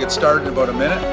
get started in about a minute.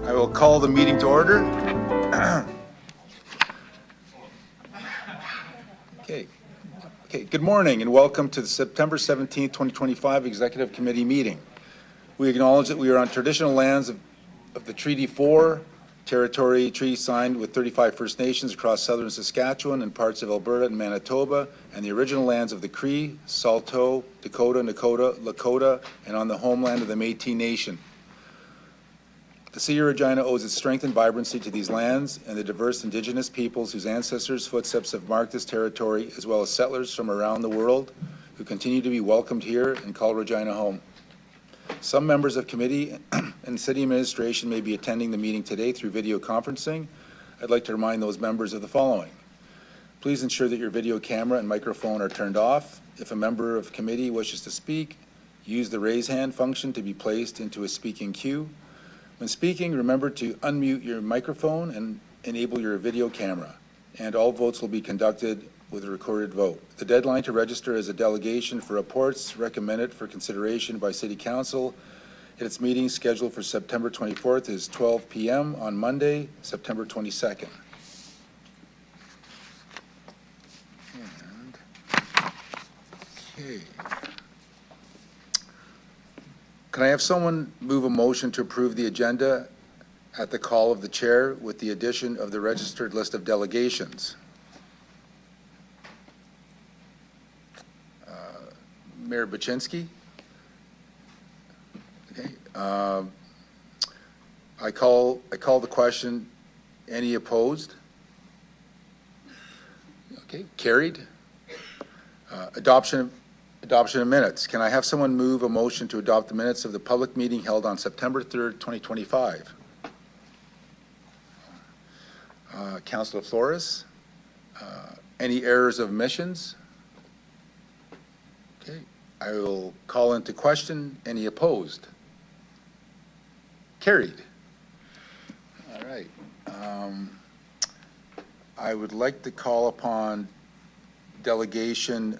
I will call the meeting to order. Okay, good morning and welcome to the September 17th, 2025 Executive Committee meeting. We acknowledge that we are on traditional lands of the Treaty 4 territory, treaty signed with 35 First Nations across southern Saskatchewan and parts of Alberta and Manitoba, and the original lands of the Cree, Saulteaux, Dakota, Nakota, Lakota, and on the homeland of the Métis Nation. The City of Regina owes its strength and vibrancy to these lands and the diverse Indigenous peoples whose ancestors' footsteps have marked this territory, as well as settlers from around the world who continue to be welcomed here and call Regina home. Some members of committee and city administration may be attending the meeting today through video conferencing. I'd like to remind those members of the following. Please ensure that your video camera and microphone are turned off. If a member of committee wishes to speak, use the raise hand function to be placed into a speaking queue. When speaking, remember to unmute your microphone and enable your video camera, and all votes will be conducted with a recorded vote. The deadline to register as a delegation for reports recommended for consideration by City Council at its meeting scheduled for September 24th is 12 p.m. on Monday, September 22nd. Okay. Can I have someone move a motion to approve the agenda at the call of the chair with the addition of the registered list of delegations? Mayor Baczynski? Okay. I call the question. Any opposed? Okay, carried. Adoption of minutes. Can I have someone move a motion to adopt the minutes of the public meeting held on September 3rd, 2025? Councillor Flores. Any errors of omissions? Okay. I will call into question. Any opposed? Carried. All right. I would like to call upon delegation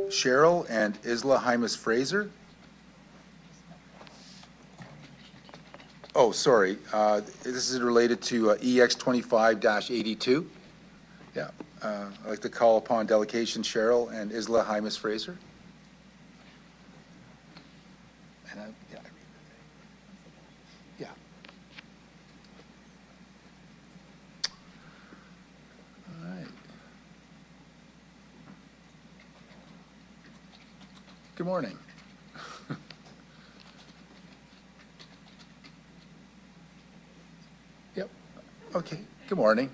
Cheryl and Isla Hymas Fraser. Oh, sorry. This is related to EX 25-82. Yeah. I'd like to call upon delegation Cheryl and Isla Hymas Fraser. And yeah. All right. Good morning. Yep. Okay. Good morning.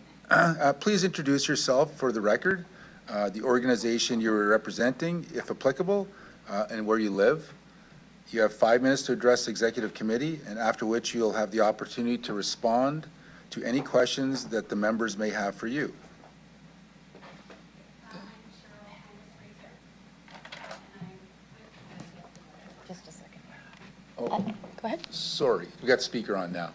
Please introduce yourself for the record, the organization you're representing, if applicable, and where you live. You have 5 minutes to address the executive committee, and after which you'll have the opportunity to respond to any questions that the members may have for you. Just a second. Oh, Go ahead. sorry. We got speaker on now.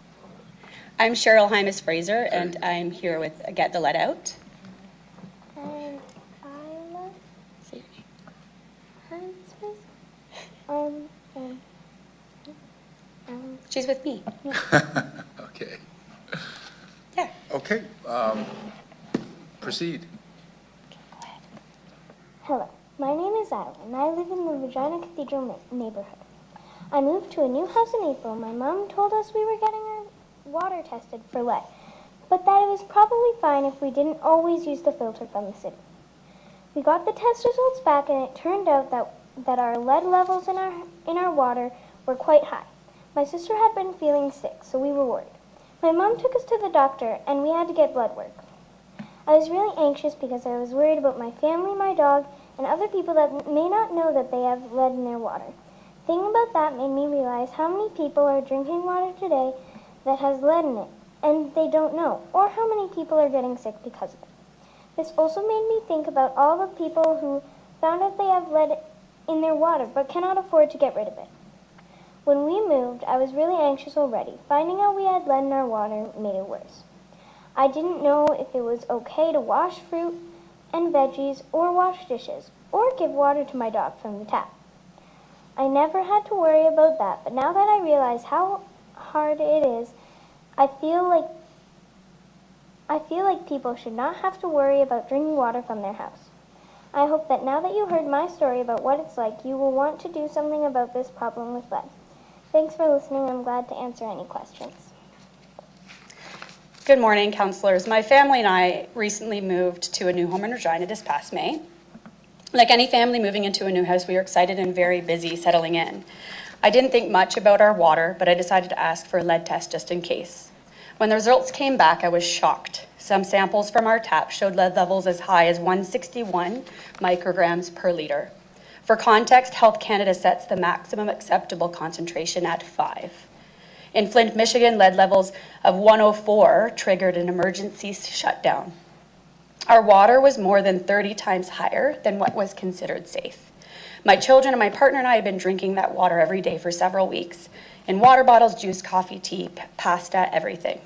I'm Cheryl Hymas Fraser, and I'm here with Get the Let Out. She's with me. Okay. Yeah. Okay, proceed. Hello, my name is Adam, and I live in the Regina Cathedral neighborhood. I moved to a new house in April. My mom told us we were getting our water tested for lead, but that it was probably fine if we didn't always use the filter from the city. We got the test results back, and it turned out that our lead levels in our water were quite high. My sister had been feeling sick, so we were worried. My mom took us to the doctor, and we had to get blood work. I was really anxious because I was worried about my family, my dog, and other people that may not know that they have lead in their water. Thinking about that made me realize how many people are drinking water today that has lead in it, and they don't know, or how many people are getting sick because of it. This also made me think about all the people who found out they have lead in their water but cannot afford to get rid of it. When we moved, I was really anxious already. Finding out we had lead in our water made it worse. I didn't know if it was okay to wash fruit and veggies or wash dishes or give water to my dog from the tap. I never had to worry about that, but now that I realize how hard it is, I feel like people should not have to worry about drinking water from their house. I hope that now that you heard my story about what it's like, you will want to do something about this problem with lead. Thanks for listening. I'm glad to answer any questions. Good morning, councillors. My family and I recently moved to a new home in Regina this past May. Like any family moving into a new house, we were excited and very busy settling in. I didn't think much about our water, but I decided to ask for a lead test just in case. When the results came back, I was shocked. Some samples from our tap showed lead levels as high as 161 micrograms per litre. For context, Health Canada sets the maximum acceptable concentration at 5. In Flint, Michigan, lead levels of 104 triggered an emergency shutdown. Our water was more than 30 times higher than what was considered safe. My children and my partner and I have been drinking that water every day for several weeks, in water bottles, juice, coffee, tea, pasta, everything.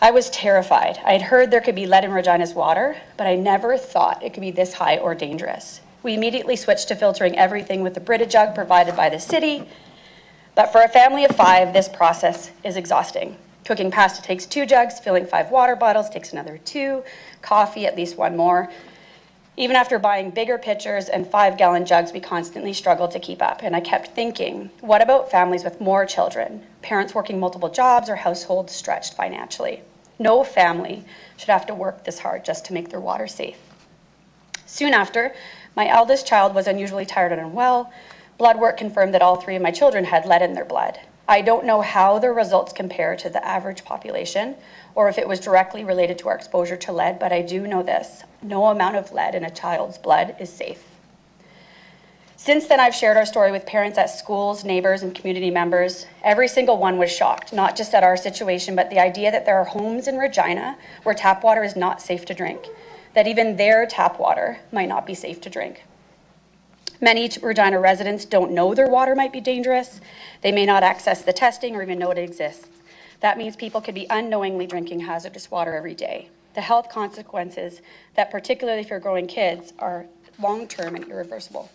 I was terrified. I had heard there could be lead in Regina's water, but I never thought it could be this high or dangerous. We immediately switched to filtering everything with the Brita jug provided by the city. But for a family of 5, this process is exhausting. Cooking pasta takes 2 jugs, filling 5 water bottles takes another 2, coffee at least 1 more. Even after buying bigger pitchers and 5-gallon jugs, we constantly struggled to keep up. And I kept thinking, what about families with more children, parents working multiple jobs or households stretched financially? No family should have to work this hard just to make their water safe. Soon after, my eldest child was unusually tired and unwell. Blood work confirmed that all 3 of my children had lead in their blood. I don't know how the results compare to the average population or if it was directly related to our exposure to lead, but I do know this: no amount of lead in a child's blood is safe. Since then, I've shared our story with parents at schools, neighbors, and community members. Every single one was shocked, not just at our situation, but the idea that there are homes in Regina where tap water is not safe to drink, that even their tap water might not be safe to drink. Many Regina residents don't know their water might be dangerous. They may not access the testing or even know it exists. That means people could be unknowingly drinking hazardous water every day. The health consequences, that particularly if you're growing kids, are long-term and irreversible.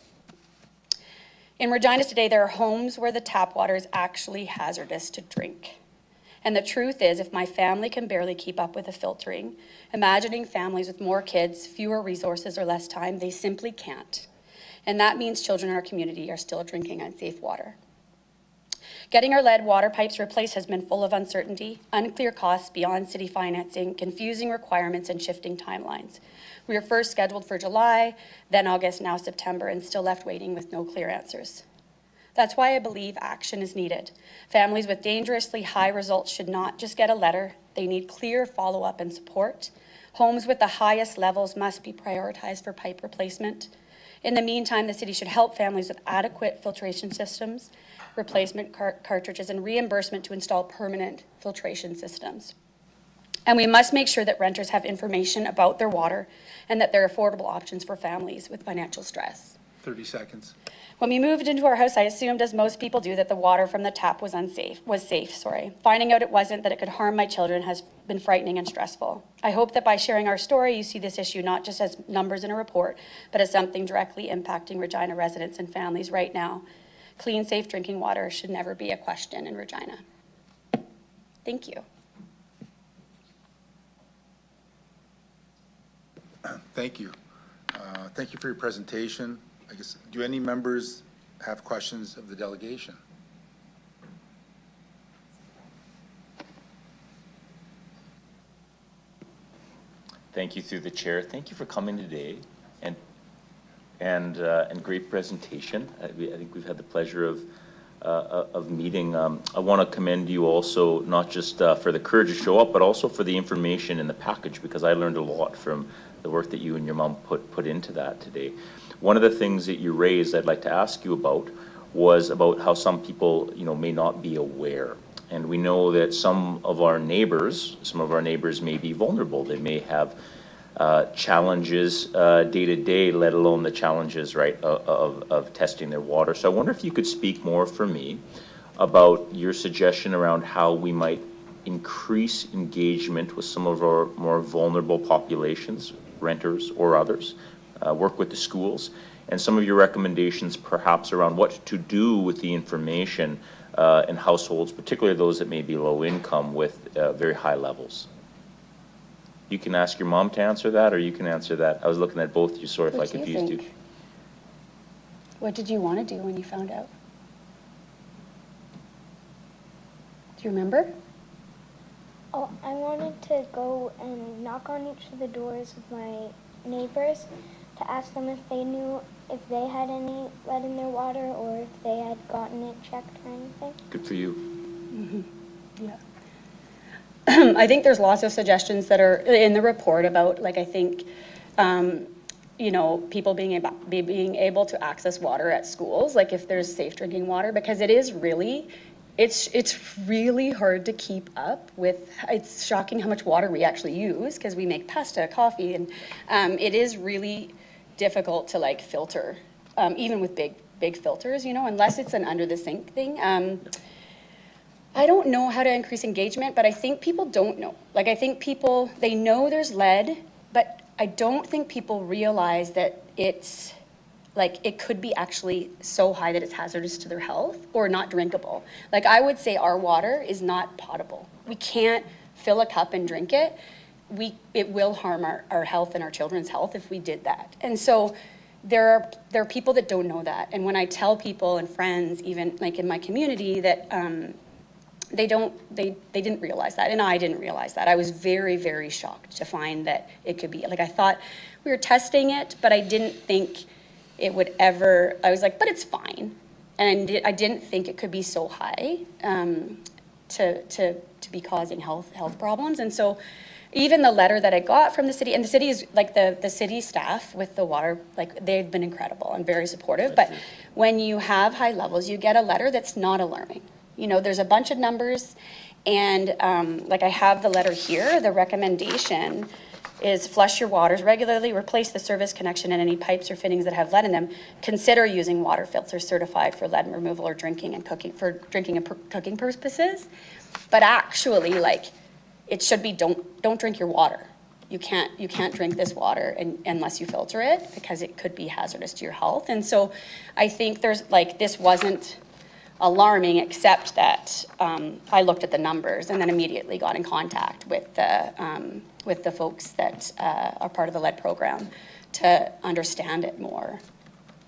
In Regina today, there are homes where the tap water is actually hazardous to drink. And the truth is, if my family can barely keep up with the filtering, imagining families with more kids, fewer resources, or less time, they simply can't. And that means children in our community are still drinking unsafe water. Getting our lead water pipes replaced has been full of uncertainty, unclear costs beyond city financing, confusing requirements, and shifting timelines. We were first scheduled for July, then August, now September, and still left waiting with no clear answers. That's why I believe action is needed. Families with dangerously high results should not just get a letter. They need clear follow-up and support. Homes with the highest levels must be prioritized for pipe replacement. In the meantime, the city should help families with adequate filtration systems, replacement cartridges, and reimbursement to install permanent filtration systems. And we must make sure that renters have information about their water and that there are affordable options for families with financial stress. 30 seconds. When we moved into our house, I assumed, as most people do, that the water from the tap was safe. Finding out it wasn't, that it could harm my children, has been frightening and stressful. I hope that by sharing our story, you see this issue not just as numbers in a report, but as something directly impacting Regina residents and families right now. Clean, safe drinking water should never be a question in Regina. Thank you. Thank you. Thank you for your presentation. I guess, do any members have questions of the delegation? Thank you through the chair. Thank you for coming today, and great presentation. I think we've had the pleasure of meeting. I want to commend you also, not just for the courage to show up, but also for the information in the package, because I learned a lot from the work that you and your mom put into that today. One of the things that you raised I'd like to ask you about was about how some people, may not be aware. And we know that some of our neighbors may be vulnerable. They may have challenges day to day, let alone the challenges, right, of testing their water. So I wonder if you could speak more for me about your suggestion around how we might increase engagement with some of our more vulnerable populations, renters or others, work with the schools, and some of your recommendations perhaps around what to do with the information in households, particularly those that may be low income with very high levels. You can ask your mom to answer that, or you can answer that. I was looking at both of you, sorry if I confused you. What did you want to do when you found out? Do you remember? Oh, I wanted to go and knock on each of the doors of my neighbors to ask them if they knew if they had any lead in their water or if they had gotten it checked or anything. Good for you. Mm-hmm. Yeah. I think there's lots of suggestions that are in the report about, like, I think, people being able to access water at schools, like if there's safe drinking water, because it is really, it's really hard to keep up with. It's shocking how much water we actually use because we make pasta, coffee, and it is really difficult to like filter, even with big filters, unless it's an under the sink thing. I don't know how to increase engagement, but I think people don't know. Like, I think people, they know there's lead, but I don't think people realize that it's, like, it could be actually so high that it's hazardous to their health or not drinkable. Like, I would say our water is not potable. We can't fill a cup and drink it. It will harm our health and our children's health if we did that. And so there are people that don't know that. And when I tell people and friends, even like in my community, that they didn't realize that, and I didn't realize that. I was very, very shocked to find that it could be, like, I thought we were testing it, but I didn't think it would ever, I was like, but it's fine. And I didn't think it could be so high to be causing health problems. And so even the letter that I got from the city, and the city is, like, the city staff with the water, like, they've been incredible and very supportive, but when you have high levels, you get a letter that's not alarming. There's a bunch of numbers, and like I have the letter here. The recommendation is flush your waters regularly, replace the service connection and any pipes or fittings that have lead in them. Consider using water filters certified for lead removal or drinking and cooking purposes. But actually, like, it should be don't drink your water. You can't drink this water unless you filter it, because it could be hazardous to your health. And so I think there's, like, this wasn't alarming, except that I looked at the numbers and then immediately got in contact with the folks that are part of the lead program to understand it more.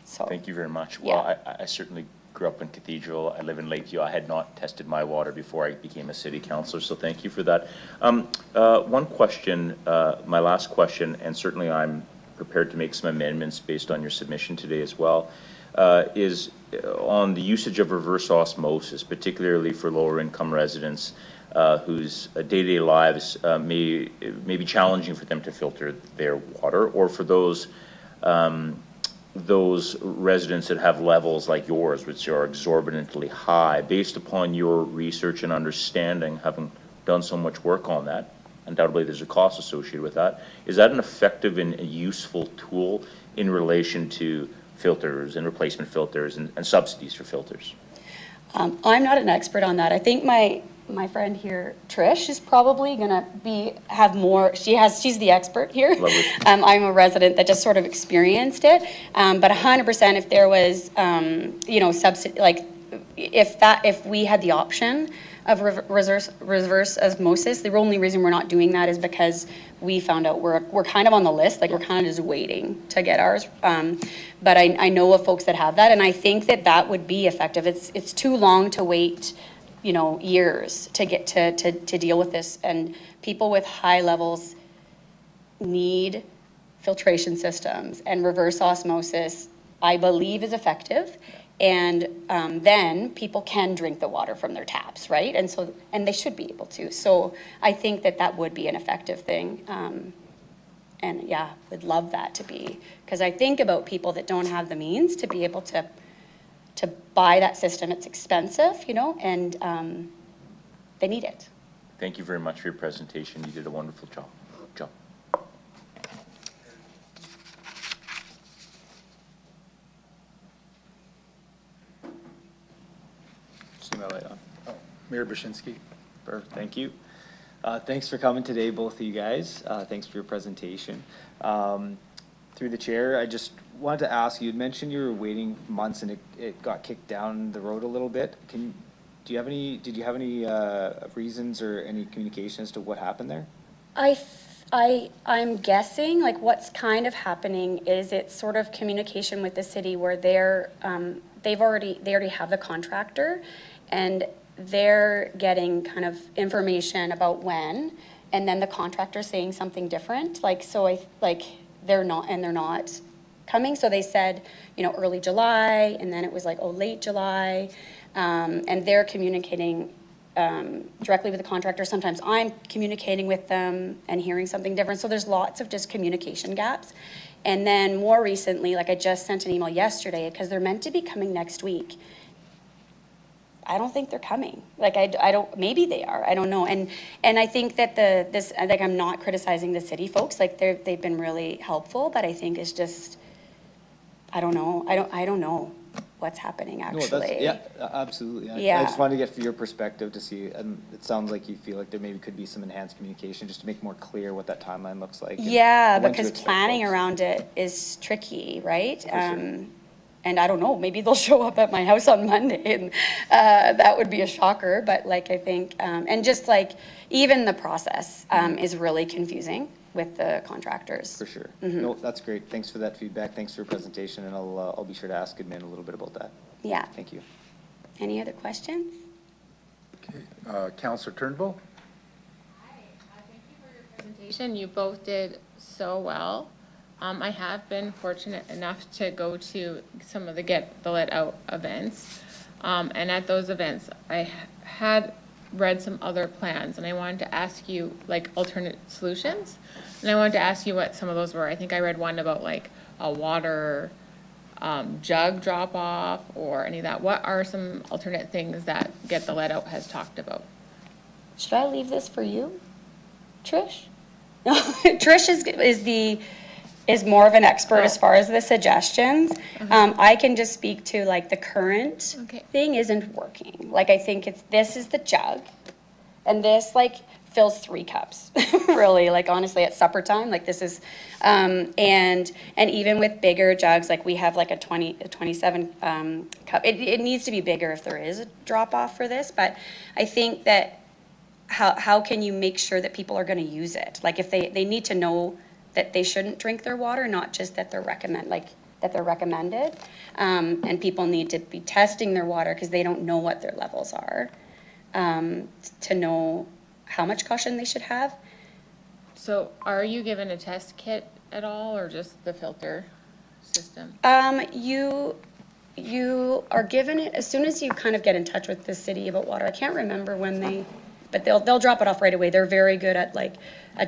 So thank you very much. Yeah. Well, I certainly grew up in Cathedral. I live in Lakeview. I had not tested my water before I became a city councillor, so thank you for that. One question, my last question, and certainly I'm prepared to make some amendments based on your submission today as well, is on the usage of reverse osmosis, particularly for lower income residents whose day-to-day lives may be challenging for them to filter their water, or for those residents that have levels like yours, which are exorbitantly high. Based upon your research and understanding, having done so much work on that, undoubtedly there's a cost associated with that. Is that an effective and a useful tool in relation to filters and replacement filters and subsidies for filters? I'm not an expert on that. I think my friend here, Trish, is probably gonna have more. She's the expert here. Lovely. I'm a resident that just sort of experienced it. But 100%, if there was, like if we had the option of reverse osmosis, the only reason we're not doing that is because we found out we're kind of on the list, like we're kind of just waiting to get ours. But I know of folks that have that, and I think that would be effective. It's too long to wait, years to get to deal with this, and people with high levels need filtration systems, and reverse osmosis, I believe, is effective. And then people can drink the water from their taps, right? And they should be able to. So I think that would be an effective thing. And yeah, would love that to be, because I think about people that don't have the means to be able to buy that system. It's expensive, and they need it. Thank you very much for your presentation. You did a wonderful job. See my light on. Mayor Bashinsky. Perfect, thank you. Thanks for coming today, both of you guys. Thanks for your presentation. Through the chair, I just wanted to ask, you had mentioned you were waiting months and it got kicked down the road a little bit. Did you have any reasons or any communication as to what happened there? I'm guessing, like, what's kind of happening is it's sort of communication with the city where they already have the contractor, and they're getting kind of information about when, and then the contractor saying something different. They're not coming. So they said, early July, and then it was like, late July. And they're communicating directly with the contractor. Sometimes I'm communicating with them and hearing something different. So there's lots of just communication gaps. And then more recently, like I just sent an email yesterday because they're meant to be coming next week. I don't think they're coming. Like I don't. Maybe they are. I don't know. And I think that I'm not criticizing the city folks. Like they've been really helpful, but I think it's just, I don't know. I don't know what's happening actually. No, absolutely. Yeah. I just wanted to get your perspective to see, and it sounds like you feel like there maybe could be some enhanced communication just to make more clear what that timeline looks like. Yeah, because planning around it is tricky, right? Sure. And I don't know, maybe they'll show up at my house on Monday, and that would be a shocker. But I think, and just even the process is really confusing with the contractors. For sure. Mm-hmm. No, that's great. Thanks for that feedback. Thanks for your presentation, and I'll be sure to ask admin a little bit about that. Yeah. Thank you. Any other questions? Okay, Councillor Turnbull. Hi, thank you for your presentation. You both did so well. I have been fortunate enough to go to some of the Get the Let Out events. And at those events, I had read some other plans, and I wanted to ask you, alternate solutions. And I wanted to ask you what some of those were. I think I read one about a water jug drop off or any of that. What are some alternate things that Get the Let Out has talked about? Should I leave this for you, Trish? No, Trish is more of an expert as far as the suggestions. I can just speak to the current thing isn't working. I think this is the jug, and this fills 3 cups, really. Honestly, at supper time, this is, and even with bigger jugs, we have a 27 cup. It needs to be bigger if there is a drop off for this. But I think that how can you make sure that people are going to use it? If they need to know that they shouldn't drink their water, not just that they're recommended. And people need to be testing their water because they don't know what their levels are, to know how much caution they should have. So are you given a test kit at all, or just the filter system? You are given it as soon as you kind of get in touch with the city about water. I can't remember when but they'll drop it off right away. They're very good at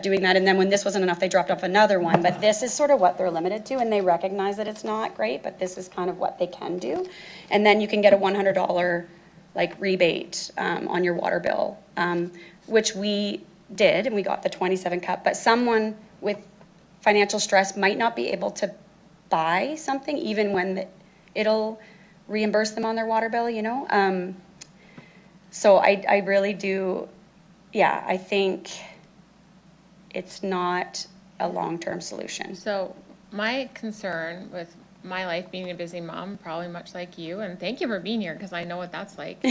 doing that. And then when this wasn't enough, they dropped off another one. But this is sort of what they're limited to, and they recognize that it's not great, but this is kind of what they can do. And then you can get a $100 rebate on your water bill, which we did, and we got the 27 cup. But someone with financial stress might not be able to buy something, even when it'll reimburse them on their water bill, you know? So I really do, yeah, I think it's not a long-term solution. So my concern with my life being a busy mom, probably much like you, and thank you for being here because I know what that's like,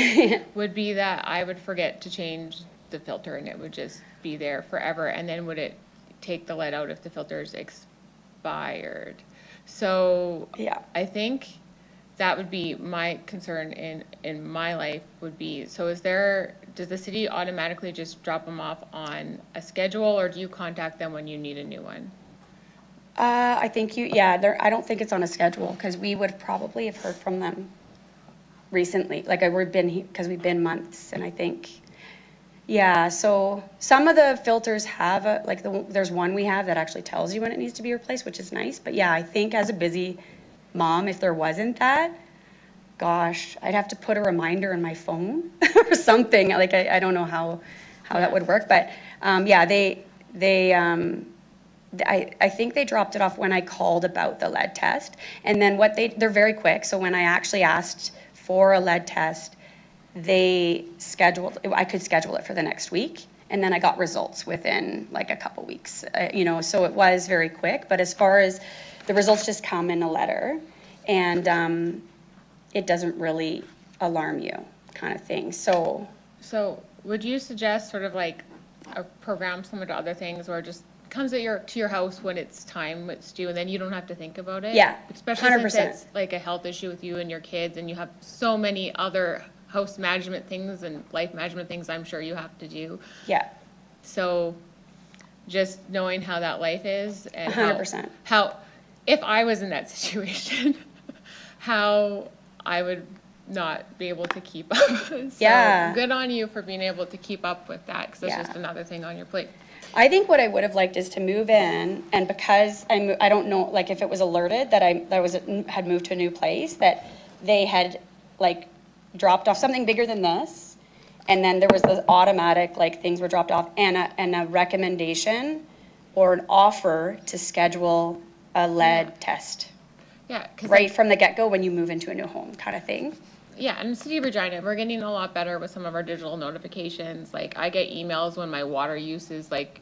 would be that I would forget to change the filter and it would just be there forever. And then would it take the lead out if the filter's expired? So Yeah. I think that would be my concern in my life would be, so does the city automatically just drop them off on a schedule, or do you contact them when you need a new one? I think I don't think it's on a schedule, because we would probably have heard from them recently, like because we've been months, and I think, yeah, so some of the filters have, there's one we have that actually tells you when it needs to be replaced, which is nice, but yeah, I think as a busy mom, if there wasn't that, gosh, I'd have to put a reminder in my phone or something, like, I don't know how that would work, but, yeah, I think they dropped it off when I called about the lead test. And then they're very quick. So when I actually asked for a lead test, I could schedule it for the next week. And then I got results within like a couple weeks, you know, so it was very quick. But as far as the results just come in a letter, and it doesn't really alarm you kind of thing. So would you suggest sort of like a program similar to other things where it just comes to your house when it's due, and then you don't have to think about it? Yeah, especially 100%. since it's like a health issue with you and your kids, and you have so many other house management things and life management things I'm sure you have to do. Yeah. So just knowing how that life is and 100%. how if I was in that situation, how I would not be able to keep up. So Yeah. good on you for being able to keep up with that, because it's Yeah. just another thing on your plate. I think what I would have liked is to move in, and because I don't know, like if it was alerted that had moved to a new place, that they had like dropped off something bigger than this, and then there was the automatic, like things were dropped off, and a recommendation or an offer to schedule a lead test Yeah, because right from the get-go when you move into a new home kind of thing. yeah, and in the city of Regina, we're getting a lot better with some of our digital notifications. Like I get emails when my water use is like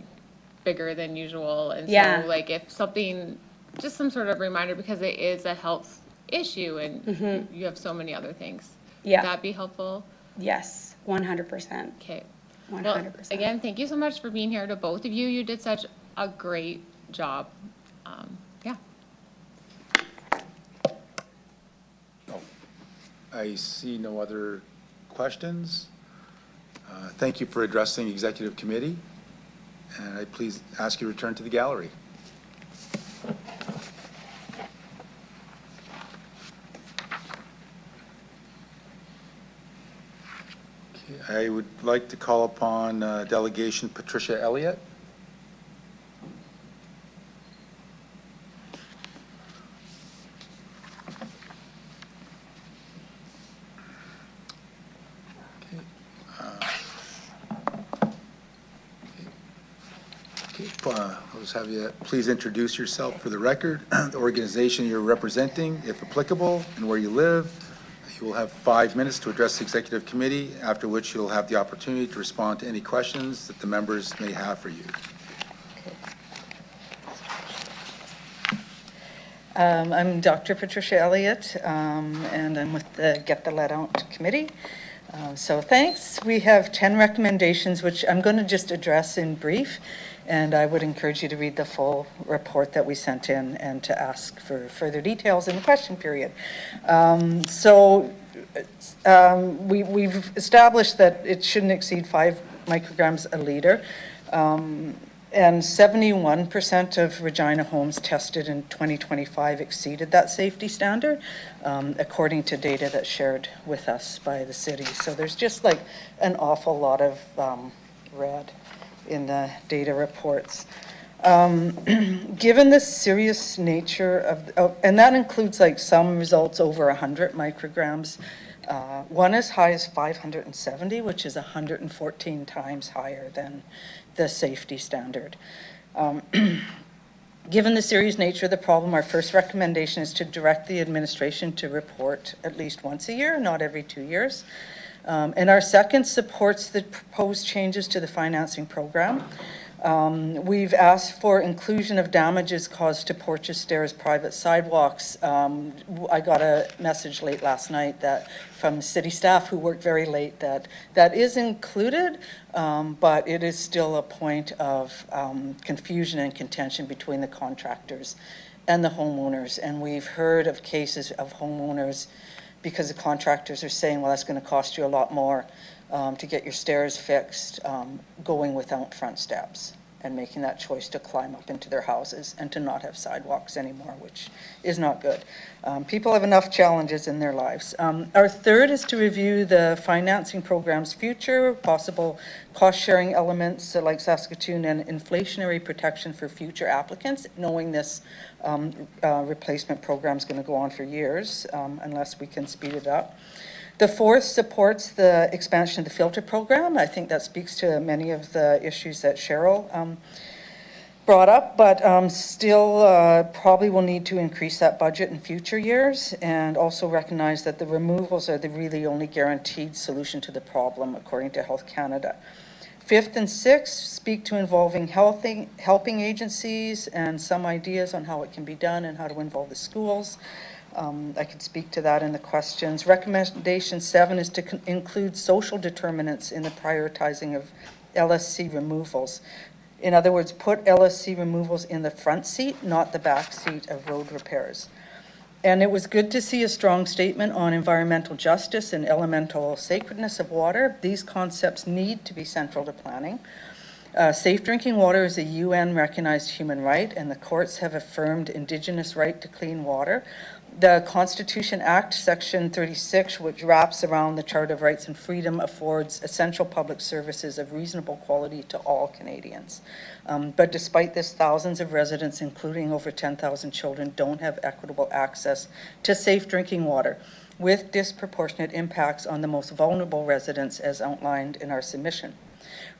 bigger than usual, and Yeah. so like if something, just some sort of reminder, because it is a health issue and you have so many other things. Yeah. Would that be helpful? Yes, 100%. Okay. 100%. Well, again, thank you so much for being here, to both of you. You did such a great job. Yeah. I see no other questions. Thank you for addressing Executive Committee, and I please ask you to return to the gallery. Okay, I would like to call upon Delegation Patricia Elliott. I'll just have you please introduce yourself for the record, the organization you're representing, if applicable, and where you live. You will have 5 minutes to address the Executive Committee, after which you'll have the opportunity to respond to any questions that the members may have for you. I'm Dr. Patricia Elliott, and I'm with the Get the Lead Out Committee. So thanks. We have 10 recommendations, which I'm going to just address in brief, and I would encourage you to read the full report that we sent in and to ask for further details in the question period. We've established that it shouldn't exceed 5 micrograms a liter. And 71% of Regina homes tested in 2025 exceeded that safety standard, according to data that's shared with us by the city. So there's just like an awful lot of red in the data reports. Given the serious nature of, and that includes like some results over 100 micrograms, one as high as 570, which is 114 times higher than the safety standard. Given the serious nature of the problem, our first recommendation is to direct the administration to report at least once a year, not every 2 years. And our second supports the proposed changes to the financing program. We've asked for inclusion of damages caused to porches, stairs, private sidewalks. I got a message late last night that from city staff who worked very late that is included, but it is still a point of confusion and contention between the contractors and the homeowners. And we've heard of cases of homeowners, because the contractors are saying, well, that's going to cost you a lot more to get your stairs fixed, going without front steps and making that choice to climb up into their houses and to not have sidewalks anymore, which is not good. People have enough challenges in their lives. Our third is to review the financing program's future, possible cost-sharing elements like Saskatoon, and inflationary protection for future applicants, knowing this replacement program is going to go on for years unless we can speed it up. The fourth supports the expansion of the filter program. I think that speaks to many of the issues that Cheryl brought up, but still probably will need to increase that budget in future years, and also recognize that the removals are the really only guaranteed solution to the problem, according to Health Canada. Fifth and sixth speak to involving helping agencies and some ideas on how it can be done and how to involve the schools. I could speak to that in the questions. Recommendation 7 is to include social determinants in the prioritizing of LSC removals. In other words, put LSC removals in the front seat, not the back seat of road repairs. And it was good to see a strong statement on environmental justice and elemental sacredness of water. These concepts need to be central to planning. Safe drinking water is a UN-recognized human right, and the courts have affirmed Indigenous right to clean water. The Constitution Act, Section 36, which wraps around the Charter of Rights and Freedom, affords essential public services of reasonable quality to all Canadians. But despite this, thousands of residents, including over 10,000 children, don't have equitable access to safe drinking water, with disproportionate impacts on the most vulnerable residents, as outlined in our submission.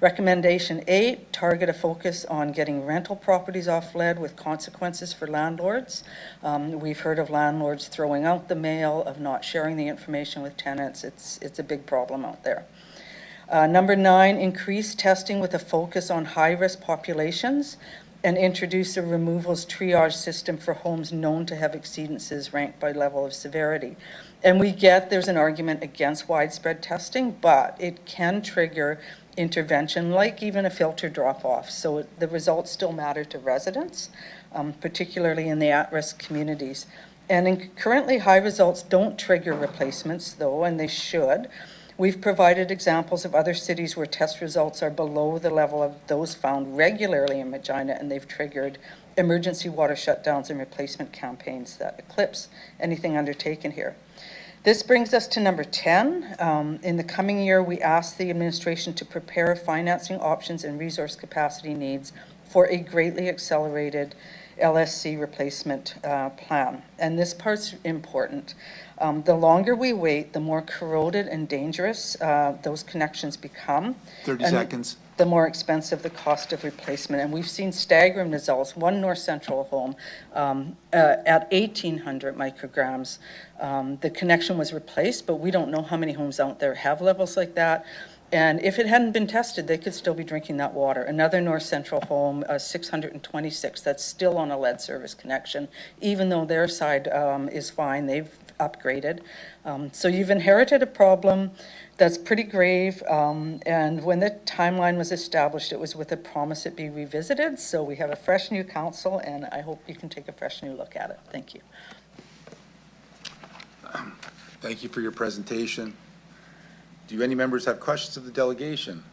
Recommendation 8, target a focus on getting rental properties off lead with consequences for landlords. We've heard of landlords throwing out the mail, of not sharing the information with tenants. It's a big problem out there. Number 9, increase testing with a focus on high-risk populations, and introduce a removals triage system for homes known to have exceedances ranked by level of severity. And we get there's an argument against widespread testing, but it can trigger intervention, like even a filter drop-off. So the results still matter to residents, particularly in the at-risk communities. And currently, high results don't trigger replacements, though, and they should. We've provided examples of other cities where test results are below the level of those found regularly in Regina, and they've triggered emergency water shutdowns and replacement campaigns that eclipse anything undertaken here. This brings us to number 10. In the coming year, we ask the administration to prepare financing options and resource capacity needs for a greatly accelerated LSC replacement plan. And this part's important. The longer we wait, the more corroded and dangerous those connections become. 30 seconds. The more expensive the cost of replacement. And we've seen staggering results. One North Central home at 1,800 micrograms, the connection was replaced, but we don't know how many homes out there have levels like that. And if it hadn't been tested, they could still be drinking that water. Another North Central home, 626, that's still on a lead service connection, even though their side is fine, they've upgraded. So you've inherited a problem that's pretty grave, and when the timeline was established, it was with a promise it be revisited. So we have a fresh new council, and I hope you can take a fresh new look at it. Thank you. Thank you for your presentation. Do any members have questions of the delegation?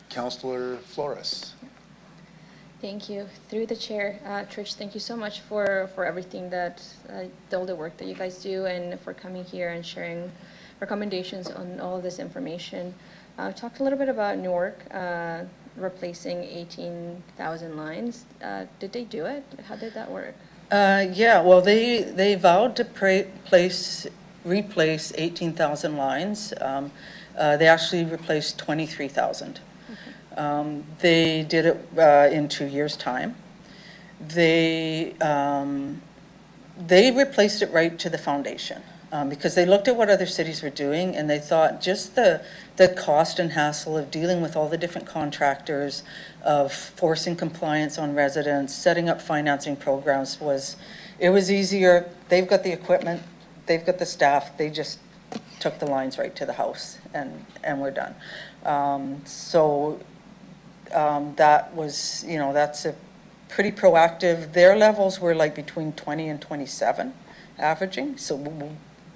Councillor Flores. Thank you. Through the chair, Trish, thank you so much for everything that, all the work that you guys do, and for coming here and sharing recommendations on all of this information. Talked a little bit about Newark replacing 18,000 lines. Did they do it? How did that work? Yeah, well, they vowed to replace 18,000 lines. They actually replaced 23,000. They did it in 2 years' time. They replaced it right to the foundation because they looked at what other cities were doing and they thought just the cost and hassle of dealing with all the different contractors, of forcing compliance on residents, setting up financing programs it was easier. They've got the equipment, they've got the staff, they just took the lines right to the house and we're done. That was, that's a pretty proactive. Their levels were like between 20 and 27 averaging. So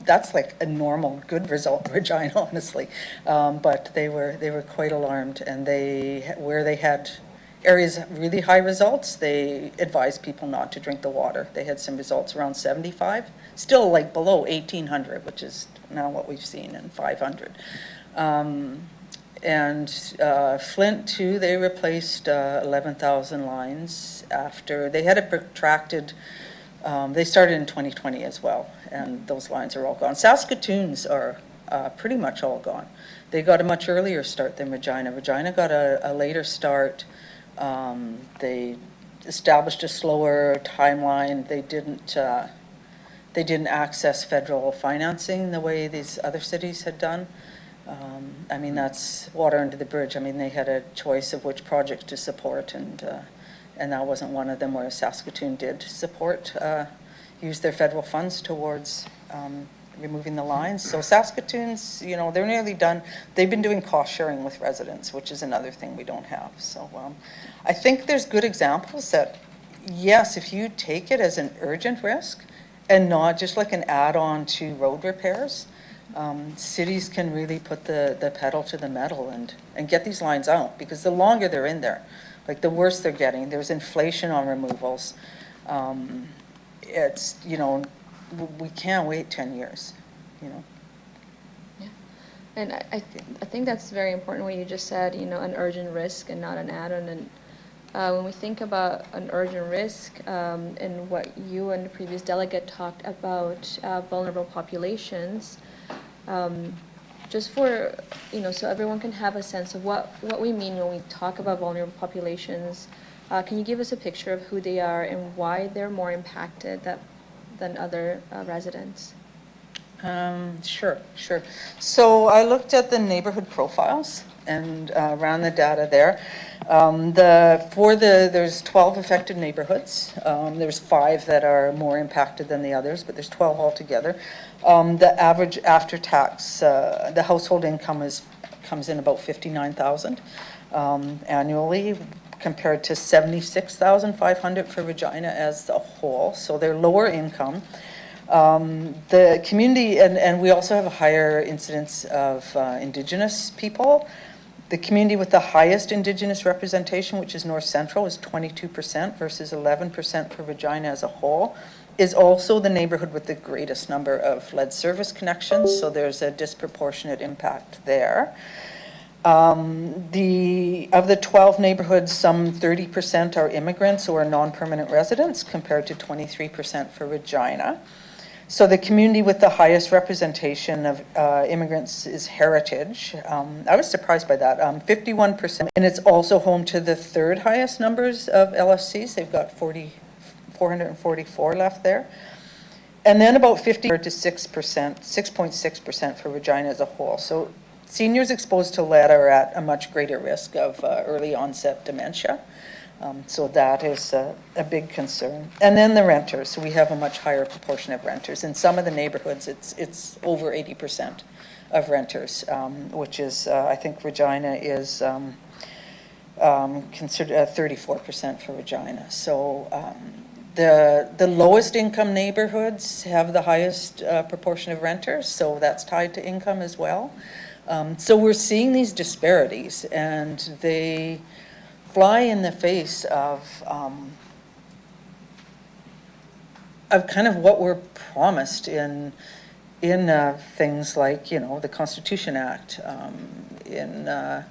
that's like a normal good result in Regina, honestly. But they were quite alarmed, and where they had areas really high results, they advised people not to drink the water. They had some results around 75, still like below 1,800, which is now what we've seen, and 500. Flint too, they replaced 11,000 lines after they had a protracted. They started in 2020 as well, and those lines are all gone. Saskatoon's are pretty much all gone. They got a much earlier start than Regina. Regina got a later start. They established a slower timeline. They didn't access federal financing the way these other cities had done. I mean, that's water under the bridge. I mean, they had a choice of which projects to support, and that wasn't one of them, where Saskatoon did support, use their federal funds towards removing the lines. So Saskatoon's, they're nearly done. They've been doing cost sharing with residents, which is another thing we don't have. So I think there's good examples that, yes, if you take it as an urgent risk and not just like an add-on to road repairs, cities can really put the pedal to the metal and get these lines out, because the longer they're in there, like the worse they're getting. There's inflation on removals. It's, we can't wait 10 years, Yeah. And I think that's very important what you just said, an urgent risk and not an add-on. And when we think about an urgent risk, and what you and the previous delegate talked about, vulnerable populations, just for, so everyone can have a sense of what we mean when we talk about vulnerable populations, can you give us a picture of who they are and why they're more impacted than other residents? Sure. So I looked at the neighborhood profiles and ran the data there. There's 12 affected neighborhoods. There's 5 that are more impacted than the others, but there's 12 altogether. The average after tax, the household income comes in about $59,000 annually, compared to $76,500 for Regina as a whole. So they're lower income. The community, and we also have a higher incidence of Indigenous people. The community with the highest Indigenous representation, which is North Central, is 22% versus 11% for Regina as a whole, is also the neighborhood with the greatest number of lead service connections, so there's a disproportionate impact there. Of the 12 neighborhoods, some 30% are immigrants or non-permanent residents, compared to 23% for Regina. So the community with the highest representation of immigrants is Heritage. I was surprised by that, 51%. And it's also home to the third highest numbers of LFCs. They've got 444 left there. And then about 50 to 6.6% for Regina as a whole. So seniors exposed to lead are at a much greater risk of early onset dementia. So that is a big concern. And then the renters. So we have a much higher proportion of renters. In some of the neighborhoods, it's over 80% of renters, which is, I think Regina is considered 34% for Regina. So the lowest income neighborhoods have the highest proportion of renters, so that's tied to income as well. So we're seeing these disparities, and they fly in the face of kind of what we're promised in things like, the Constitution Act, in the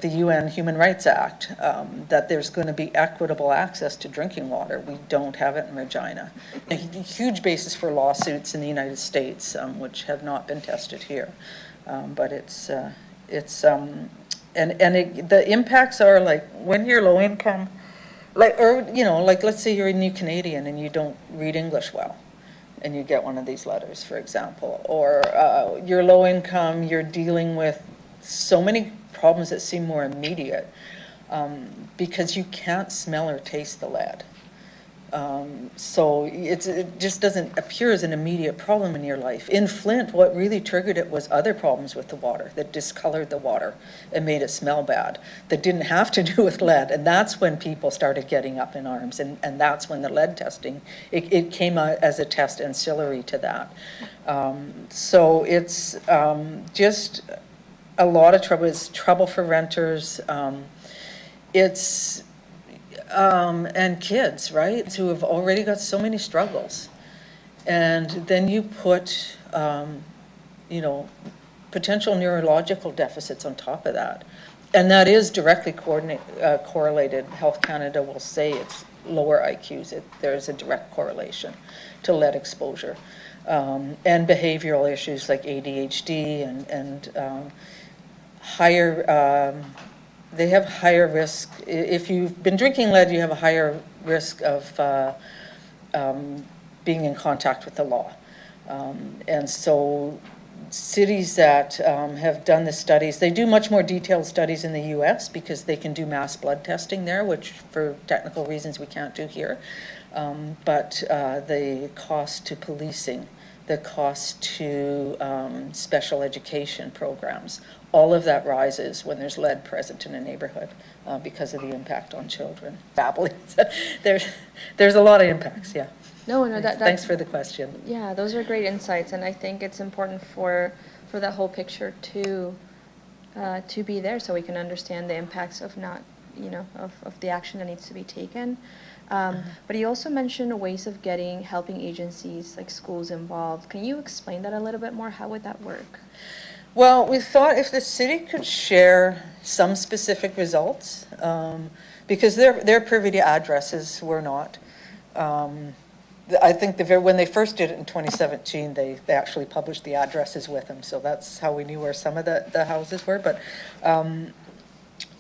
UN Human Rights Act, that there's going to be equitable access to drinking water. We don't have it in Regina. A huge basis for lawsuits in the United States, which have not been tested here. But it's the impacts are like when you're low income, like, or, you know, like let's say you're a new Canadian and you don't read English well, and you get one of these letters, for example, or you're low income, you're dealing with so many problems that seem more immediate because you can't smell or taste the lead. So it just doesn't appear as an immediate problem in your life. In Flint, what really triggered it was other problems with the water that discolored the water and made it smell bad that didn't have to do with lead. And that's when people started getting up in arms. And that's when the lead testing, it came out as a test ancillary to that. So it's just a lot of trouble. It's trouble for renters. And kids, right, who have already got so many struggles. And then you put, you know, potential neurological deficits on top of that. And that is directly correlated. Health Canada will say it's lower IQs. There's a direct correlation to lead exposure. And behavioral issues like ADHD and higher, they have higher risk. If you've been drinking lead, you have a higher risk of being in contact with the law. And so cities that have done the studies, they do much more detailed studies in the US because they can do mass blood testing there, which for technical reasons we can't do here. But the cost to policing, the cost to special education programs, all of that rises when there's lead present in a neighborhood because of the impact on children. Babbling. There's a lot of impacts, yeah. No, Thanks for the question. Yeah, those are great insights, and I think it's important for that whole picture to be there so we can understand the impacts of not, you know, of the action that needs to be taken. But you also mentioned ways of helping agencies like schools involved. Can you explain that a little bit more? How would that work? Well, we thought if the city could share some specific results, because they're privy to addresses, we're not. I think when they first did it in 2017, they actually published the addresses with them, so that's how we knew where some of the houses were. But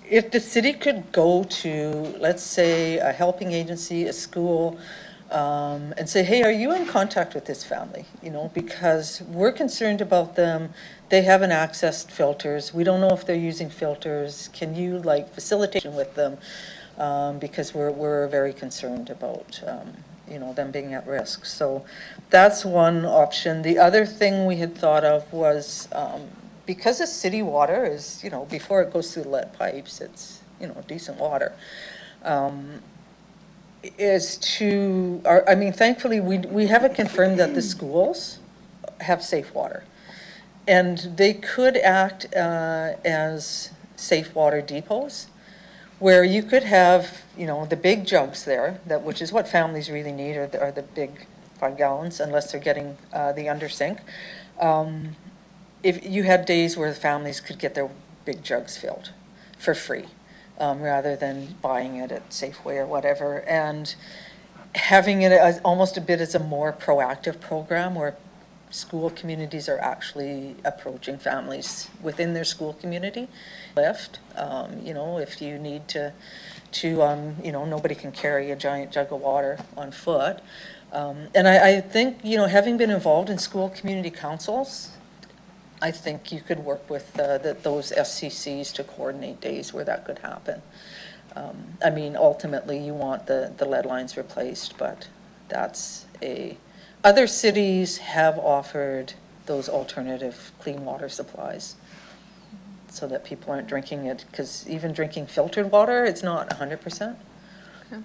if the city could go to, let's say, a helping agency, a school, and say, hey, are you in contact with this family? You know, because we're concerned about them. They haven't accessed filters. We don't know if they're using filters. Can you like facilitate with them? Because we're very concerned about you know, them being at risk. So that's one option. The other thing we had thought of was because the city water is, you know, before it goes through the lead pipes, it's, you know, decent water. Is to, I mean, thankfully we haven't confirmed that the schools have safe water. And they could act as safe water depots where you could have, you know, the big jugs there, which is what families really need, are the big 5 gallons, unless they're getting the under sink. If you had days where the families could get their big jugs filled for free, rather than buying it at Safeway or whatever, and having it as almost a bit as a more proactive program where school communities are actually approaching families within their school community. Lift, you know, if you need to you know, nobody can carry a giant jug of water on foot. And I think, you know, having been involved in school community councils, I think you could work with those SCCs to coordinate days where that could happen. I mean, ultimately you want the lead lines replaced, but that's other cities have offered those alternative clean water supplies so that people aren't drinking it, because even drinking filtered water, it's not 100%. Okay.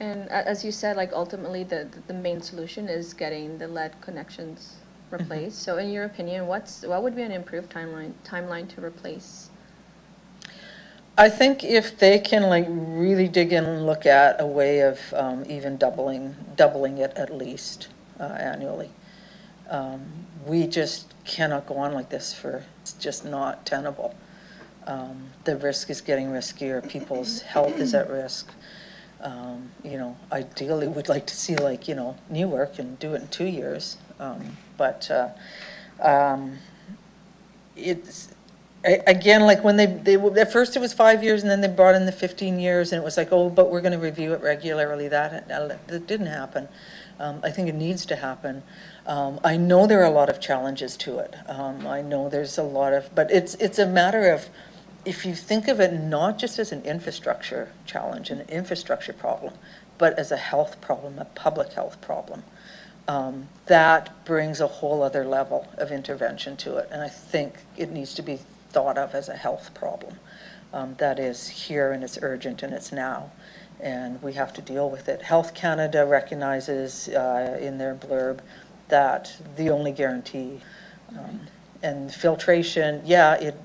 And as you said, like ultimately the main solution is getting the lead connections replaced. So in your opinion, what would be an improved timeline to replace? I think if they can like really dig in and look at a way of even doubling it at least annually. We just cannot go on like this it's just not tenable. The risk is getting riskier. People's health is at risk. You know, ideally we'd like to see like, you know, Newark and do it in 2 years. But it's, Again, like when they, at first it was 5 years and then they brought in the 15 years and it was like, oh, but we're gonna review it regularly. That didn't happen. I think it needs to happen. I know there are a lot of challenges to it. I know there's a lot of, but it's a matter of, if you think of it not just as an infrastructure challenge, an infrastructure problem, but as a health problem, a public health problem, that brings a whole other level of intervention to it. And I think it needs to be thought of as a health problem. That is here and it's urgent and it's now. And we have to deal with it. Health Canada recognizes in their blurb that the only guarantee, and filtration, yeah, it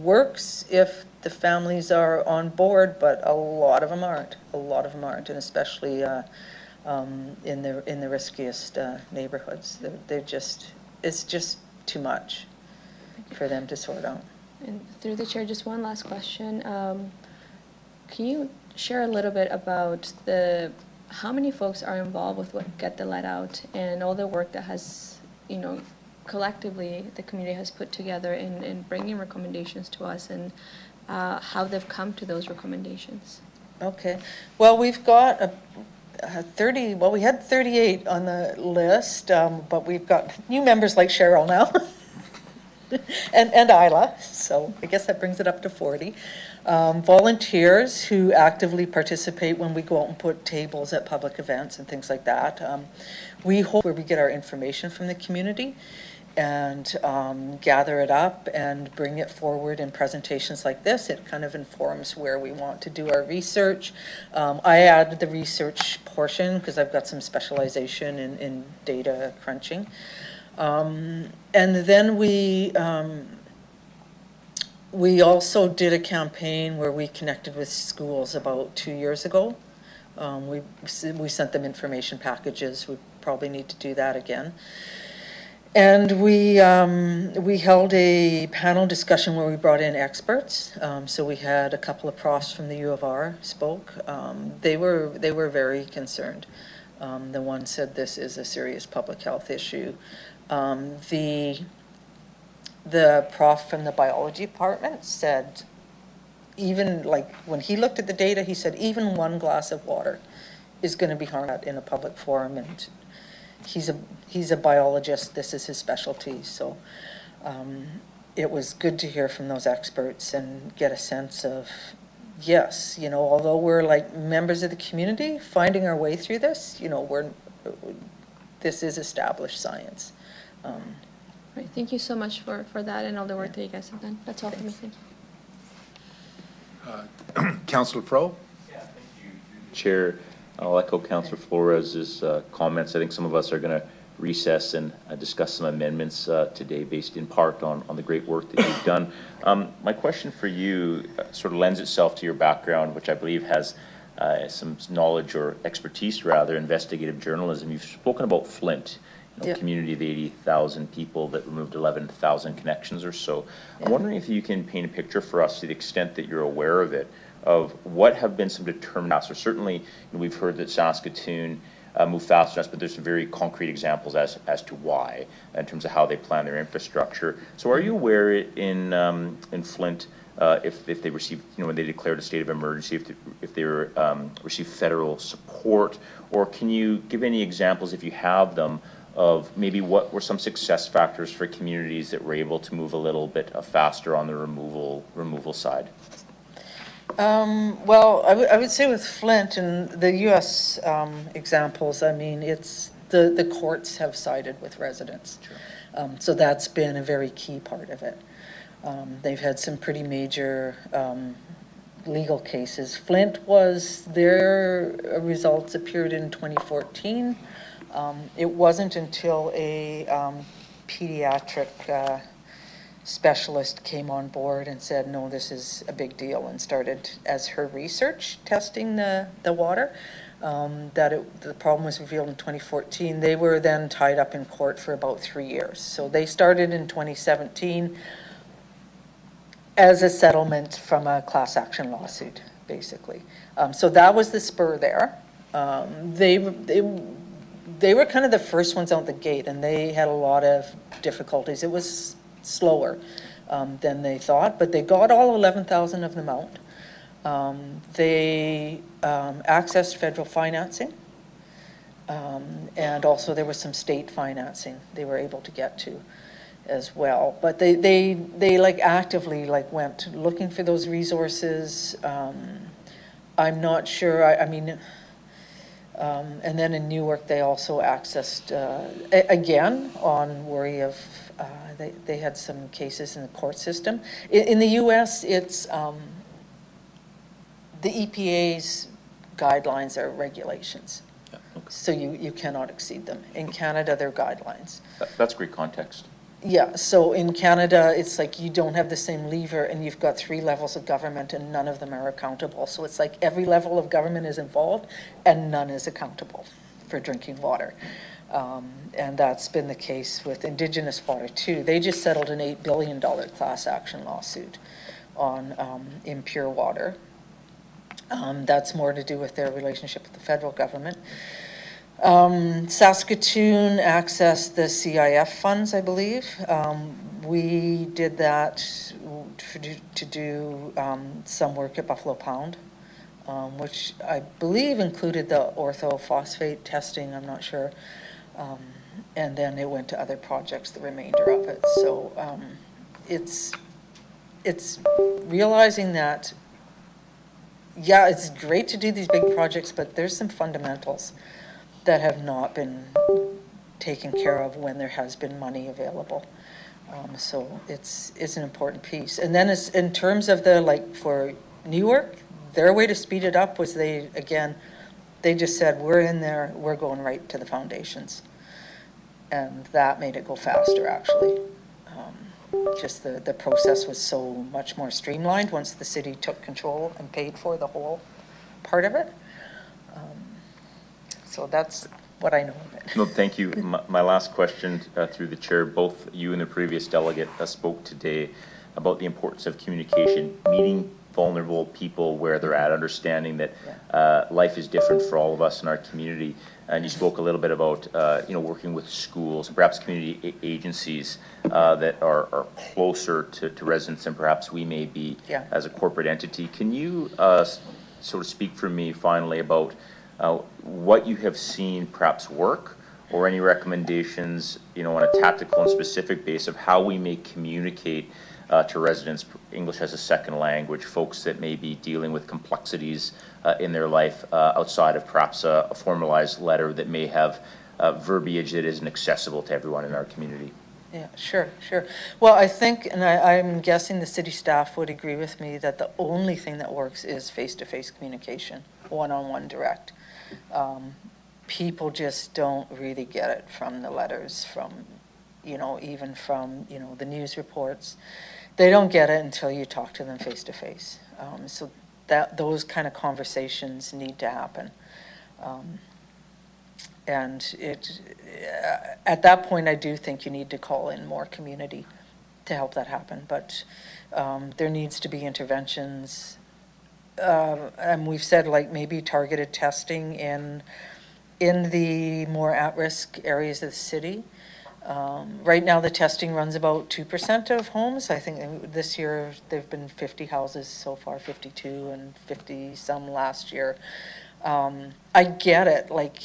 works if the families are on board, but a lot of them aren't. A lot of them aren't, and especially in the riskiest neighborhoods. It's just too much for them to sort out. And through the chair, just one last question. Can you share a little bit about how many folks are involved with what Get the Lead Out and all the work that has, collectively the community has put together in bringing recommendations to us, and how they've come to those recommendations? Okay. Well, we've got 30, well, we had 38 on the list, but we've got new members like Cheryl now. and Isla, so I guess that brings it up to 40. Volunteers who actively participate when we go out and put tables at public events and things like that. We hope where we get our information from the community and gather it up and bring it forward in presentations like this. It kind of informs where we want to do our research. I added the research portion because I've got some specialization in data crunching. And then we also did a campaign where we connected with schools about 2 years ago. We sent them information packages. We probably need to do that again. And we held a panel discussion where we brought in experts. So we had a couple of profs from the U of R spoke. They were very concerned. The one said this is a serious public health issue. The prof from the biology department said, even like when he looked at the data, he said even one glass of water is going to be harmed in a public forum, and he's a biologist. This is his specialty. So it was good to hear from those experts and get a sense of, yes, although we're like members of the community finding our way through this, this is established science. Right, thank you so much for that and all the work that you guys have done. That's all for me. Thank you. Councillor Pro? Yeah, thank you, Chair. I'll echo Councillor Flores's comments. I think some of us are going to recess and discuss some amendments today based in part on the great work that you've done. My question for you sort of lends itself to your background, which I believe has some knowledge or expertise, rather, investigative journalism. You've spoken about Flint. Yep. Community of 80,000 people that removed 11,000 connections or so. I'm wondering if you can paint a picture for us, to the extent that you're aware of it, of what have been some determinants. Or certainly, we've heard that Saskatoon moved faster than us, but there's some very concrete examples as to why, in terms of how they plan their infrastructure. So are you aware in Flint, if they received, when they declared a state of emergency, if they received federal support, or can you give any examples, if you have them, of maybe what were some success factors for communities that were able to move a little bit faster on the removal side? Well, I would say with Flint and the U.S. Examples, I mean, it's the courts have sided with residents. Sure. So that's been a very key part of it. They've had some pretty major legal cases. Flint was, their results appeared in 2014. It wasn't until a pediatric specialist came on board and said, no, this is a big deal, and started, as her research, testing the water, the problem was revealed in 2014. They were then tied up in court for about 3 years. So they started in 2017 as a settlement from a class action lawsuit, basically. So that was the spur there. They were kind of the first ones out the gate, and they had a lot of difficulties. It was slower. than they thought, but they got all 11,000 of them out. They accessed federal financing, and also there was some state financing they were able to get to as well. But they like actively like went looking for those resources. I'm not sure, I mean, and then in Newark, they also accessed, again, on worry of, they had some cases in the court system. In the US, it's, the EPA's guidelines are regulations. Yeah, okay. So you cannot exceed them. In Canada, they're guidelines. That's great context. Yeah, so in Canada, it's like you don't have the same lever and you've got 3 levels of government and none of them are accountable. So it's like every level of government is involved and none is accountable for drinking water. And that's been the case with Indigenous water too. They just settled an $8 billion class action lawsuit on impure water. That's more to do with their relationship with the federal government. Saskatoon accessed the CIF funds, I believe. We did that to do some work at Buffalo Pound, which I believe included the orthophosphate testing, I'm not sure. And then it went to other projects, the remainder of it. So it's realizing that, yeah, it's great to do these big projects, but there's some fundamentals that have not been taken care of when there has been money available. So it's an important piece. And then it's, in terms of the, like for Newark, their way to speed it up was they just said, we're in there, we're going right to the foundations. And that made it go faster, actually. Just the process was so much more streamlined once the city took control and paid for the whole part of it. So that's what I know of it. No, thank you. My last question through the chair, both you and the previous delegate spoke today about the importance of communication, meeting vulnerable people where they're at, understanding that life is different for all of us in our community. And you spoke a little bit about, working with schools and perhaps community agencies that are closer to residents than perhaps we may be as a corporate entity. Can you sort of speak for me finally about what you have seen perhaps work, or any recommendations, on a tactical and specific base of how we may communicate to residents, English as a second language, folks that may be dealing with complexities in their life outside of perhaps a formalized letter that may have verbiage that isn't accessible to everyone in our community? Yeah, sure. Well, I think, and I'm guessing the city staff would agree with me, that the only thing that works is face-to-face communication, one-on-one direct. People just don't really get it from the letters, from, even from, the news reports. They don't get it until you talk to them face-to-face. So those kind of conversations need to happen. And at that point, I do think you need to call in more community to help that happen. But there needs to be interventions. And we've said, like, maybe targeted testing in the more at-risk areas of the city. Right now, the testing runs about 2% of homes. I think this year there've been 50 houses so far, 52, and 50 some last year. I get it. Like,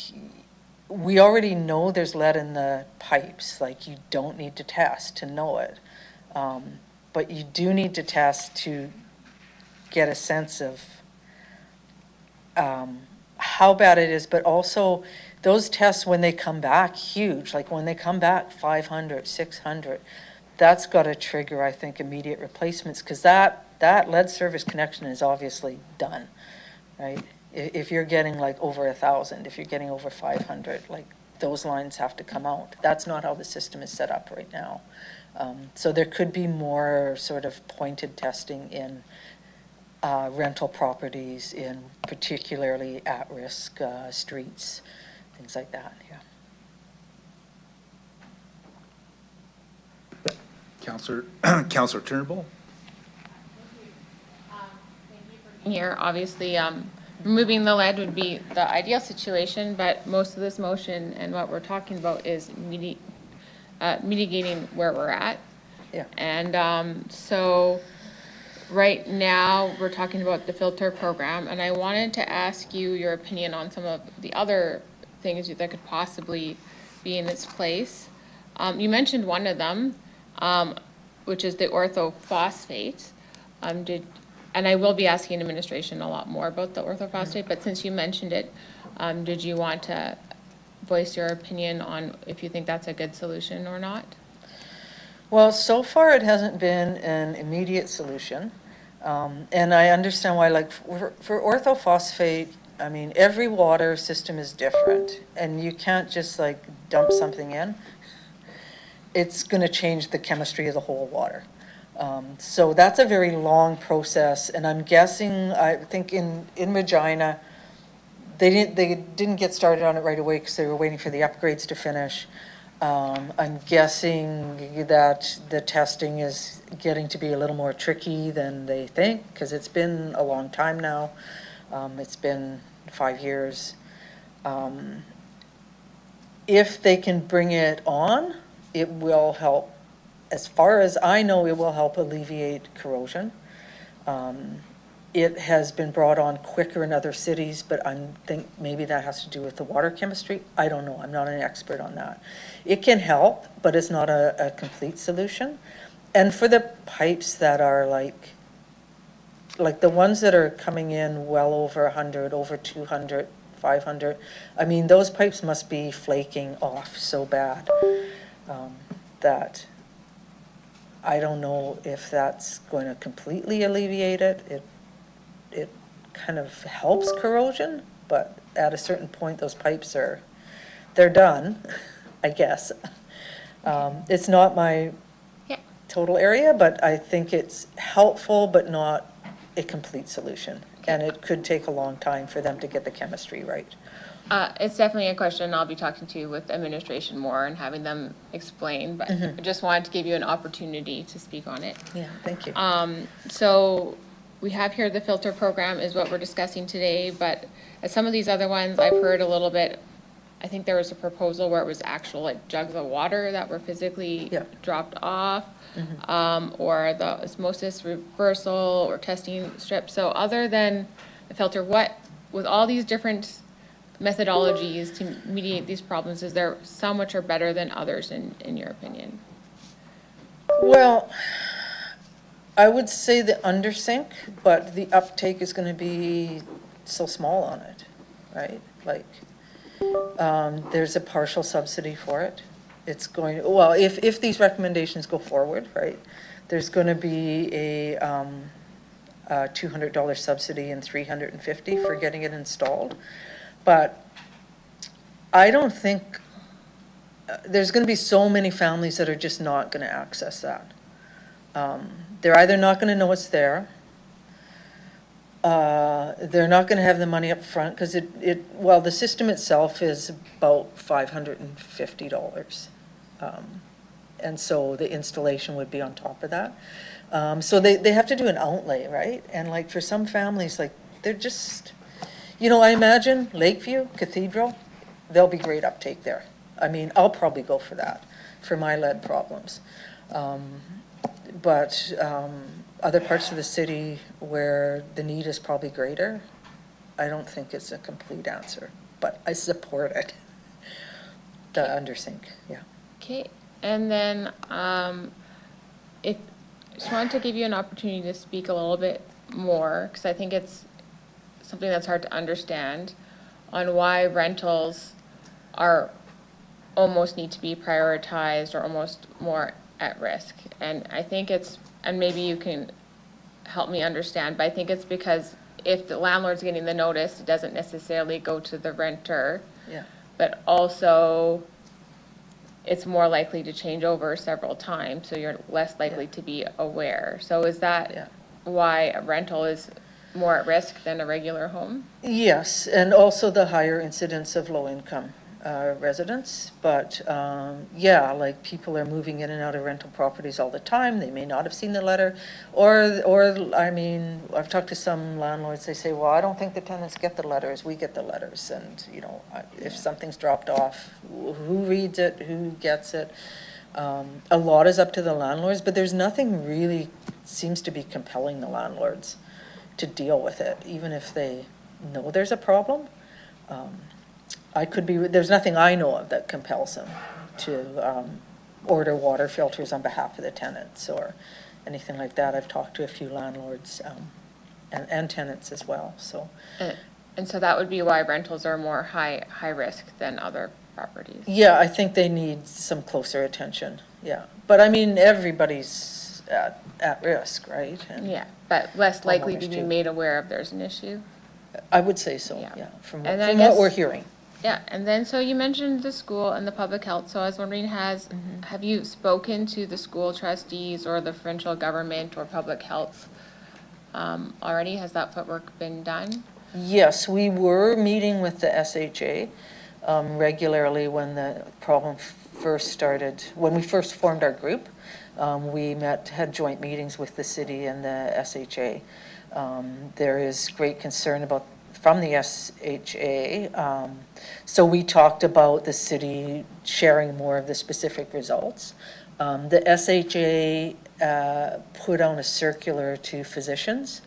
we already know there's lead in the pipes. Like, you don't need to test to know it. But you do need to test to get a sense of how bad it is, but also those tests, when they come back, huge. Like when they come back 500, 600, that's got to trigger, I think, immediate replacements, because that lead service connection is obviously done, right? If you're getting like over 1,000, if you're getting over 500, like those lines have to come out. That's not how the system is set up right now. So there could be more sort of pointed testing in rental properties, in particularly at-risk streets, things like that, yeah. Councillor Turnbull? Here, obviously, removing the lead would be the ideal situation, but most of this motion and what we're talking about is mitigating where we're at. Yeah. And so right now, we're talking about the filter program, and I wanted to ask you your opinion on some of the other things that could possibly be in its place. You mentioned one of them, which is the orthophosphate. And I will be asking administration a lot more about the orthophosphate, but since you mentioned it, did you want to voice your opinion on if you think that's a good solution or not? Well, so far it hasn't been an immediate solution. And I understand why, like for orthophosphate, I mean, every water system is different and you can't just like dump something in. It's going to change the chemistry of the whole water. So that's a very long process. And I'm guessing, I think in Regina, they didn't get started on it right away because they were waiting for the upgrades to finish. I'm guessing that the testing is getting to be a little more tricky than they think because it's been a long time now. It's been 5 years. If they can bring it on, it will help. As far as I know, it will help alleviate corrosion. It has been brought on quicker in other cities, but I think maybe that has to do with the water chemistry. I don't know. I'm not an expert on that. It can help, but it's not a complete solution. And for the pipes that are like the ones that are coming in well over 100, over 200, 500, I mean, those pipes must be flaking off so bad that I don't know if that's going to completely alleviate it. It kind of helps corrosion, but at a certain point, those pipes they're done, I guess. It's not my total area, but I think it's helpful, but not a complete solution. And it could take a long time for them to get the chemistry right. It's definitely a question I'll be talking to with administration more and having them explain, but I just wanted to give you an opportunity to speak on it. Yeah, thank you. So we have here the filter program is what we're discussing today, but as some of these other ones, I've heard a little bit, I think there was a proposal where it was actual like jugs of water that were physically dropped off, or the osmosis reversal or testing strips. So other than the filter, with all these different methodologies to mediate these problems, is there some which are better than others in your opinion? Well, I would say the undersink, but the uptake is going to be so small on it, right? Like, there's a partial subsidy for it. It's going, well, if these recommendations go forward, right, there's going to be a $200 subsidy and $350 for getting it installed. But I don't think, there's going to be so many families that are just not going to access that. They're either not going to know it's there, they're not going to have the money up front because well, the system itself is about $550. And so the installation would be on top of that. So they have to do an outlay, right? And like for some families, like they're just, you know, I imagine Lakeview, Cathedral, there'll be great uptake there. I mean, I'll probably go for that for my lead problems. But other parts of the city where the need is probably greater, I don't think it's a complete answer, but I support it. The undersink, yeah. Okay, and then just wanted to give you an opportunity to speak a little bit more, because I think it's something that's hard to understand, on why rentals are almost need to be prioritized or almost more at risk. And I think and maybe you can help me understand, but I think it's because if the landlord's getting the notice, it doesn't necessarily go to the renter. Yeah. But also, it's more likely to change over several times, so you're less likely to be aware. So is that why a rental is more at risk than a regular home? Yes, and also the higher incidence of low-income residents. But yeah, like people are moving in and out of rental properties all the time. They may not have seen the letter, or I mean, I've talked to some landlords. They say, "Well, I don't think the tenants get the letters. We get the letters." And you know, if something's dropped off, who reads it? Who gets it? A lot is up to the landlords, but there's nothing really seems to be compelling the landlords to deal with it, even if they know there's a problem. There's nothing I know of that compels them to order water filters on behalf of the tenants or anything like that. I've talked to a few landlords and tenants as well, so. And so that would be why rentals are more high risk than other properties? Yeah, I think they need some closer attention, yeah. But I mean, everybody's at risk, right? And yeah, but less likely to be too. made aware of there's an issue? I would say so, Yeah. yeah, from And I what guess- we're hearing. Yeah, and then, so you mentioned the school and the public health, so I was wondering, have you spoken to the school trustees or the provincial government or public health already? Has that footwork been done? Yes, we were meeting with the SHA regularly when the problem first started. When we first formed our group, we had joint meetings with the city and the SHA. There is great concern from the SHA. So we talked about the city sharing more of the specific results. The SHA put out a circular to physicians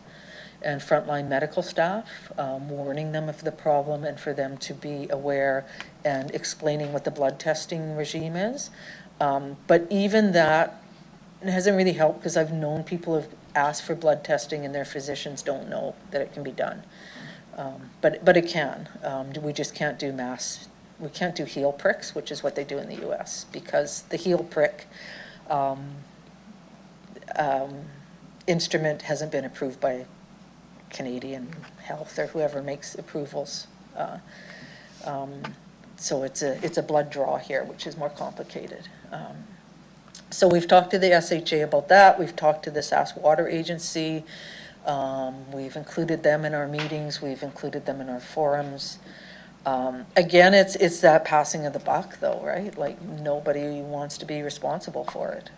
and frontline medical staff, warning them of the problem and for them to be aware and explaining what the blood testing regime is. But even that hasn't really helped, because I've known people have asked for blood testing and their physicians don't know that it can be done. But it can. We just can't do we can't do heel pricks, which is what they do in the US, because the heel prick instrument hasn't been approved by Canadian Health or whoever makes approvals. So it's a blood draw here, which is more complicated. So we've talked to the SHA about that. We've talked to the Sask Water Agency. We've included them in our meetings. We've included them in our forums. Again, it's that passing of the buck, though, right? Like, nobody wants to be responsible for it.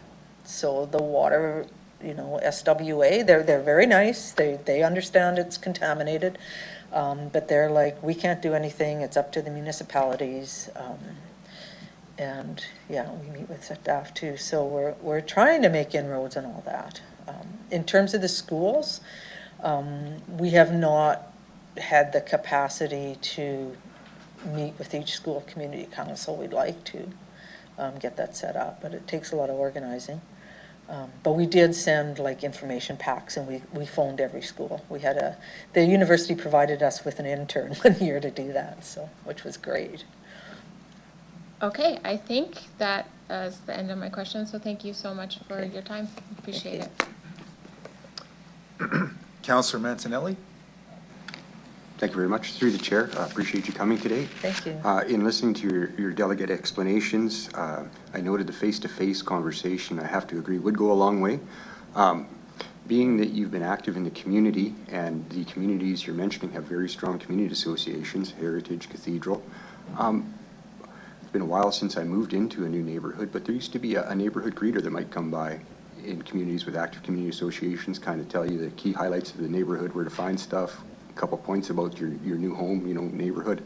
So the water, SWA, they're very nice. They understand it's contaminated, but they're like, we can't do anything. It's up to the municipalities. And yeah, we meet with staff too. So we're trying to make inroads on all that. In terms of the schools, we have not had the capacity to meet with each school community council. We'd like to get that set up, but it takes a lot of organizing. But we did send information packs, and we phoned every school. The university provided us with an intern 1 year to do that, so which was great. Okay, I think that is the end of my questions, so thank you so much for your time. Appreciate it. Councillor Mancinelli? Thank you very much. Through the chair, I appreciate you coming today. Thank you. In listening to your delegate explanations, I noted the face-to-face conversation, I have to agree, would go a long way. Being that you've been active in the community, and the communities you're mentioning have very strong community associations, Heritage, Cathedral. It's been a while since I moved into a new neighborhood, but there used to be a neighborhood greeter that might come by in communities with active community associations, kind of tell you the key highlights of the neighborhood, where to find stuff, a couple points about your new home, neighborhood.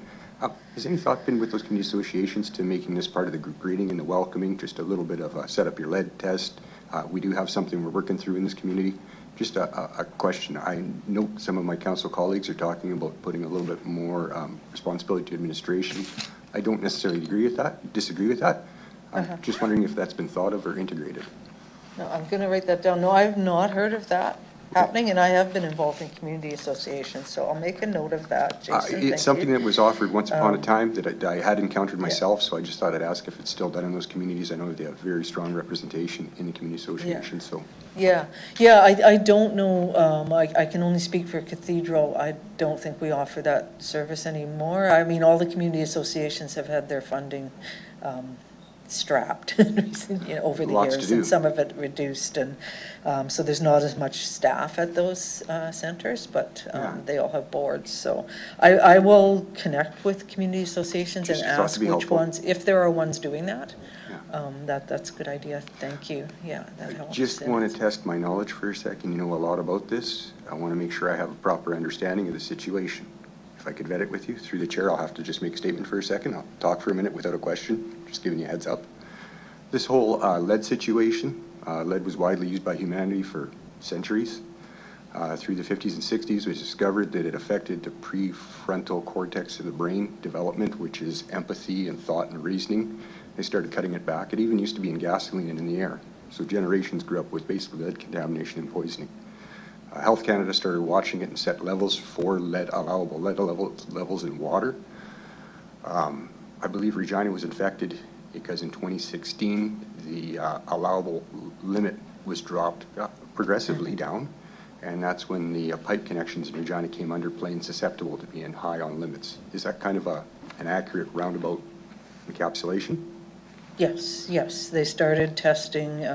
Has any thought been with those community associations to making this part of the greeting and the welcoming, just a little bit of a set up your lead test? We do have something we're working through in this community. Just a question. I know some of my council colleagues are talking about putting a little bit more responsibility to administration. I don't necessarily disagree with that. I'm just wondering if that's been thought of or integrated. No, I'm going to write that down. No, I've not heard of that happening, and I have been involved in community associations, so I'll make a note of that, Jason. It's something that was offered once upon a time that I had encountered myself, so I just thought I'd ask if it's still done in those communities. I know they have very strong representation in the community association, so. Yeah, I don't know, I can only speak for Cathedral. I don't think we offer that service anymore. I mean, all the community associations have had their funding strapped over the years, and some of it reduced, and so there's not as much staff at those centers, but they all have boards. So I will connect with community associations and ask which ones, if there are ones doing that. That's a good idea. Thank you. Yeah, that helps. I just want to test my knowledge for a second. You know a lot about this. I want to make sure I have a proper understanding of the situation. If I could vet it with you through the chair, I'll have to just make a statement for a second. I'll talk for a minute without a question, just giving you a heads up. This whole lead situation, lead was widely used by humanity for centuries. Through the 50s and 60s, it was discovered that it affected the prefrontal cortex of the brain development, which is empathy and thought and reasoning. They started cutting it back. It even used to be in gasoline and in the air. So generations grew up with basically lead contamination and poisoning. Health Canada started watching it and set levels for lead, allowable lead levels in water. I believe Regina was infected because in 2016, the allowable limit was dropped progressively down. And that's when the pipe connections in Regina came under plain susceptible to being high on limits. Is that kind of an accurate roundabout encapsulation? Yes, yes. They started testing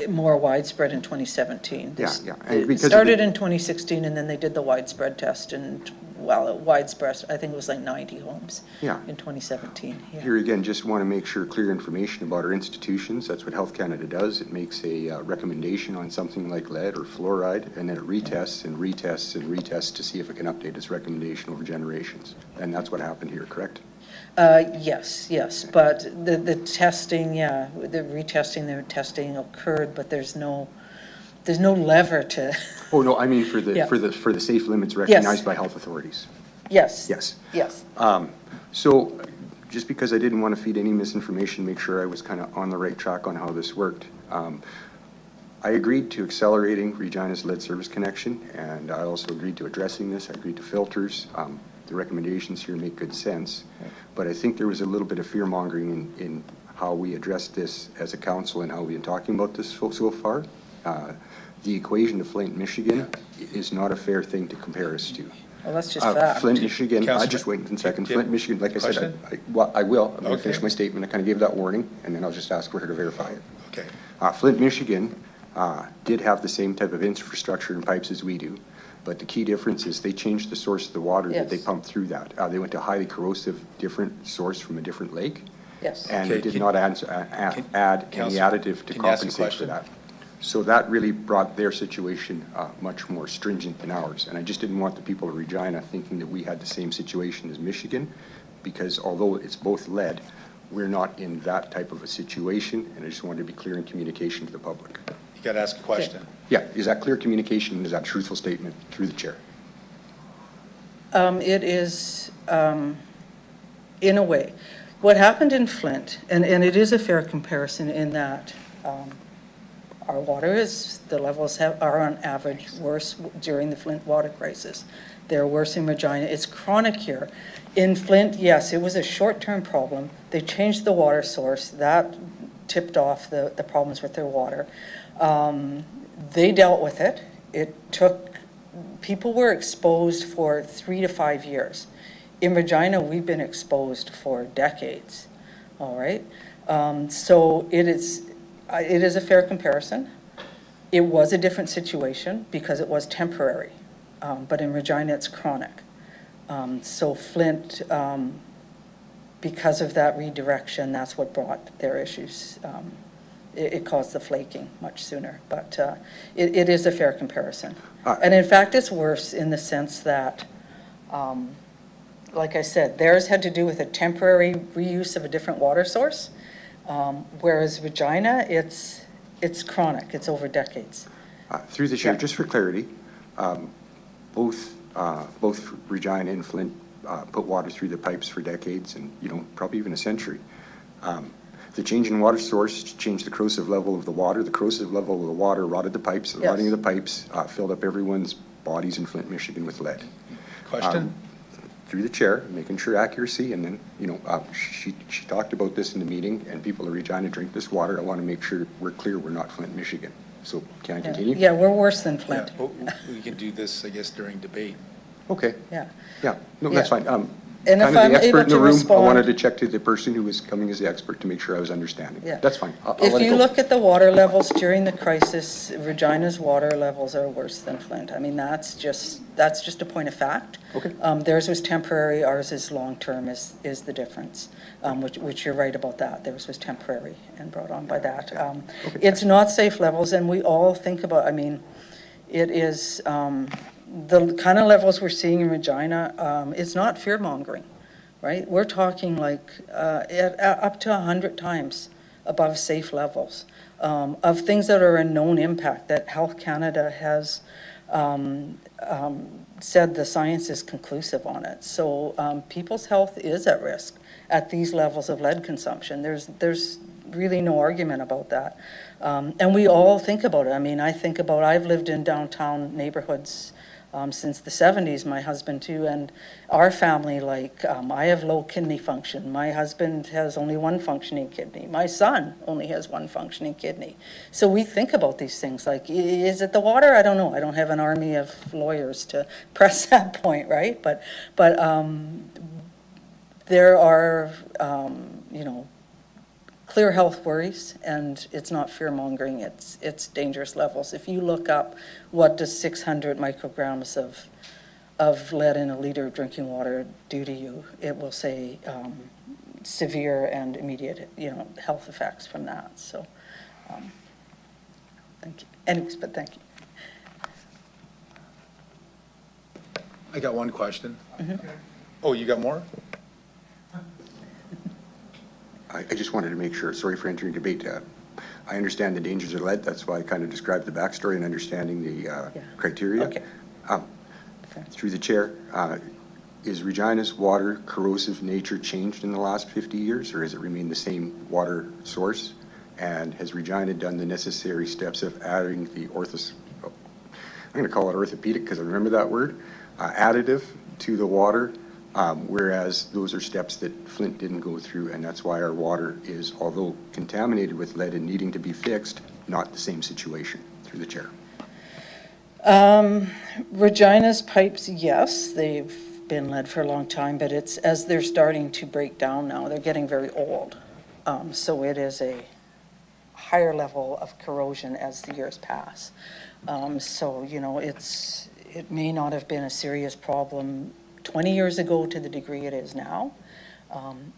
more widespread in 2017. Yeah. It Because started in 2016, and then they did the widespread test, and widespread, I think it was like 90 homes in 2017. Yeah. Here again, just want to make sure clear information about our institutions. That's what Health Canada does. It makes a recommendation on something like lead or fluoride, and then it retests and retests and retests to see if it can update its recommendation over generations. And that's what happened here, correct? Yes, but the testing, the retesting, the testing occurred, but there's no lever to. Oh no, I mean for the for the safe limits recognized by health authorities. Yes. Yes. So just because I didn't want to feed any misinformation, make sure I was kind of on the right track on how this worked. I agreed to accelerating Regina's lead service connection, and I also agreed to addressing this. I agreed to filters. The recommendations here make good sense, but I think there was a little bit of fear-mongering in how we addressed this as a council and how we've been talking about this so far. The equation to Flint, Michigan is not a fair thing to compare us to. Well, that's just fact. Flint, Michigan, Councilor, just wait one second. do you Flint, Michigan, like I said, question? I will. I'm going to Okay. finish my statement. I kind of gave that warning, and then I'll just ask for her to verify it. Okay. Flint, Michigan did have the same type of infrastructure and pipes as we do, but the key difference is they changed the source of the water that they Yes. pumped through that. They went to a highly corrosive, different source from a different lake. Yes. And Okay, did can- not add any Councilor, additive to can you ask a compensate for question? that. So that really brought their situation much more stringent than ours. And I just didn't want the people of Regina thinking that we had the same situation as Michigan, because although it's both lead, we're not in that type of a situation, and I just wanted to be clear in communication to the public. You got to ask a question. Yeah, is that clear communication, and is that truthful statement through the chair? It is, in a way. What happened in Flint, and it is a fair comparison in that our water the levels are on average worse during the Flint water crisis. They're worse in Regina. It's chronic here. In Flint, yes, it was a short-term problem. They changed the water source. That tipped off the problems with their water. They dealt with it. People were exposed for 3 to 5 years. In Regina, we've been exposed for decades, all right? So it is a fair comparison. It was a different situation because it was temporary, but in Regina, it's chronic. So Flint, because of that redirection, that's what brought their issues. It caused the flaking much sooner, but it is a fair comparison. And in fact, it's worse in the sense that, like I said, theirs had to do with a temporary reuse of a different water source, whereas Regina, it's chronic, it's over decades. Through the chair, Yeah. just for clarity, both Regina and Flint put water through the pipes for decades and, probably even a century. The change in water source changed the corrosive level of the water. The corrosive level of the water rotted the pipes. The Yes. rotting of the pipes filled up everyone's bodies in Flint, Michigan with lead. Question? Through the chair, making sure accuracy, and then, she talked about this in the meeting, and people of Regina drink this water. I want to make sure we're clear we're not Flint, Michigan. So can I continue? Yeah, we're worse than Yeah, Flint. we can do this, I guess, during debate. Okay. Yeah. Yeah, no, that's Yeah. fine. And Kind if of I'm the expert able in the to room, I respond- wanted to check to the person who was coming as the expert to make sure I was understanding. Yeah. That's fine. I'll If let it you go. look at the water levels during the crisis, Regina's water levels are worse than Flint. I mean, that's just a point of fact. Okay. Theirs was temporary, ours is long-term is the difference, which you're right about that. Theirs was temporary and brought on by that. It's not safe levels, and we all think about, it is, the kind of levels we're seeing in Regina, it's not fear-mongering, right? We're talking like up to 100 times above safe levels, of things that are a known impact that Health Canada has said the science is conclusive on it. So people's health is at risk at these levels of lead consumption. There's really no argument about that. And we all think about it. I mean, I've lived in downtown neighborhoods since the 70s, my husband too, and our family, like, I have low kidney function. My husband has only one functioning kidney. My son only has one functioning kidney. So we think about these things, like, is it the water? I don't know. I don't have an army of lawyers to press that point, right? But there are, you know, clear health worries, and it's not fear-mongering, it's dangerous levels. If you look up what does 600 micrograms of lead in a liter of drinking water do to you, it will say severe and immediate, you know, health effects from that. So thank you. Anyways, but thank you. I got one question. Oh, you got more? I just wanted to make sure, sorry for entering debate. I understand the dangers of lead. That's why I kind of described the backstory and understanding the criteria. Okay. Through the chair, is Regina's water corrosive nature changed in the last 50 years, or has it remained the same water source? And has Regina done the necessary steps of adding the I'm going to call it orthopedic because I remember that word, additive to the water? Whereas those are steps that Flint didn't go through, and that's why our water is, although contaminated with lead and needing to be fixed, not the same situation. Through the chair. Regina's pipes, yes, they've been lead for a long time, but it's as they're starting to break down now, they're getting very old. So it is a higher level of corrosion as the years pass. So, you know, it may not have been a serious problem 20 years ago to the degree it is now,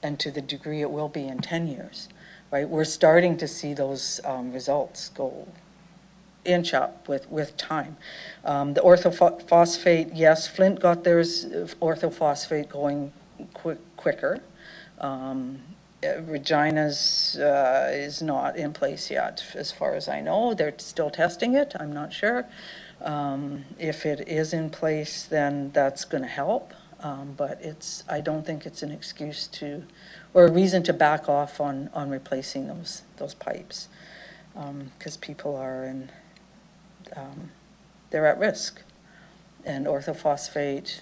and to the degree it will be in 10 years, right? We're starting to see those results go inch up with time. The orthophosphate, yes, Flint got theirs orthophosphate going quicker. Regina's is not in place yet, as far as I know. They're still testing it, I'm not sure. If it is in place, then that's going to help. But I don't think it's an excuse to, or a reason to back off on replacing those pipes, because people are they're at risk, and orthophosphate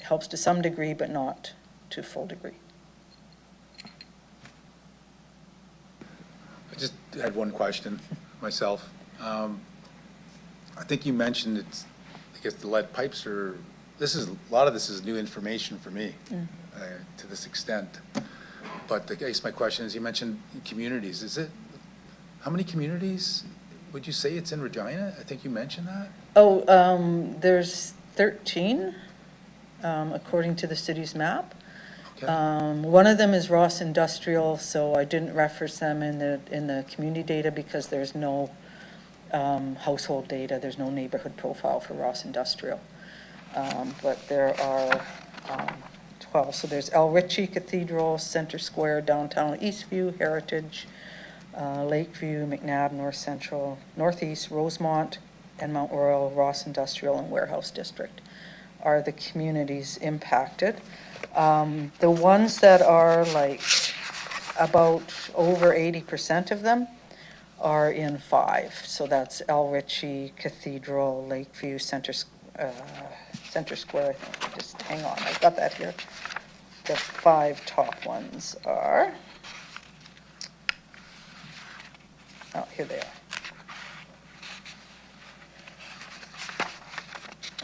helps to some degree, but not to full degree. I just had one question myself. I think you mentioned I guess the lead pipes are, a lot of this is new information for me to this extent. But I guess my question is, you mentioned communities. How many communities would you say it's in Regina? I think you mentioned that. Oh, there's 13, according to the city's map. Okay. One of them is Ross Industrial, so I didn't reference them in the community data because there's no household data. There's no neighborhood profile for Ross Industrial. But there are 12. So there's El Ritchie Cathedral, Center Square, downtown Eastview, Heritage, Lakeview, McNabb, North Central, Northeast, Rosemont, and Mount Royal, Ross Industrial, and Warehouse District are the communities impacted. The ones that are like about over 80% of them are in 5. So that's El Ritchie, Cathedral, Lakeview, Center Square, I think. Just hang on, I've got that here. The 5 top ones are, oh, here they are.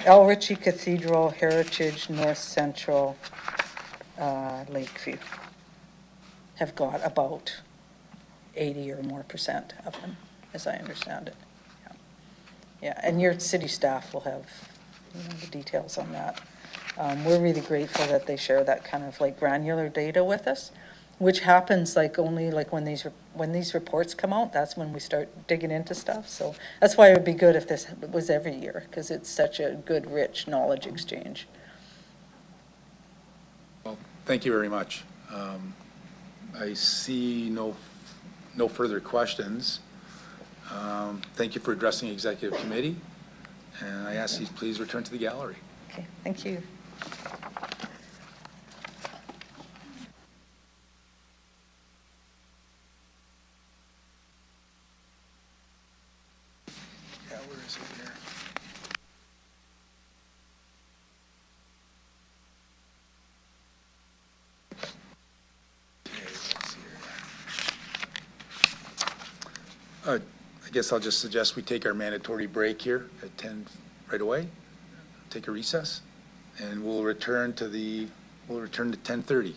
El Ritchie, Cathedral, Heritage, North Central, Lakeview have got about 80 or more % of them, as I understand it. Yeah, and your city staff will have the details on that. We're really grateful that they share that kind of like granular data with us, which happens like only like when these reports come out, that's when we start digging into stuff. So that's why it would be good if this was every year, because it's such a good, rich knowledge exchange. Well, thank you very much. I see no no further questions, thank you for addressing Executive Committee, and I ask you please return to the gallery. Okay, thank you. Yeah, where is it here? Okay, let's see here. I guess I'll just suggest we take our mandatory break here at 10 right away, take a recess, and we'll return to 10:30.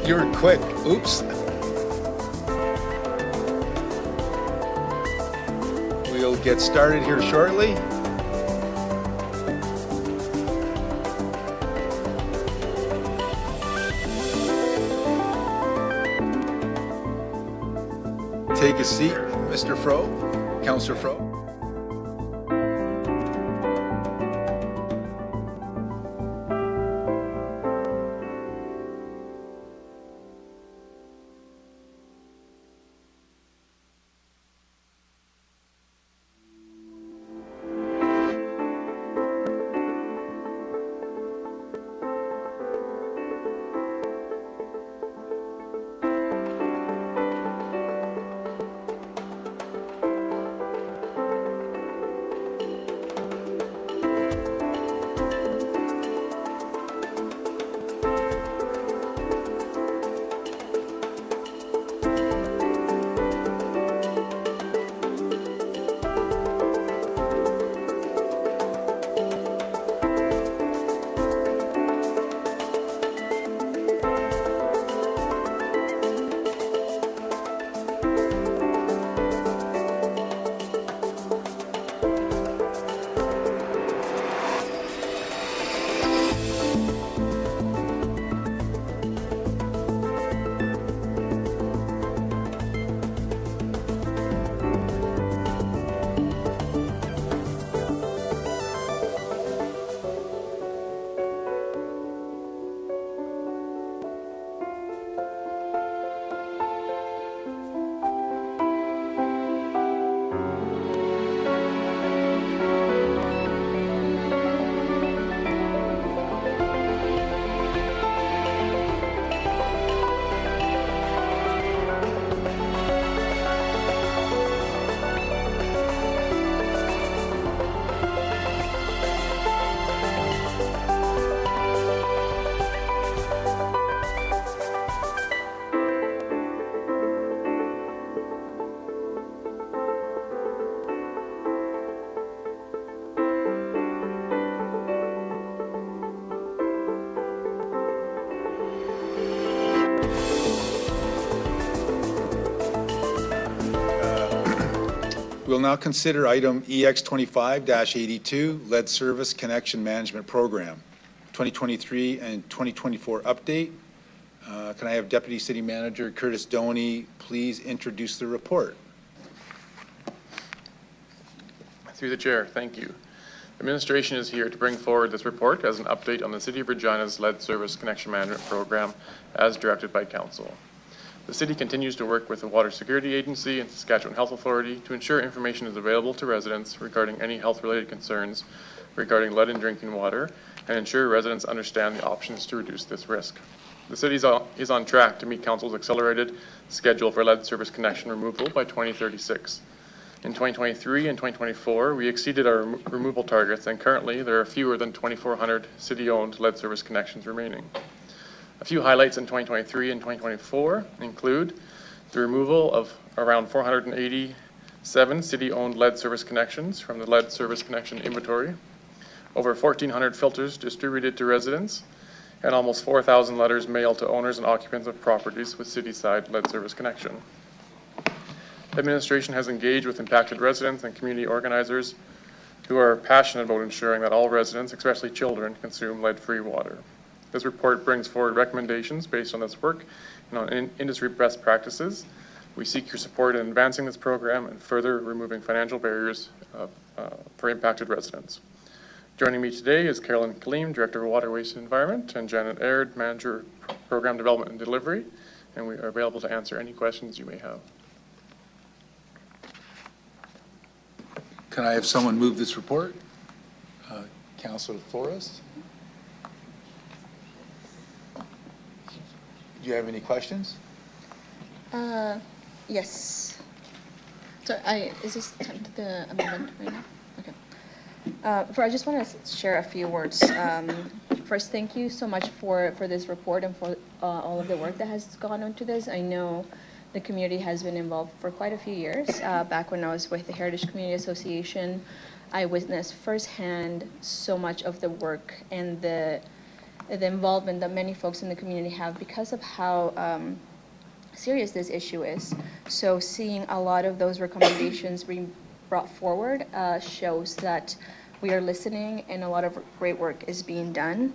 You were quick. Oops. We'll get started here shortly. Take a seat, Mr. Fro, Councillor Fro. We'll now consider item EX 25-82, Lead Service Connection Management Program, 2023 and 2024 update. Can I have Deputy City Manager Curtis Doney please introduce the report? Through the chair, thank you. Administration is here to bring forward this report as an update on the City of Regina's Lead Service Connection Management Program as directed by Council. The City continues to work with the Water Security Agency and Saskatchewan Health Authority to ensure information is available to residents regarding any health-related concerns regarding lead in drinking water and ensure residents understand the options to reduce this risk. The City is on track to meet Council's accelerated schedule for lead service connection removal by 2036. In 2023 and 2024, we exceeded our removal targets, and currently there are fewer than 2,400 city-owned lead service connections remaining. A few highlights in 2023 and 2024 include the removal of around 487 city-owned lead service connections from the lead service connection inventory, over 1,400 filters distributed to residents, and almost 4,000 letters mailed to owners and occupants of properties with city-side lead service connection. Administration has engaged with impacted residents and community organizers who are passionate about ensuring that all residents, especially children, consume lead-free water. This report brings forward recommendations based on this work and on industry best practices. We seek your support in advancing this program and further removing financial barriers for impacted residents. Joining me today is Carolyn Kaleem, Director of Water, Waste and Environment, and Janet Aird, Manager of Program Development and Delivery, and we are available to answer any questions you may have. Can I have someone move this report? Councillor Forrest? Do you have any questions? Yes. So is this time to the amendment right now? Okay. I just want to share a few words. First, thank you so much for this report and for all of the work that has gone into this. I know the community has been involved for quite a few years. Back when I was with the Heritage Community Association, I witnessed firsthand so much of the work and the the involvement that many folks in the community have because of how serious this issue is. So seeing a lot of those recommendations being brought forward shows that we are listening and a lot of great work is being done.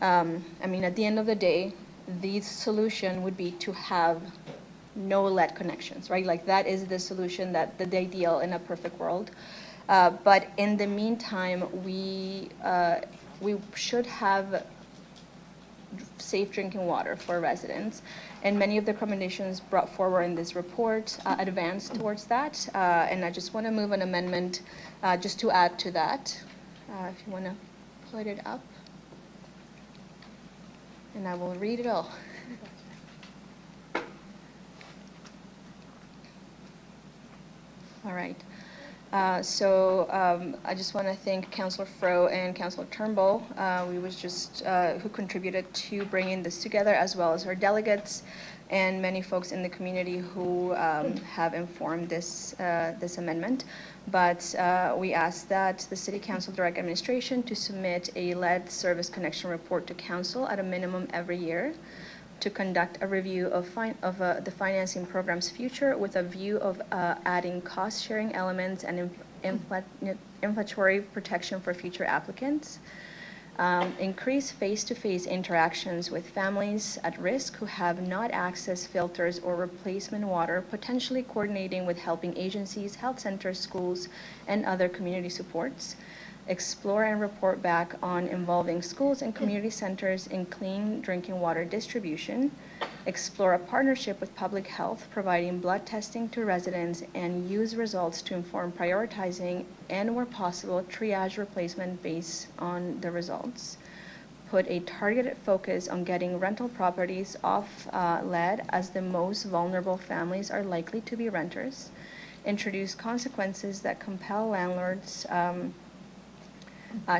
I mean, at the end of the day, the solution would be to have no lead connections, right? Like that is the solution, that the ideal in a perfect world. But in the meantime, we should have safe drinking water for residents. And many of the recommendations brought forward in this report advance towards that. And I just want to move an amendment just to add to that. If you want to put it up. And I will read it all. All right. So I just want to thank Councillor Fro and Councillor Turnbull, who contributed to bringing this together, as well as our delegates and many folks in the community who have informed this amendment. But we ask that the City Council direct administration to submit a lead service connection report to Council at a minimum every year, to conduct a review of the financing program's future with a view of adding cost-sharing elements and inflationary protection for future applicants. Increase face-to-face interactions with families at risk who have not accessed filters or replacement water, potentially coordinating with helping agencies, health centers, schools, and other community supports. Explore and report back on involving schools and community centers in clean drinking water distribution. Explore a partnership with public health, providing blood testing to residents, and use results to inform prioritizing and, where possible, triage replacement based on the results. Put a targeted focus on getting rental properties off lead, as the most vulnerable families are likely to be renters. Introduce consequences that compel landlords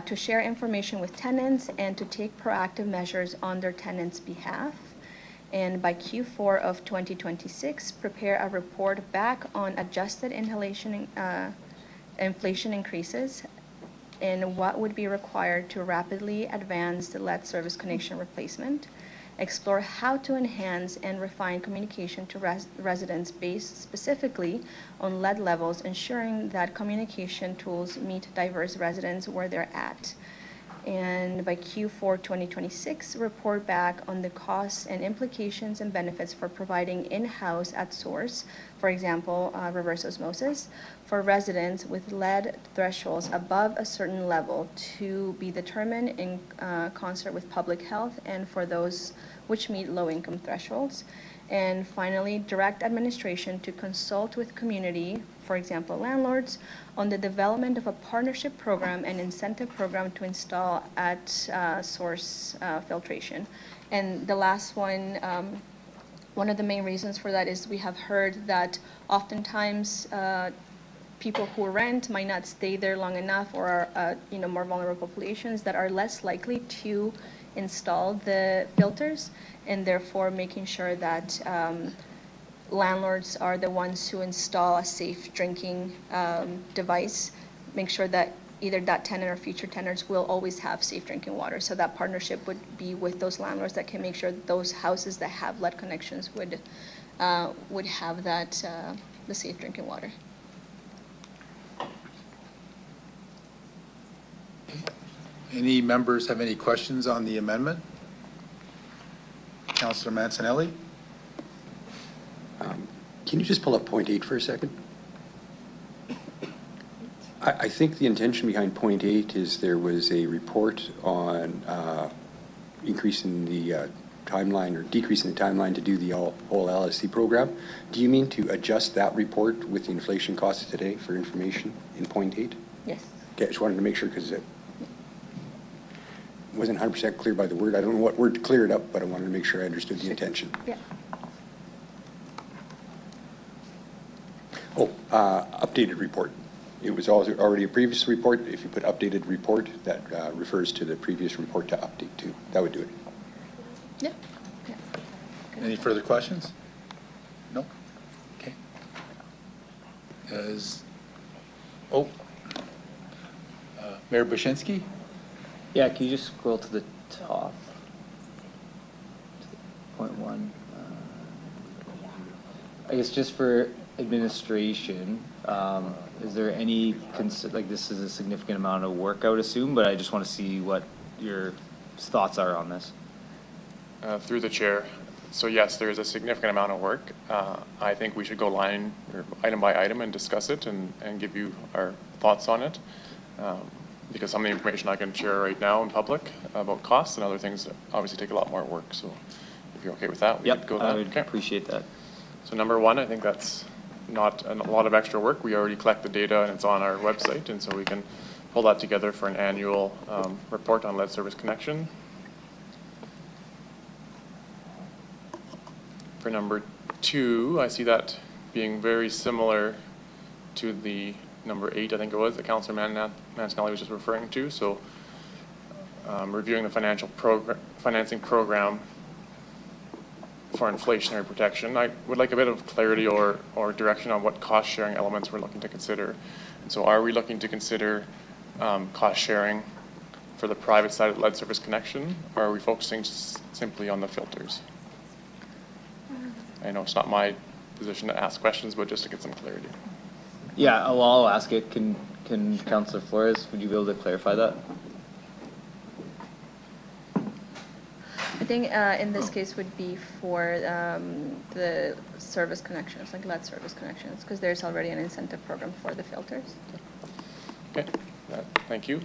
to share information with tenants and to take proactive measures on their tenants' behalf. And by Q4 of 2026, prepare a report back on adjusted inflation increases and what would be required to rapidly advance the lead service connection replacement. Explore how to enhance and refine communication to residents based specifically on lead levels, ensuring that communication tools meet diverse residents where they're at. And by Q4 2026, report back on the costs and implications and benefits for providing in-house at source, for example, reverse osmosis, for residents with lead thresholds above a certain level to be determined in concert with public health, and for those which meet low-income thresholds. And finally, direct administration to consult with community, for example, landlords, on the development of a partnership program and incentive program to install at source filtration. And the last one of the main reasons for that is we have heard that oftentimes people who rent might not stay there long enough, or are more vulnerable populations that are less likely to install the filters, and therefore making sure that landlords are the ones who install a safe drinking device, make sure that either that tenant or future tenants will always have safe drinking water. So that partnership would be with those landlords that can make sure that those houses that have lead connections would have that the safe drinking water. Any members have any questions on the amendment? Councillor Mancinelli? Can you just pull up point 8 for a second? I think the intention behind point 8 is there was a report on increasing the timeline or decreasing the timeline to do the whole LSC program. Do you mean to adjust that report with the inflation costs today for information in point 8? Yes. Okay, I just wanted to make sure because it wasn't 100% clear by the word. I don't know what word to clear it up, but I wanted to make sure I understood the intention. Yeah. Oh, updated report. It was also already a previous report. If you put updated report, that refers to the previous report to update to. That would do it. Yeah. Any further questions? No? Okay. Mayor Bushinsky? Yeah, can you just scroll to the top? I guess just for administration, is there any, like this is a significant amount of work, I would assume, but I just want to see what your thoughts are on this. Through the chair. So yes, there is a significant amount of work. I think we should go line or item by item and discuss it and give you our thoughts on it. Because some of the information I can share right now in public about costs and other things obviously take a lot more work. So if you're okay with that, we could go that. I would appreciate that. So number one, I think that's not a lot of extra work. We already collect the data and it's on our website, and so we can pull that together for an annual report on lead service connection. For number two, I see that being very similar to the number 8, I think it was, that Councillor Mancinelli was just referring to. So reviewing the financing program for inflationary protection. I would like a bit of clarity or direction on what cost sharing elements we're looking to consider. And so are we looking to consider cost sharing for the private side of lead service connection, or are we focusing simply on the filters? I know it's not my position to ask questions, but just to get some clarity. Yeah, well, I'll ask it. Can Councillor Flores, would you be able to clarify that? I think in this case would be for the service connections, like lead service connections, because there's already an incentive program for the filters. Okay, thank you.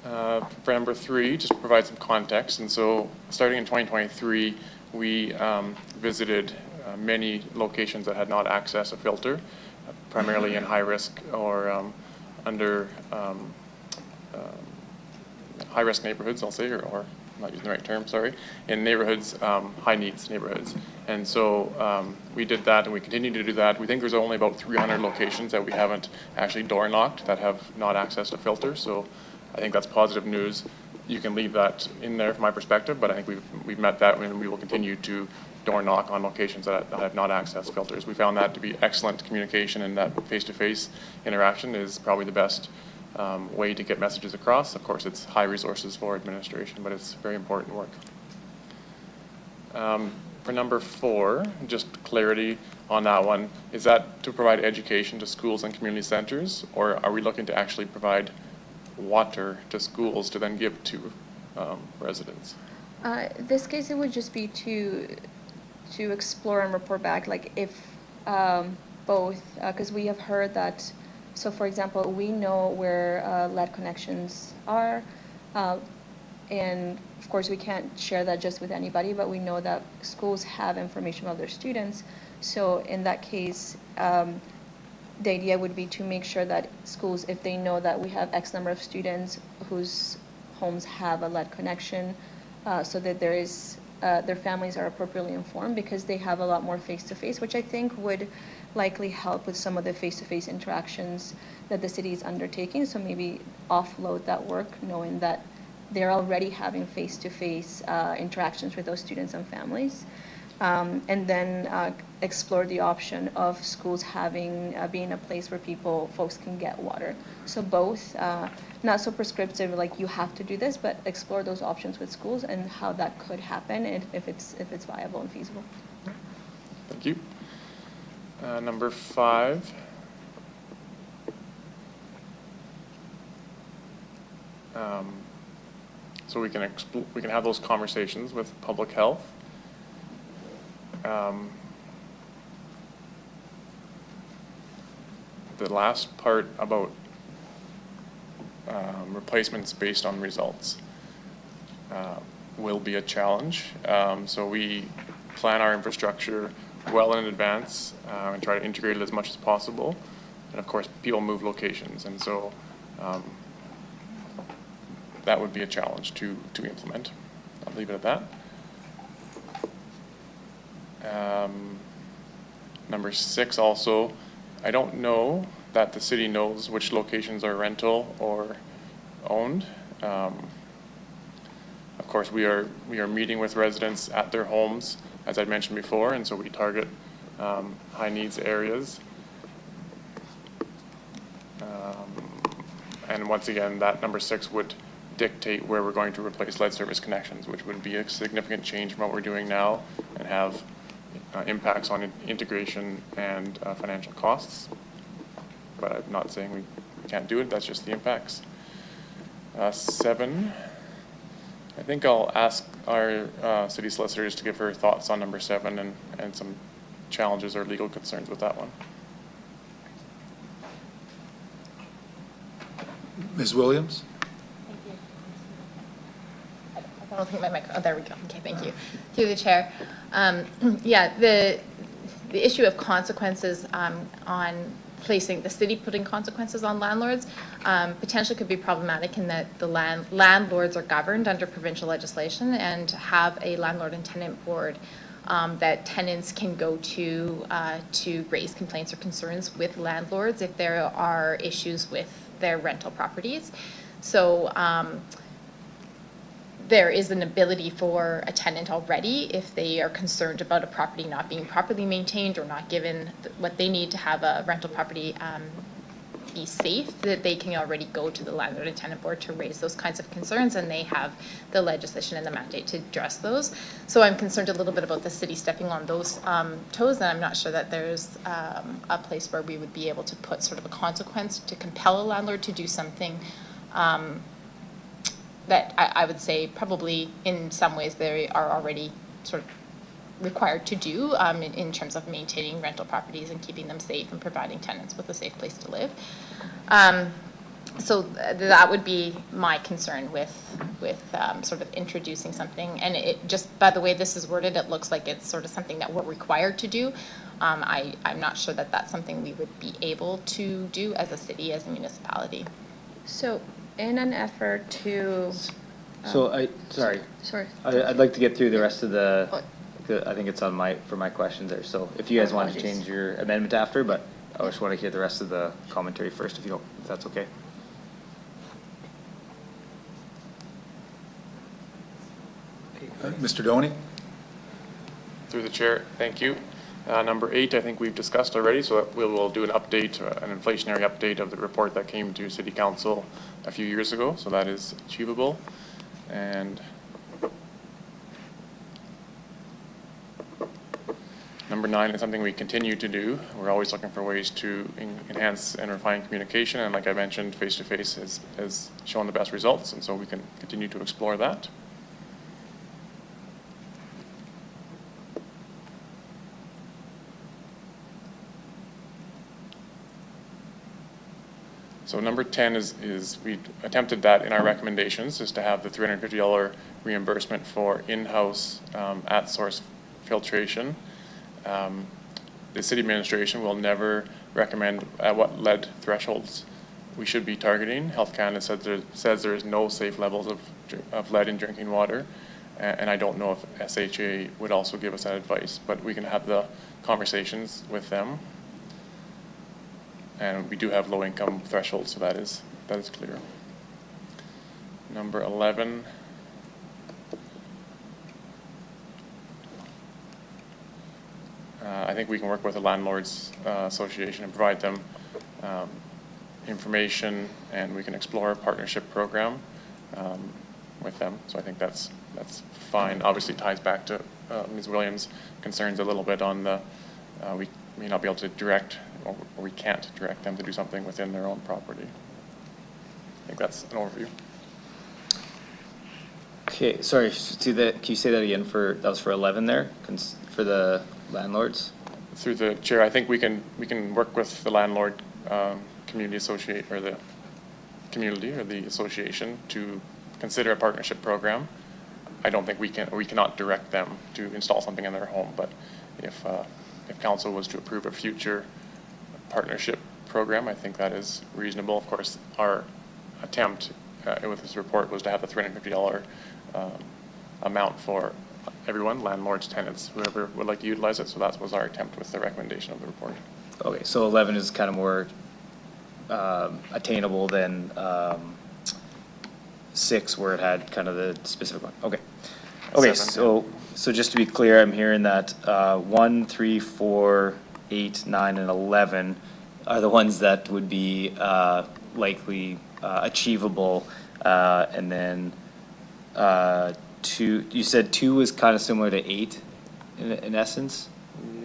For number 3, just to provide some context, and so starting in 2023, we visited many locations that had not accessed a filter, primarily in high risk or under high risk neighborhoods, I'll say, or I'm not using the right term, sorry, in neighborhoods, high needs neighborhoods. And so we did that and we continue to do that. We think there's only about 300 locations that we haven't actually door knocked that have not accessed a filter. So I think that's positive news. You can leave that in there from my perspective, but I think we've met that, and we will continue to door knock on locations that have not accessed filters. We found that to be excellent communication, and that face-to-face interaction is probably the best way to get messages across. Of course, it's high resources for administration, but it's very important work. For number 4, just clarity on that one, is that to provide education to schools and community centers, or are we looking to actually provide water to schools to then give to residents? This case, it would just be to explore and report back, like if both, because we have heard that, so for example, we know where lead connections are, and of course we can't share that just with anybody, but we know that schools have information about their students. So in that case, the idea would be to make sure that schools, if they know that we have X number of students whose homes have a lead connection, so that there is, their families are appropriately informed, because they have a lot more face-to-face, which I think would likely help with some of the face-to-face interactions that the city is undertaking. So maybe offload that work, knowing that they're already having face-to-face interactions with those students and families. And then explore the option of schools having, being a place where folks can get water. So both, not so prescriptive, like you have to do this, but explore those options with schools and how that could happen, and if it's viable and feasible. Thank you. Number 5. So we can have those conversations with public health. The last part about replacements based on results will be a challenge. So we plan our infrastructure well in advance and try to integrate it as much as possible. And of course, people move locations, and so that would be a challenge to implement. I'll leave it at that. Number 6 also, I don't know that the city knows which locations are rental or owned. Of course, we are meeting with residents at their homes, as I mentioned before, and so we target high needs areas. And once again, that number 6 would dictate where we're going to replace lead service connections, which would be a significant change from what we're doing now, and have impacts on integration and financial costs. But I'm not saying we can't do it, that's just the impacts. 7, I think I'll ask our city solicitors to give her thoughts on number 7 and some challenges or legal concerns with that one. Ms. Williams? I don't think my mic, oh, there we go. Okay, thank you. Through the chair. Yeah, the issue of consequences on placing, the city putting consequences on landlords potentially could be problematic in that the landlords are governed under provincial legislation and have a landlord and tenant board that tenants can go to raise complaints or concerns with landlords if there are issues with their rental properties. So there is an ability for a tenant already, if they are concerned about a property not being properly maintained or not given what they need to have a rental property be safe, that they can already go to the landlord and tenant board to raise those kinds of concerns, and they have the legislation and the mandate to address those. So I'm concerned a little bit about the city stepping on those toes, and I'm not sure that there's a place where we would be able to put sort of a consequence to compel a landlord to do something that I would say probably in some ways they are already sort of required to do in terms of maintaining rental properties and keeping them safe and providing tenants with a safe place to live. So that would be my concern with sort of introducing something. And it just, by the way this is worded, it looks like it's sort of something that we're required to do. I'm not sure that that's something we would be able to do as a city, as a municipality. So in an effort to... Sorry. Sorry. I'd like to get through the rest of I think it's on for my questions there. So if you guys want to change your amendment after, but I just want to hear the rest of the commentary first, if that's okay. Mr. Doney? Through the chair, thank you. Number 8, I think we've discussed already, so we will do an update, an inflationary update of the report that came to City Council a few years ago, so that is achievable. And number 9 is something we continue to do. We're always looking for ways to enhance and refine communication, and like I mentioned, face-to-face has shown the best results, and so we can continue to explore that. So number 10 is we attempted that in our recommendations, is to have the $350 reimbursement for in-house at-source filtration. The city administration will never recommend at what lead thresholds we should be targeting. Health Canada says there is no safe levels of lead in drinking water, and I don't know if SHA would also give us that advice, but we can have the conversations with them. And we do have low income thresholds, so that is clear. Number 11. I think we can work with the Landlords Association and provide them information, and we can explore a partnership program with them. So I think that's fine. Obviously ties back to Ms. Williams' concerns a little bit on the we may not be able to direct, or we can't direct them to do something within their own property. I think that's an overview. Okay, sorry, can you say that again that was for 11 there, for the landlords? Through the chair, I think we can work with the landlord community associate, or the community or the association to consider a partnership program. I don't think we cannot direct them to install something in their home, but if council was to approve a future partnership program, I think that is reasonable. Of course, our attempt with this report was to have the $350 amount for everyone, landlords, tenants, whoever would like to utilize it. So that was our attempt with the recommendation of the report. Okay, so 11 is kind of more attainable than 6, where it had kind of the specific one. Okay. Okay, 7, so just to be clear, I'm hearing that 1, 3, 4, 8, 9, and 11 are the ones that would be likely achievable, and then 2. You said 2 was kind of similar to 8 in essence.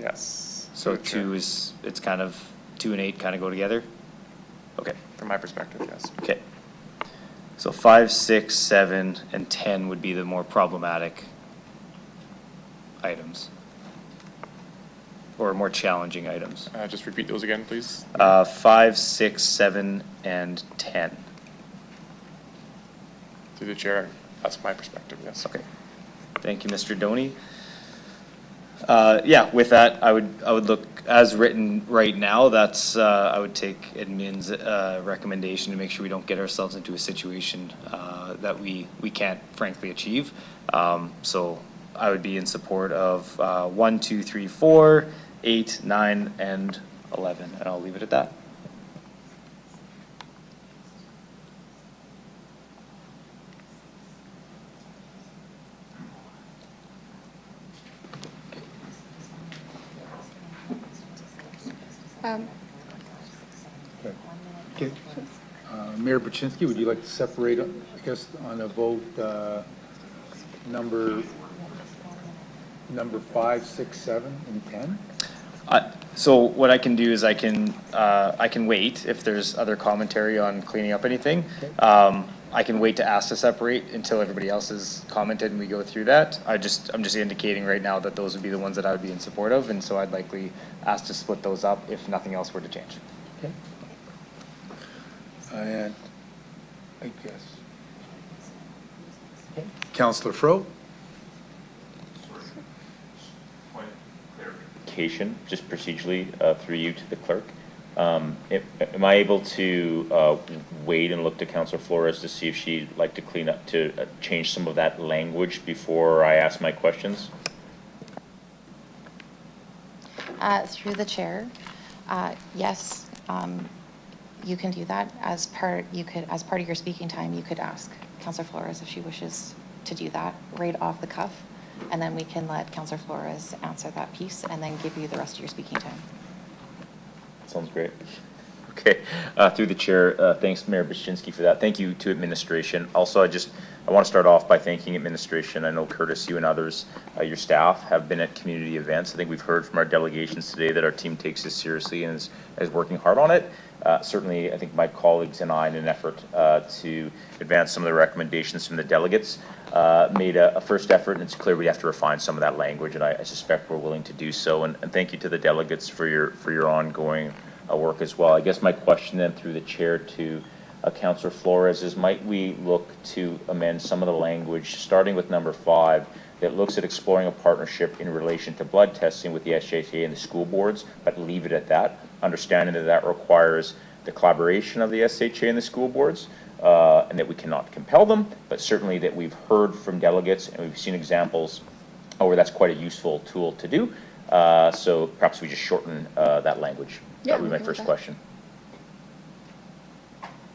Yes. So through the chair. 2 is, it's kind of, 2 and 8 kind of go together? Okay. From my perspective, yes. Okay. So 5, 6, 7, and 10 would be the more problematic items. Or more challenging items. Just repeat those again, please. 5, 6, 7, and 10. Through the chair, that's my perspective, yes. Okay. Thank you, Mr. Doney. Yeah, with that, I would look, as written right now, that's, I would take admin's, recommendation to make sure we don't get ourselves into a situation, that we can't frankly achieve. So I would be in support of, 1, 2, 3, 4, 8, 9, and 11, and I'll leave it at that. Okay. Mayor Baczynski, would you like to separate, I guess, on a vote, number 5, 6, 7, and 10? So what I can do is I can wait if there's other commentary on cleaning up anything. I can wait to ask to separate until everybody else has commented and we go through that. I'm just indicating right now that those would be the ones that I would be in support of, and so I'd likely ask to split those up if nothing else were to change. Okay. And I guess. Okay. Councillor Fro? Just procedurally, through you to the clerk. Am I able to wait and look to Councillor Flores to see if she'd like to clean up, to change some of that language before I ask my questions? Through the chair, yes, you can do that. As part of your speaking time, you could ask Councillor Flores if she wishes to do that right off the cuff. And then we can let Councillor Flores answer that piece and then give you the rest of your speaking time. Sounds great. Okay, through the chair, thanks Mayor Baczynski for that. Thank you to administration. Also, I want to start off by thanking administration. I know Curtis, you and others, your staff have been at community events. I think we've heard from our delegations today that our team takes this seriously and is working hard on it. Certainly, I think my colleagues and I, in an effort to advance some of the recommendations from the delegates, made a first effort, and it's clear we have to refine some of that language, and I suspect we're willing to do so. And thank you to the delegates for your ongoing work as well. I guess my question then through the chair to Councillor Flores is, might we look to amend some of the language, starting with number 5, that looks at exploring a partnership in relation to blood testing with the SHA and the school boards, but leave it at that, understanding that that requires the collaboration of the SHA and the school boards, and that we cannot compel them, but certainly that we've heard from delegates and we've seen examples where that's quite a useful tool to do. So perhaps we just shorten that language. Yeah, that would be my first question.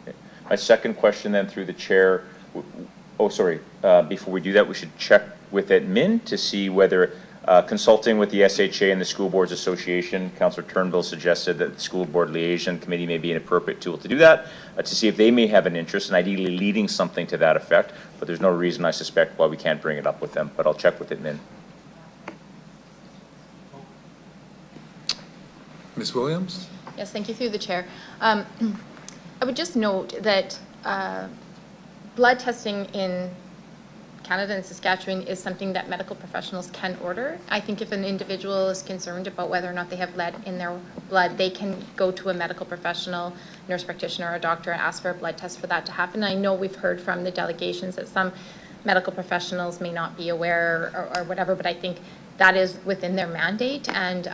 Okay. My second question then through the chair, before we do that, we should check with admin to see whether consulting with the SHA and the School Boards Association, Councillor Turnbull suggested that the School Board Liaison Committee may be an appropriate tool to do that, to see if they may have an interest in ideally leading something to that effect, but there's no reason I suspect why we can't bring it up with them, but I'll check with admin. Ms. Williams? Yes, thank you through the chair. I would just note that blood testing in Canada and Saskatchewan is something that medical professionals can order. I think if an individual is concerned about whether or not they have lead in their blood, they can go to a medical professional, nurse practitioner, or a doctor and ask for a blood test for that to happen. I know we've heard from the delegations that some medical professionals may not be aware or whatever, but I think that is within their mandate, and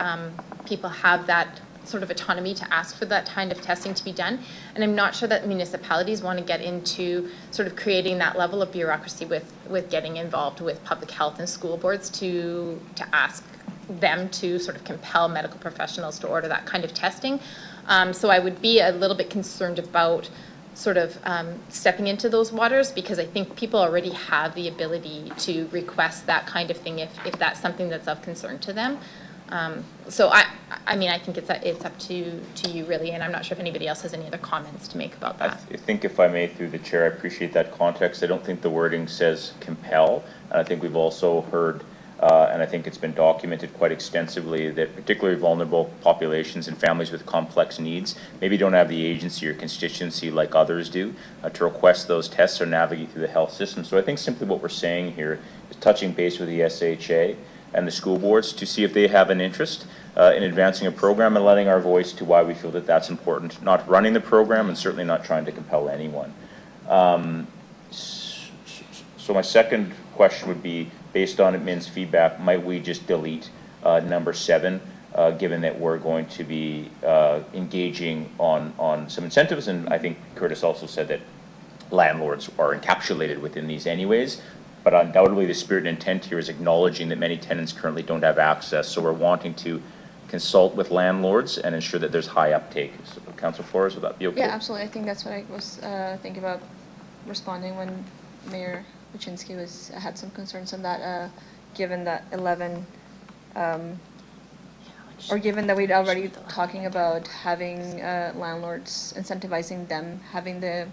people have that sort of autonomy to ask for that kind of testing to be done. And I'm not sure that municipalities want to get into sort of creating that level of bureaucracy with getting involved with public health and school boards to ask them to sort of compel medical professionals to order that kind of testing. So I would be a little bit concerned about sort of stepping into those waters, because I think people already have the ability to request that kind of thing if that's something that's of concern to them. So I mean, I think it's up to you really, and I'm not sure if anybody else has any other comments to make about that. I think if I may, through the chair, I appreciate that context. I don't think the wording says compel, and I think we've also heard And I think it's been documented quite extensively that particularly vulnerable populations and families with complex needs maybe don't have the agency or constituency like others do to request those tests or navigate through the health system. So I think simply what we're saying here is touching base with the SHA and the school boards to see if they have an interest in advancing a program and letting our voice to why we feel that that's important. Not running the program and certainly not trying to compel anyone. So my second question would be, based on admin's feedback, might we just delete number 7, given that we're going to be engaging on some incentives? And I think Curtis also said that landlords are encapsulated within these anyways, but undoubtedly the spirit and intent here is acknowledging that many tenants currently don't have access. So we're wanting to consult with landlords and ensure that there's high uptake. So, Councillor Flores, would that be okay? Yeah, absolutely. I think that's what I was thinking about responding when Mayor Wyszynski had some concerns on that, given that 11, or given that we'd already talking about having landlords, incentivizing them, having the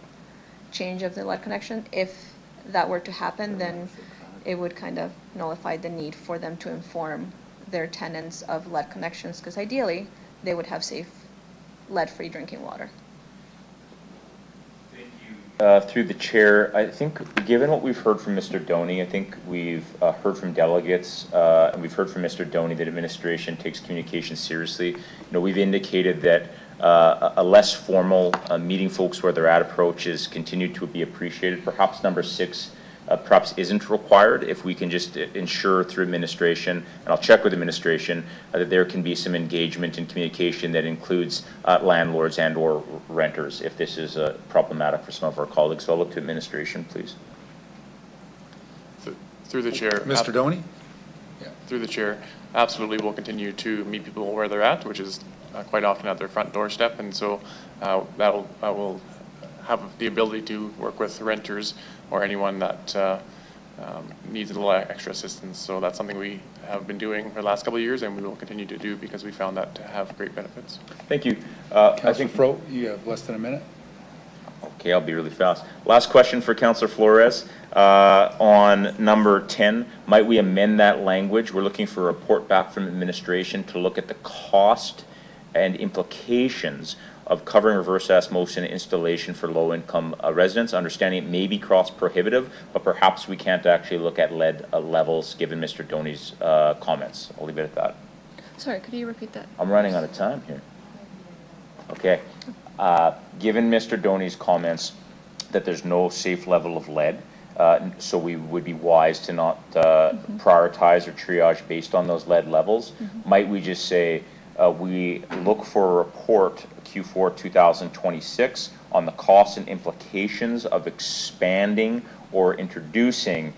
change of the lead connection. If that were to happen, then it would kind of nullify the need for them to inform their tenants of lead connections, because ideally they would have safe lead-free drinking water. Through the chair, I think given what we've heard from Mr. Doney, I think we've heard from delegates and we've heard from Mr. Doney that administration takes communication seriously. You know, we've indicated that a less formal meeting folks where they're at approach is continued to be appreciated. Perhaps number 6 perhaps isn't required if we can just ensure through administration, and I'll check with administration, that there can be some engagement and communication that includes landlords and or renters if this is problematic for some of our colleagues. So I'll look to administration, please. Through the chair. Mr. Doney? Yeah. Through the chair, absolutely we'll continue to meet people where they're at, which is quite often at their front doorstep, and so that will have the ability to work with renters or anyone that needs a little extra assistance. So that's something we have been doing for the last couple of years, and we will continue to do because we found that to have great benefits. Thank you. I think Fro, you have less than a minute. Okay, I'll be really fast. Last question for Councillor Flores. On number 10, might we amend that language? We're looking for a report back from administration to look at the cost and implications of covering reverse osmosis installation for low-income residents. Understanding it may be cross-prohibitive, but perhaps we can't actually look at lead levels given Mr. Doney's comments. I'll leave it at that. Sorry, could you repeat that? I'm running out of time here. Okay. Given Mr. Doney's comments that there's no safe level of lead, so we would be wise to not prioritize or triage based on those lead levels, might we just say we look for a report Q4 2026 on the costs and implications of expanding or introducing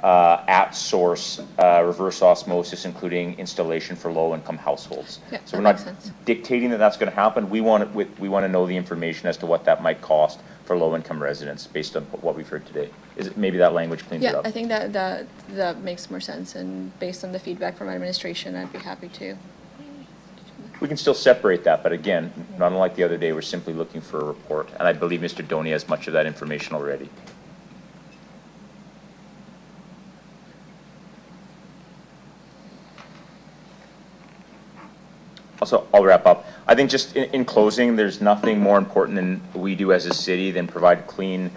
at-source reverse osmosis, including installation for low-income households. Yeah, so we're not dictating that that's going to happen. We want to know the information as to what that might cost for low-income residents based on what we've heard today. Is it maybe that language cleans it up? Yeah, I think that makes more sense, and based on the feedback from administration, I'd be happy to. We can still separate that, but again, not unlike the other day, we're simply looking for a report, and I believe Mr. Doney has much of that information already. Also, I'll wrap up. I think just in closing, there's nothing more important than we do as a city than provide clean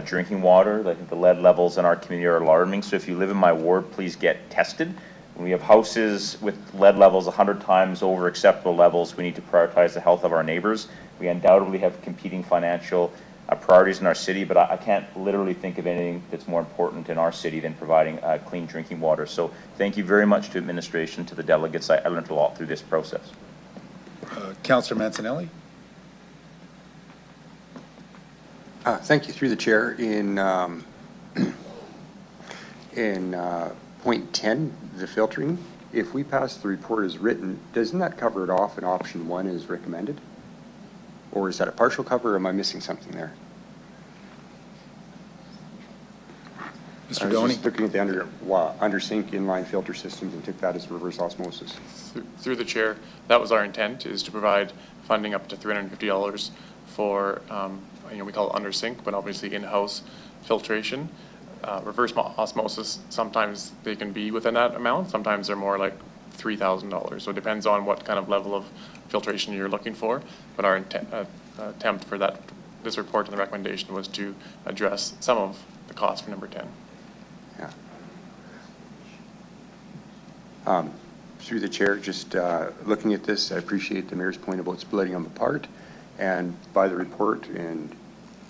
drinking water. I think the lead levels in our community are alarming, so if you live in my ward, please get tested. When we have houses with lead levels 100 times over acceptable levels, we need to prioritize the health of our neighbors. We undoubtedly have competing financial priorities in our city, but I can't literally think of anything that's more important in our city than providing clean drinking water. So thank you very much to administration, to the delegates. I learned a lot through this process. Councillor Mancinelli? Thank you. Through the chair, in point 10, the filtering, if we pass the report as written, doesn't that cover it off and option 1 is recommended? Or is that a partial cover, or am I missing something there? Mr. I Doney? was just looking at the under sink inline filter systems and took that as reverse osmosis. Through the chair, that was our intent, is to provide funding up to $350 for, we call it under sink, but obviously in-house filtration. reverse osmosis, sometimes they can be within that amount. Sometimes they're more like $3,000. So it depends on what kind of level of filtration you're looking for. But our attempt for this report and the recommendation was to address some of the costs for number 10. Yeah. Through the chair, just looking at this, I appreciate the mayor's point about splitting them apart. And by the report and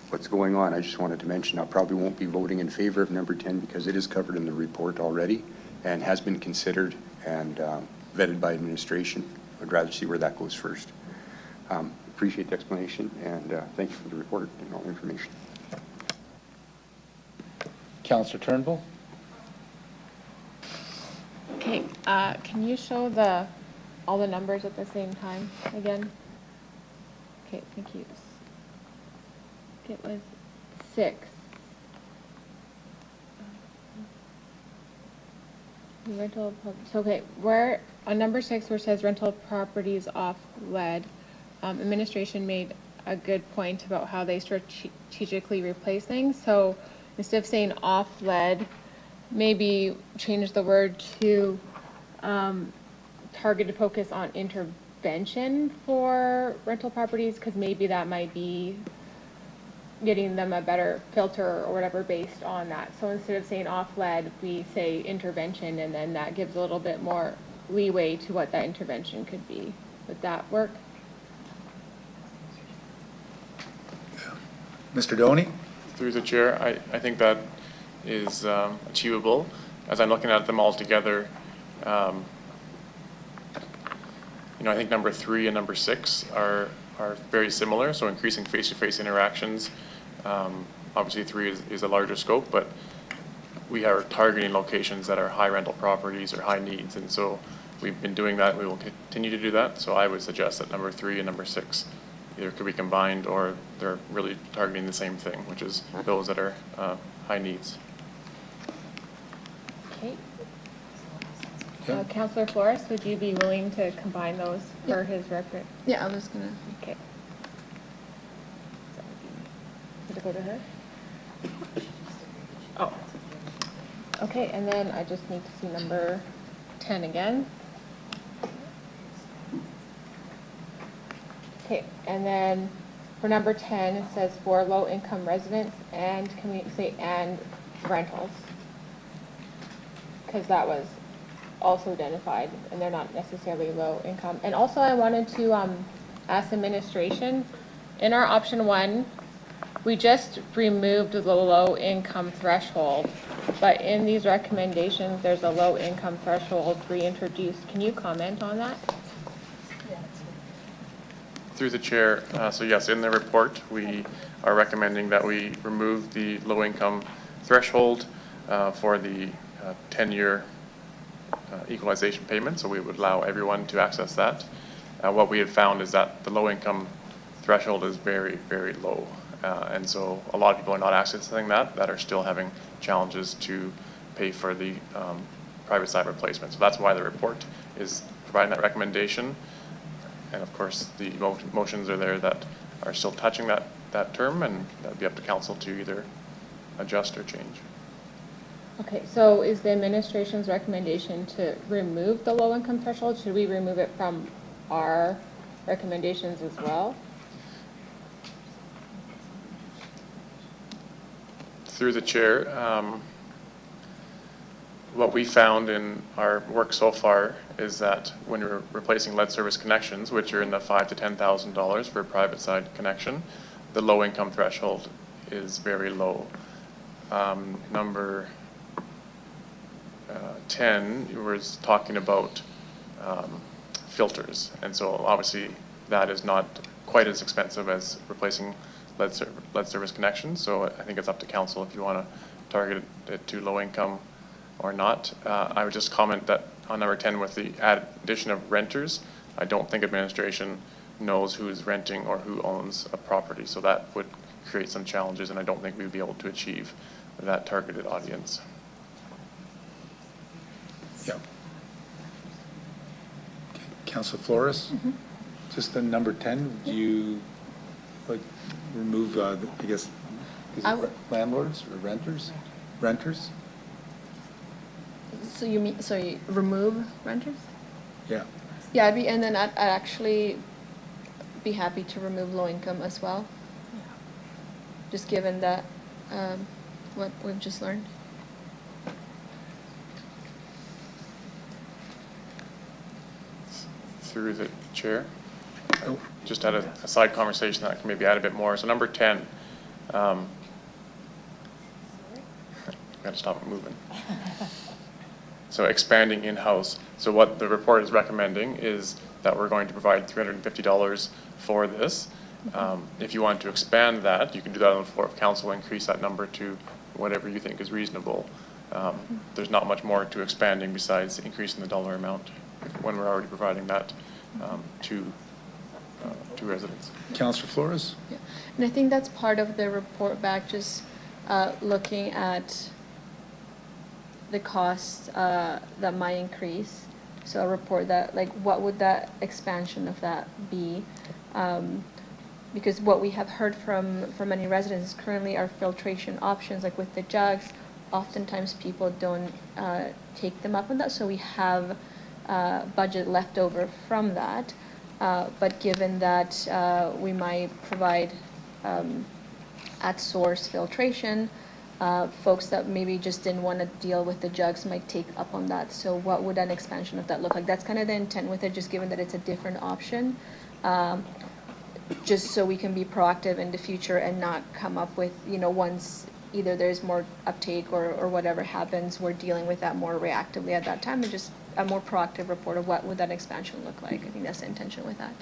what's going on, I just wanted to mention I probably won't be voting in favor of number 10 because it is covered in the report already and has been considered and vetted by administration. I'd rather see where that goes first. Appreciate the explanation and thank you for the report and all the information. Councillor Turnbull? Okay, can you show all the numbers at the same time again? Okay, thank you. It was 6. Rental, so okay, where on number 6 where it says rental properties off lead, administration made a good point about how they strategically replace things. So instead of saying off lead, maybe change the word to targeted focus on intervention for rental properties, because maybe that might be getting them a better filter or whatever based on that. So instead of saying off lead, we say intervention, and then that gives a little bit more leeway to what that intervention could be. Would that work? Mr. Doney? Through the chair, I think that is achievable. As I'm looking at them all together, I think number 3 and number 6 are very similar. So increasing face-to-face interactions. Obviously 3 is a larger scope, but we are targeting locations that are high rental properties or high needs. And so we've been doing that. We will continue to do that. So I would suggest that number 3 and number 6 either could be combined or they're really targeting the same thing, which is those that are high needs. Okay. Councillor Flores, would you be willing to combine those for his record? Yeah, I was gonna. Okay. Did it go to her? Oh. Okay, and then I just need to see number 10 again. Okay, and then for number 10, it says for low-income residents, and can we say and rentals? Because that was also identified, and they're not necessarily low income. And also I wanted to ask administration, in our option 1, we just removed the low income threshold, but in these recommendations, there's a low income threshold reintroduced. Can you comment on that? Through the chair, so yes, in the report, we are recommending that we remove the low income threshold for the 10-year equalization payment, so we would allow everyone to access that. What we have found is that the low income threshold is very, very low, and so a lot of people are not accessing that are still having challenges to pay for the private side replacement. So that's why the report is providing that recommendation, and of course the motions are there that are still touching that term, and that would be up to council to either adjust or change. Okay, so is the administration's recommendation to remove the low income threshold? Should we remove it from our recommendations as well? Through the chair, what we found in our work so far is that when you're replacing lead service connections, which are in the $5,000 to $10,000 for a private side connection, the low income threshold is very low. Number 10 was talking about filters, and so obviously that is not quite as expensive as replacing lead service connections. So I think it's up to council if you want to target it to low income or not. I would just comment that on number 10 with the addition of renters, I don't think administration knows who's renting or who owns a property, so that would create some challenges, and I don't think we would be able to achieve that targeted audience. Yeah. Okay. Councillor Flores? Mm-hmm. Just the number 10, do you like remove, I guess, is it landlords or renters? renters? So you mean, sorry, remove renters? Yeah. Yeah, and then I'd actually be happy to remove low income as well. Just given that, what we've just learned. Through the chair. Oh. Just had a side conversation that I can maybe add a bit more. So number 10, got to stop it moving. So expanding in-house. So what the report is recommending is that we're going to provide $350 for this. If you want to expand that, you can do that on the floor of council, increase that number to whatever you think is reasonable. There's not much more to expanding besides increasing the dollar amount when we're already providing that to residents. Councillor Flores? Yeah. And I think that's part of the report back, just looking at the costs that might increase. So a report that, like, what would that expansion of that be? Because what we have heard from many residents currently are filtration options, like with the jugs. Oftentimes people don't take them up on that, so we have budget left over from that. But given that we might provide at source filtration, folks that maybe just didn't want to deal with the jugs might take up on that. So what would an expansion of that look like? That's kind of the intent with it, just given that it's a different option. Just so we can be proactive in the future and not come up with, once either there's more uptake or whatever happens, we're dealing with that more reactively at that time, and just a more proactive report of what would that expansion look like. I think that's the intention with that.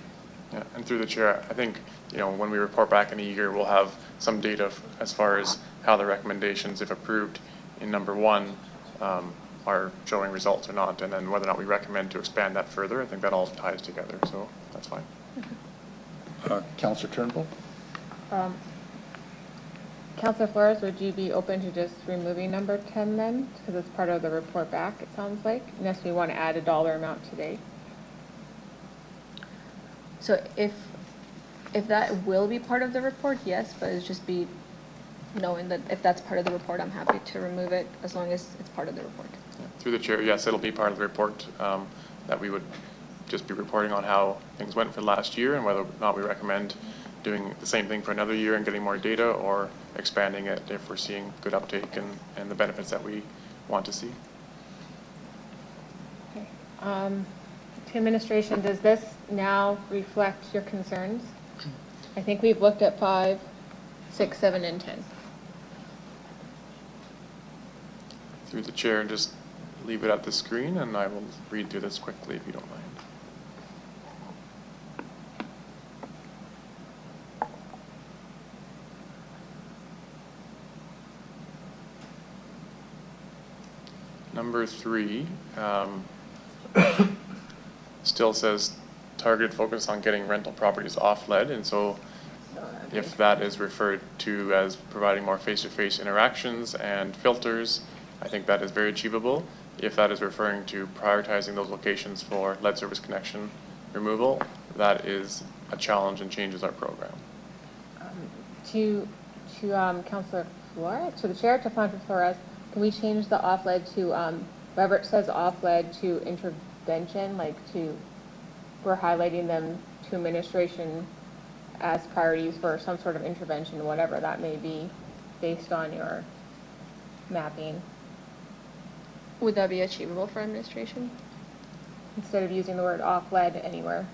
Yeah, and through the chair, I think, when we report back in a year, we'll have some data as far as how the recommendations, if approved in number 1, are showing results or not, and then whether or not we recommend to expand that further. I think that all ties together, so that's fine. Councillor Turnbull? Councillor Flores, would you be open to just removing number 10 then? Because it's part of the report back, it sounds like, unless we want to add a dollar amount today. So if that will be part of the report, yes, but it's just be knowing that if that's part of the report, I'm happy to remove it as long as it's part of the report. Yeah, through the chair, yes, it'll be part of the report that we would just be reporting on how things went for last year and whether or not we recommend doing the same thing for another year and getting more data, or expanding it if we're seeing good uptake and the benefits that we want to see. Okay. To administration, does this now reflect your concerns? I think we've looked at 5, 6, 7, and 10. Through the chair, and just leave it at the screen, and I will read through this quickly if you don't mind. Number 3 still says targeted focus on getting rental properties off lead, and so if that is referred to as providing more face-to-face interactions and filters, I think that is very achievable. If that is referring to prioritizing those locations for lead service connection removal, that is a challenge and changes our program. To Councillor Flores, to the chair, to Councillor Flores, can we change the off lead to wherever it says off lead to intervention, like we're highlighting them to administration as priorities for some sort of intervention, whatever that may be, based on your mapping, Would that be achievable for administration? instead of using the word off lead anywhere?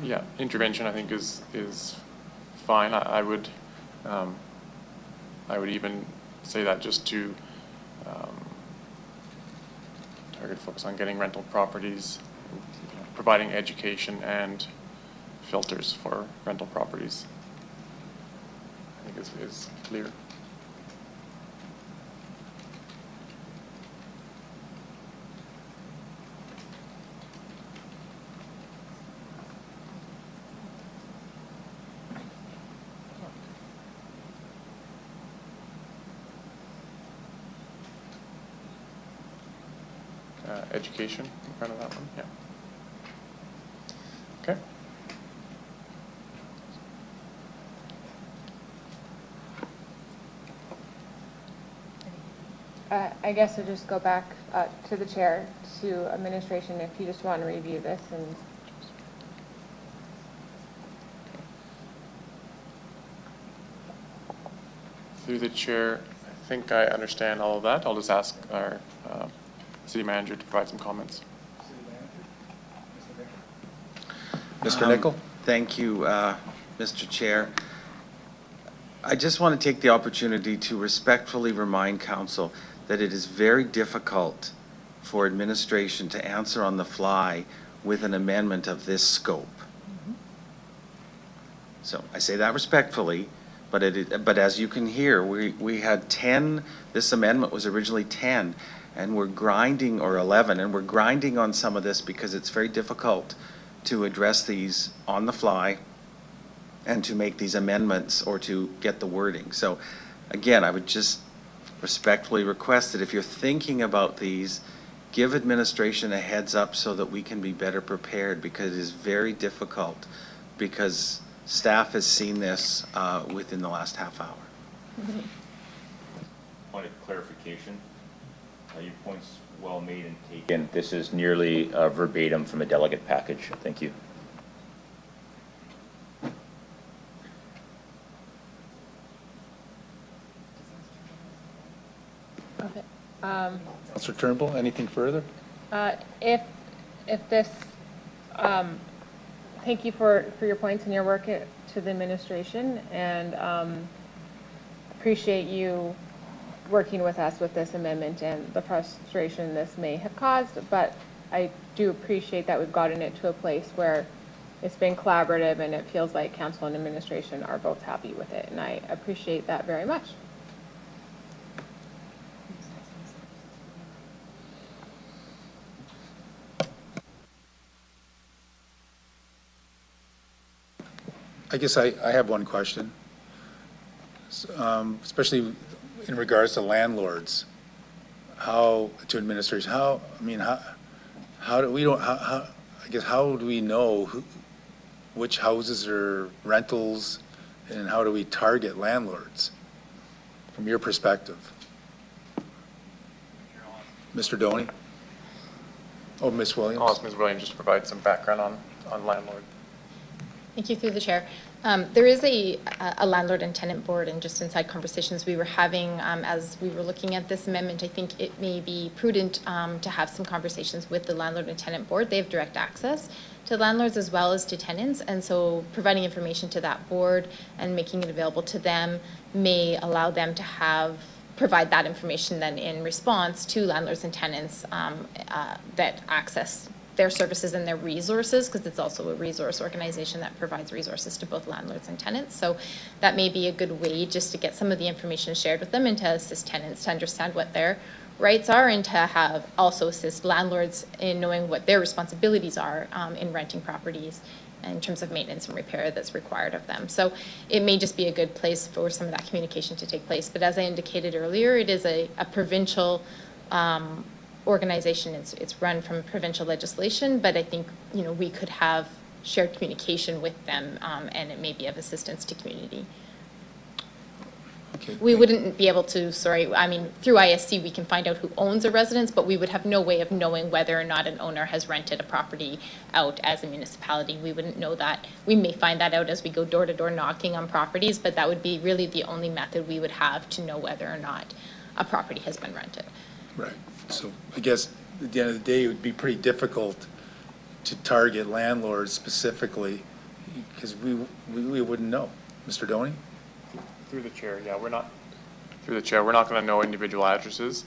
Yeah, intervention I think is fine. I would even say that just to target focus on getting rental properties, providing education and filters for rental properties, I think is clear. Education in front of that one, yeah. Okay. I guess I'll just go back to the chair, to administration, if you just want to review this and. Through the chair, I think I understand all of that. I'll just ask our city manager to provide some comments. Mr. Nickel? Thank you, Mr. Chair. I just want to take the opportunity to respectfully remind council that it is very difficult for administration to answer on the fly with an amendment of this scope. So I say that respectfully, but as you can hear, we had 10, this amendment was originally 10, and we're grinding, or 11, and we're grinding on some of this because it's very difficult to address these on the fly and to make these amendments or to get the wording. So again, I would just respectfully request that if you're thinking about these, give administration a heads up so that we can be better prepared, because it is very difficult, because staff has seen this within the last half hour. Point of clarification, your point's well made and taken. This is nearly verbatim from a delegate package. Thank you. Okay. Councillor Turnbull, anything further? If this, thank you for your points and your work to the administration, and appreciate you working with us with this amendment and the frustration this may have caused, but I do appreciate that we've gotten it to a place where it's been collaborative and it feels like council and administration are both happy with it, and I appreciate that very much. I guess I have one question, especially in regards to landlords. How to administration? How do we don't? How I guess how do we know which houses are rentals, and how do we target landlords from your perspective, Mr. Doney? Oh, Ms. Williams. I'll ask Ms. Williams just to provide some background on landlord. Thank you, through the chair. There is a landlord and tenant board, and just inside conversations we were having as we were looking at this amendment, I think it may be prudent to have some conversations with the landlord and tenant board. They have direct access to landlords as well as to tenants, and so providing information to that board and making it available to them may allow them to provide that information then in response to landlords and tenants that access their services and their resources, because it's also a resource organization that provides resources to both landlords and tenants. So that may be a good way just to get some of the information shared with them and to assist tenants to understand what their rights are, and to have also assist landlords in knowing what their responsibilities are in renting properties in terms of maintenance and repair that's required of them. So it may just be a good place for some of that communication to take place. But as I indicated earlier, it is a provincial organization. It's run from provincial legislation, but I think we could have shared communication with them, and it may be of assistance to community. Okay. We wouldn't be able to, through ISC we can find out who owns a residence, but we would have no way of knowing whether or not an owner has rented a property out as a municipality. We wouldn't know that. We may find that out as we go door to door knocking on properties, but that would be really the only method we would have to know whether or not a property has been rented. Right. So I guess at the end of the day, it would be pretty difficult to target landlords specifically, because we wouldn't know. Mr. Doney? Through the chair, yeah, we're not going to know individual addresses.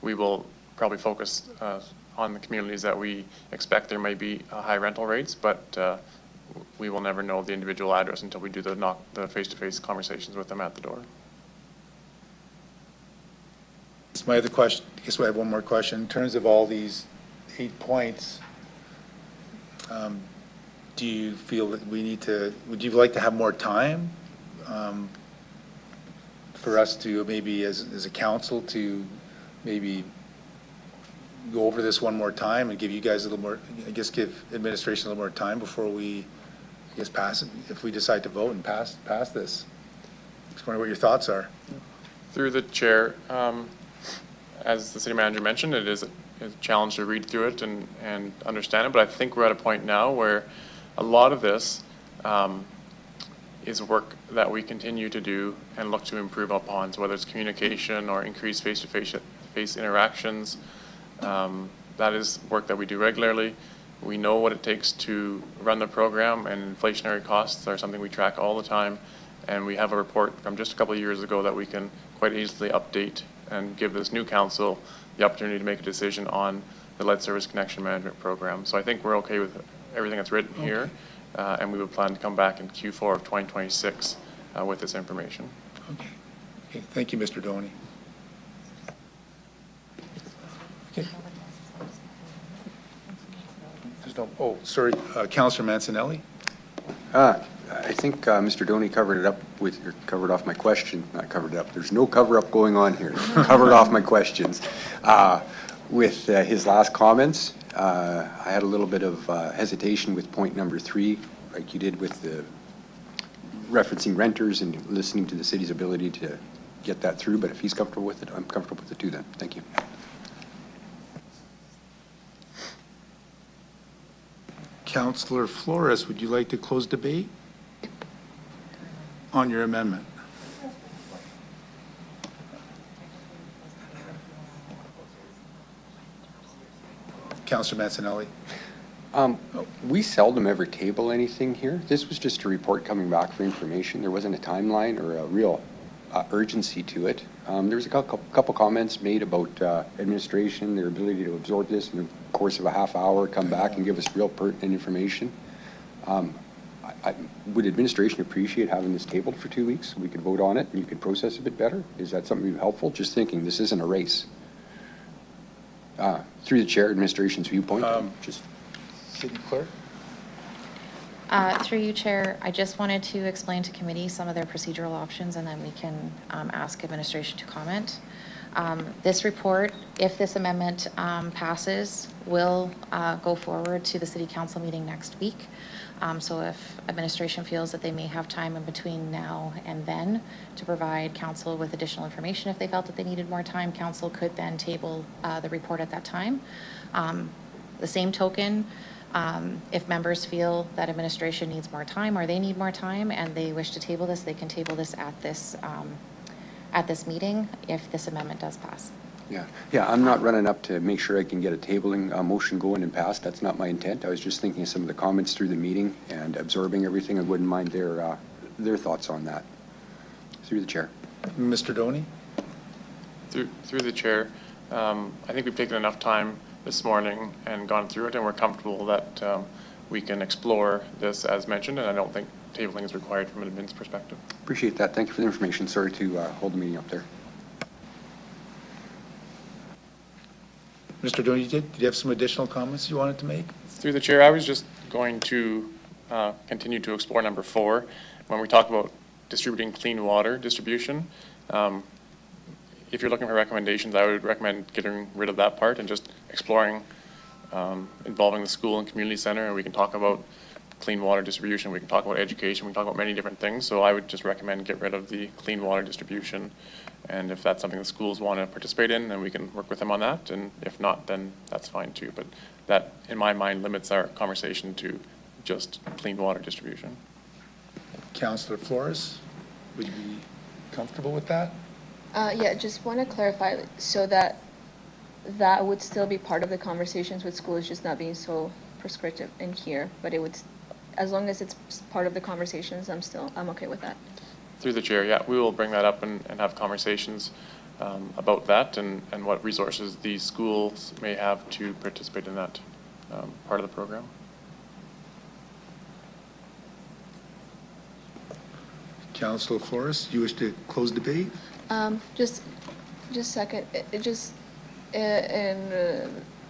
We will probably focus on the communities that we expect there may be high rental rates, but we will never know the individual address until we do the face-to-face conversations with them at the door. My other question, I guess I have one more question. In terms of all these 8 points, do you feel that would you like to have more time for us to maybe as a council to maybe go over this one more time and give you guys a little more, give administration a little more time before we, pass it, if we decide to vote and pass this? Just wondering what your thoughts are. Through the chair, as the city manager mentioned, it is a challenge to read through it and understand it, but I think we're at a point now where a lot of this is work that we continue to do and look to improve upon. So whether it's communication or increased face-to-face interactions, that is work that we do regularly. We know what it takes to run the program, and inflationary costs are something we track all the time. And we have a report from just a couple of years ago that we can quite easily update and give this new council the opportunity to make a decision on the lead service connection management program. So I think we're okay with everything that's written here, and we would plan to come back in Q4 of 2026 with this information. Okay. Okay. Thank you, Mr. Doney. Okay. Oh, sorry, Councillor Mancinelli. I think Mr. Doney covered off my question. Not covered up. There's no cover up going on here. Covered off my questions. With his last comments, I had a little bit of hesitation with point number 3, like you did with the referencing renters and listening to the city's ability to get that through. But if he's comfortable with it, I'm comfortable with it too. Then, thank you. Councillor Flores, would you like to close debate on your amendment? Councillor Mancinelli. We seldom ever table anything here. This was just a report coming back for information. There wasn't a timeline or a real urgency to it. There was a couple comments made about administration, their ability to absorb this in the course of a half hour, come back and give us real pertinent information. Would administration appreciate having this tabled for 2 weeks so we could vote on it and you could process a bit better? Is that something that'd be helpful? Just thinking this isn't a race. Through the chair, administration's viewpoint, just City Clerk. Through you, Chair, I just wanted to explain to committee some of their procedural options, and then we can ask administration to comment. This report, if this amendment passes, will go forward to the City Council meeting next week. So if administration feels that they may have time in between now and then to provide council with additional information, if they felt that they needed more time, council could then table the report at that time. The same token, if members feel that administration needs more time or they need more time and they wish to table this, they can table this at this meeting if this amendment does pass. Yeah, I'm not running up to make sure I can get a tabling motion going and passed. That's not my intent. I was just thinking of some of the comments through the meeting and absorbing everything. I wouldn't mind their thoughts on that. Through the chair. Mr. Doney. Through the chair, I think we've taken enough time this morning and gone through it, and we're comfortable that we can explore this as mentioned, and I don't think tabling is required from an admin's perspective. Appreciate that. Thank you for the information. Sorry to hold the meeting up there. Mr. Doney, did you have some additional comments you wanted to make? Through the chair, I was just going to continue to explore number 4. When we talk about distributing clean water distribution, if you're looking for recommendations, I would recommend getting rid of that part and just exploring involving the school and community center, and we can talk about clean water distribution, we can talk about education, we can talk about many different things. So I would just recommend get rid of the clean water distribution, and if that's something the schools want to participate in, then we can work with them on that, and if not, then that's fine too. But that, in my mind, limits our conversation to just clean water distribution. Councillor Flores, would you be comfortable with that? Yeah, just want to clarify, so that would still be part of the conversations with schools, just not being so prescriptive in here, but it would, as long as it's part of the conversations, I'm okay with that. Through the chair, yeah, we will bring that up and have conversations about that and what resources these schools may have to participate in that part of the program. Councillor Flores, you wish to close debate? Just a second.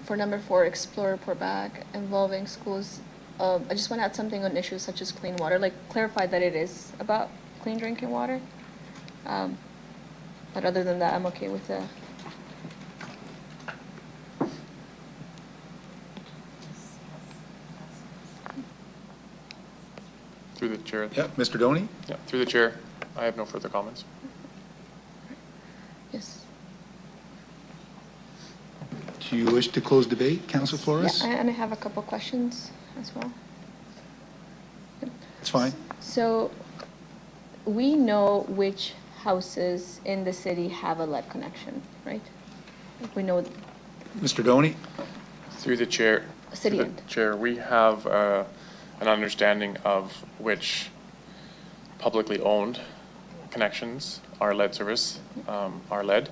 For number 4, explore report back involving schools. I just want to add something on issues such as clean water, like clarify that it is about clean drinking water. But other than that, I'm okay with the. Through the chair. Yeah, Mr. Doney? Yeah, through the chair. I have no further comments. Yes. Do you wish to close debate, Councillor Flores? Yeah, and I have a couple questions as well. It's fine. So we know which houses in the city have a lead connection, right? We know Mr. Doney? Through the chair. City through the chair, we have an understanding of which publicly owned connections are lead service, are lead.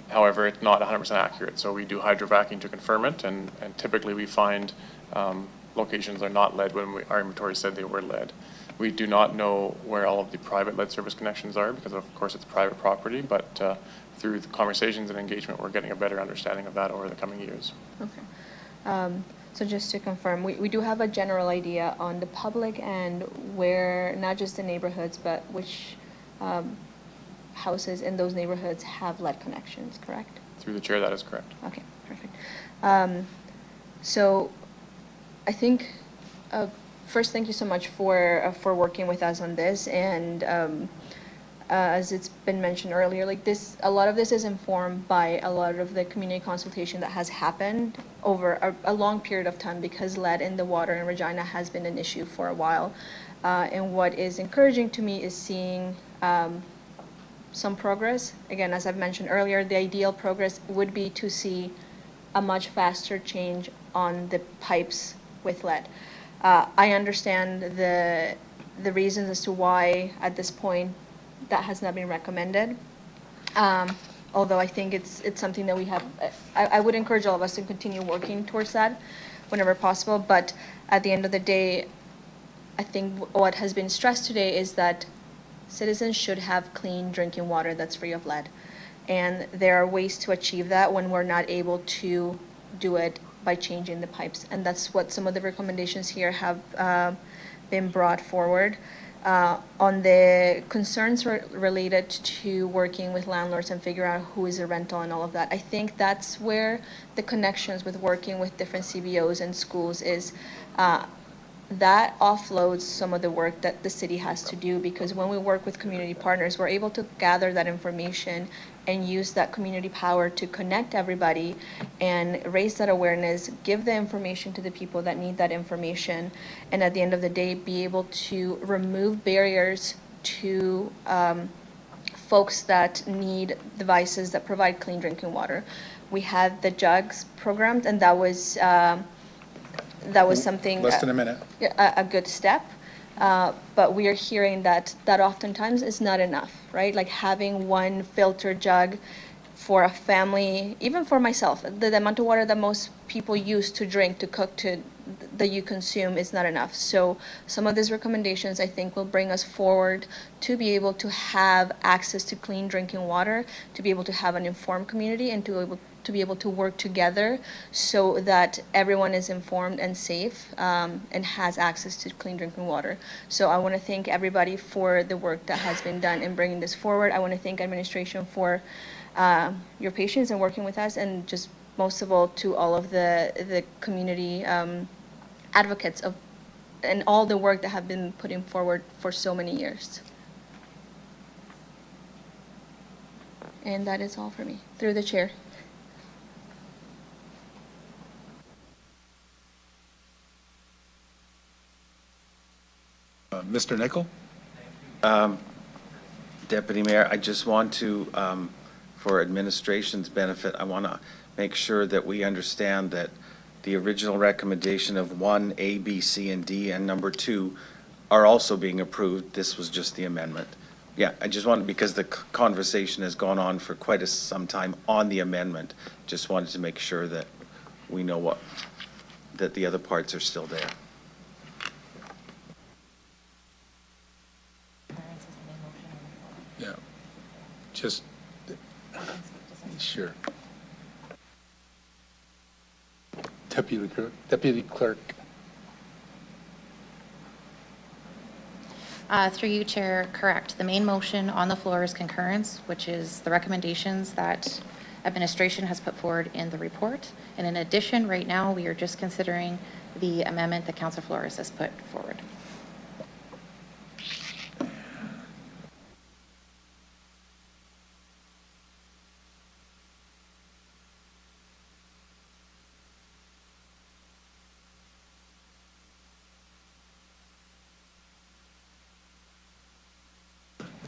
However, it's not 100% accurate. So we do hydrovacking to confirm it, and typically we find locations are not lead when our inventory said they were lead. We do not know where all of the private lead service connections are because of course it's private property, but through the conversations and engagement, we're getting a better understanding of that over the coming years. Okay. So just to confirm, we do have a general idea on the public and where, not just the neighborhoods, but which houses in those neighborhoods have lead connections, correct? Through the chair, that is correct. Okay, perfect. So I think, first, thank you so much for working with us on this. And as it's been mentioned earlier, like this, a lot of this is informed by a lot of the community consultation that has happened over a long period of time because lead in the water in Regina has been an issue for a while. And what is encouraging to me is seeing some progress. Again, as I've mentioned earlier, the ideal progress would be to see a much faster change on the pipes with lead. I understand the reasons as to why at this point that has not been recommended. Although I think it's something that we have, I would encourage all of us to continue working towards that whenever possible. But at the end of the day, I think what has been stressed today is that citizens should have clean drinking water that's free of lead. And there are ways to achieve that when we're not able to do it by changing the pipes. And that's what some of the recommendations here have been brought forward. On the concerns related to working with landlords and figure out who is a rental and all of that, I think that's where the connections with working with different CBOs and schools is, that offloads some of the work that the city has to do, because when we work with community partners, we're able to gather that information and use that community power to connect everybody and raise that awareness, give the information to the people that need that information, and at the end of the day, be able to remove barriers to folks that need devices that provide clean drinking water. We had the jugs programmed, and that was something. Less than a minute. A good step. But we are hearing that oftentimes is not enough, right? Like having one filter jug for a family, even for myself, the amount of water that most people use to drink, to cook, that you consume is not enough. So some of these recommendations I think will bring us forward to be able to have access to clean drinking water, to be able to have an informed community, and to be able to work together so that everyone is informed and safe and has access to clean drinking water. So I want to thank everybody for the work that has been done in bringing this forward. I want to thank administration for your patience in working with us, and just most of all to all of the community advocates and all the work that have been putting forward for so many years. And that is all for me, through the chair. Mr. Nickel? Deputy Mayor, I just want to, for administration's benefit, I want to make sure that we understand that the original recommendation of 1, A, B, C, and D, and number 2 are also being approved. This was just the amendment. Yeah, I just wanted, because the conversation has gone on for quite some time on the amendment, just wanted to make sure that we know that the other parts are still there. Yeah. Just, sure. Deputy Clerk. Through you, Chair, correct. The main motion on the floor is concurrence, which is the recommendations that administration has put forward in the report. And in addition, right now, we are just considering the amendment that Councillor Flores has put forward.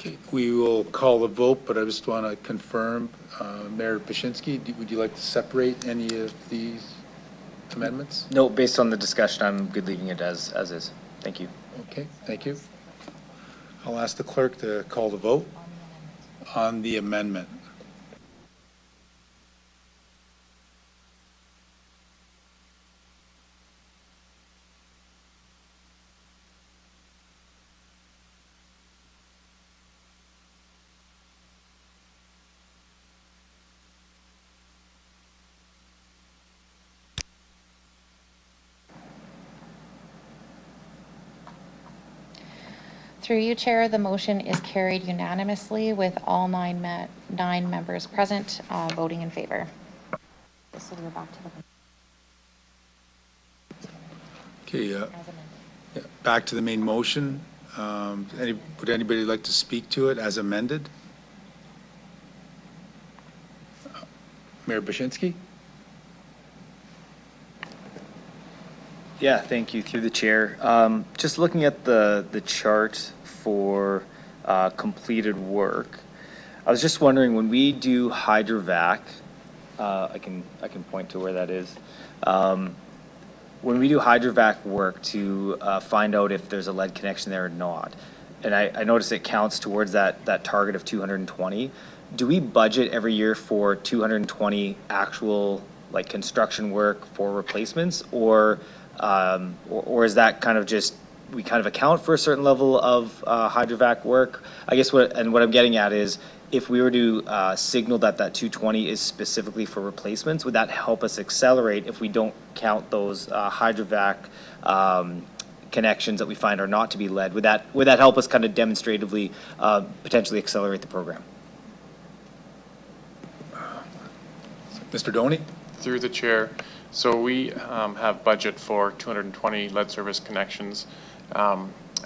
Okay, we will call a vote, but I just want to confirm, Mayor Pashinsky, would you like to separate any of these amendments? No, based on the discussion, I'm good leaving it as is. Thank you. Okay, thank you. I'll ask the clerk to call the vote on the amendment. Through you, Chair, the motion is carried unanimously with all nine members present voting in favor. So we're back to the. Okay, yeah, back to the main motion. Would anybody like to speak to it as amended? Mayor Bashinsky? Yeah, thank you, through the chair. Just looking at the chart for completed work, I was just wondering, when we do hydrovac, I can point to where that is. When we do hydrovac work to find out if there's a lead connection there or not, and I notice it counts towards that target of 220, do we budget every year for 220 actual like construction work for replacements, or is that kind of just, we kind of account for a certain level of hydrovac work? I guess what I'm getting at is, if we were to signal that 220 is specifically for replacements, would that help us accelerate if we don't count those hydrovac connections that we find are not to be lead? Would that help us kind of demonstratively potentially accelerate the program? Mr. Doney? Through the chair. So we have budget for 220 lead service connections at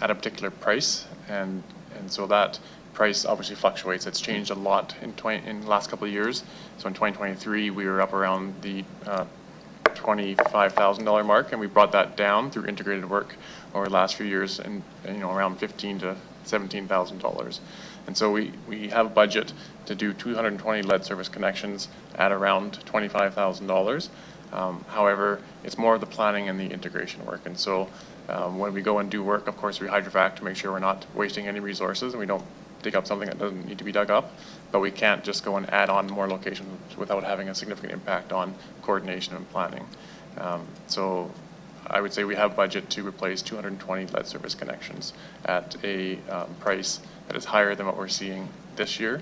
a particular price, and so that price obviously fluctuates. It's changed a lot in the last couple of years. So in 2023, we were up around the $25,000 mark, and we brought that down through integrated work over the last few years, and around $15,000 to $17,000. And so we have a budget to do 220 lead service connections at around $25,000. However, it's more of the planning and the integration work. And so when we go and do work, of course, we hydrovac to make sure we're not wasting any resources and we don't dig up something that doesn't need to be dug up. But we can't just go and add on more locations without having a significant impact on coordination and planning. So I would say we have budget to replace 220 lead service connections at a price that is higher than what we're seeing this year.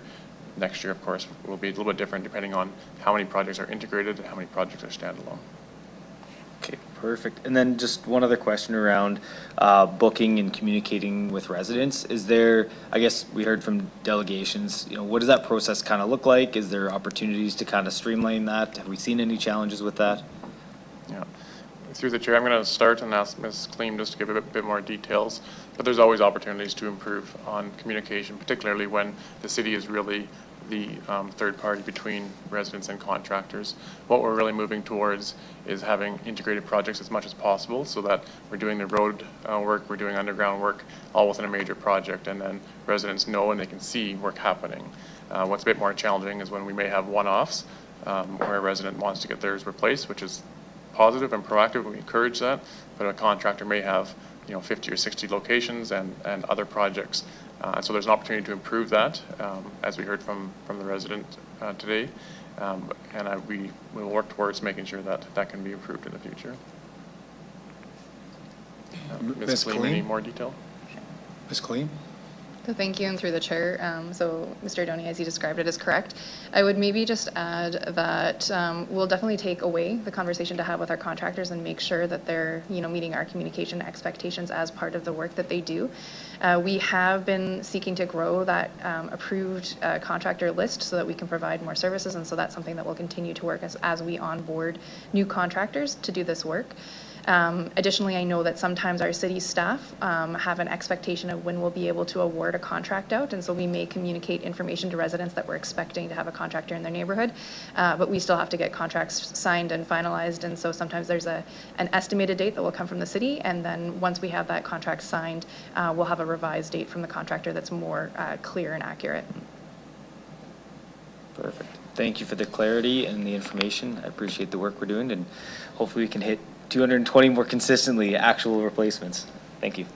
Next year, of course, will be a little bit different depending on how many projects are integrated and how many projects are standalone. Okay, perfect. And then just one other question around booking and communicating with residents. Is there, I guess we heard from delegations, what does that process kind of look like? Is there opportunities to kind of streamline that? Have we seen any challenges with that? Yeah. Through the chair, I'm going to start and ask Ms. Kleem just to give a bit more details. But there's always opportunities to improve on communication, particularly when the city is really the third party between residents and contractors. What we're really moving towards is having integrated projects as much as possible, so that we're doing the road work, we're doing underground work, all within a major project, and then residents know and they can see work happening. What's a bit more challenging is when we may have one-offs where a resident wants to get theirs replaced, which is positive and proactive, we encourage that, but a contractor may have 50 or 60 locations and other projects. So there's an opportunity to improve that, as we heard from the resident today, and we will work towards making sure that can be improved in the future. Ms. Kleem, any more detail? Ms. Kleem? So thank you, and through the chair. So Mr. Doney, as you described it, is correct. I would maybe just add that we'll definitely take away the conversation to have with our contractors and make sure that they're meeting our communication expectations as part of the work that they do. We have been seeking to grow that approved contractor list so that we can provide more services, and so that's something that will continue to work as we onboard new contractors to do this work. Additionally, I know that sometimes our city staff have an expectation of when we'll be able to award a contract out, and so we may communicate information to residents that we're expecting to have a contractor in their neighborhood, but we still have to get contracts signed and finalized, and so sometimes there's an estimated date that will come from the city, and then once we have that contract signed, we'll have a revised date from the contractor that's more clear and accurate. Perfect. Thank you for the clarity and the information. I appreciate the work we're doing, and hopefully we can hit 220 more consistently actual replacements. Thank you.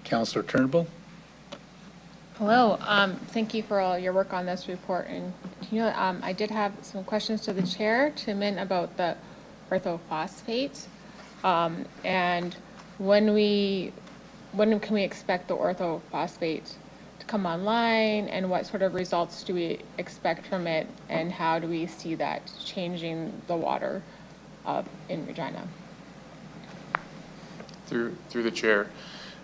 Councillor Turnbull? Hello, thank you for all your work on this report. And I did have some questions to the chair, to Min, about the orthophosphate. And when can we expect the orthophosphate to come online, and what sort of results do we expect from it, and how do we see that changing the water in Regina? Through the chair.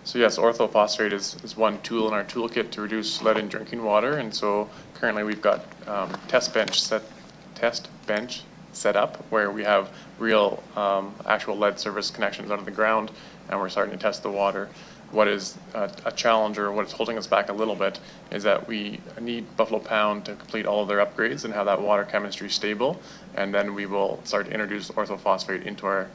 So yes, orthophosphate is one tool in our toolkit to reduce lead in drinking water, and so currently we've got test bench set up where we have real actual lead service connections under the ground, and we're starting to test the water. What is a challenge, or what's holding us back a little bit, is that we need Buffalo Pound to complete all of their upgrades and have that water chemistry stable, and then we will start to introduce orthophosphate into our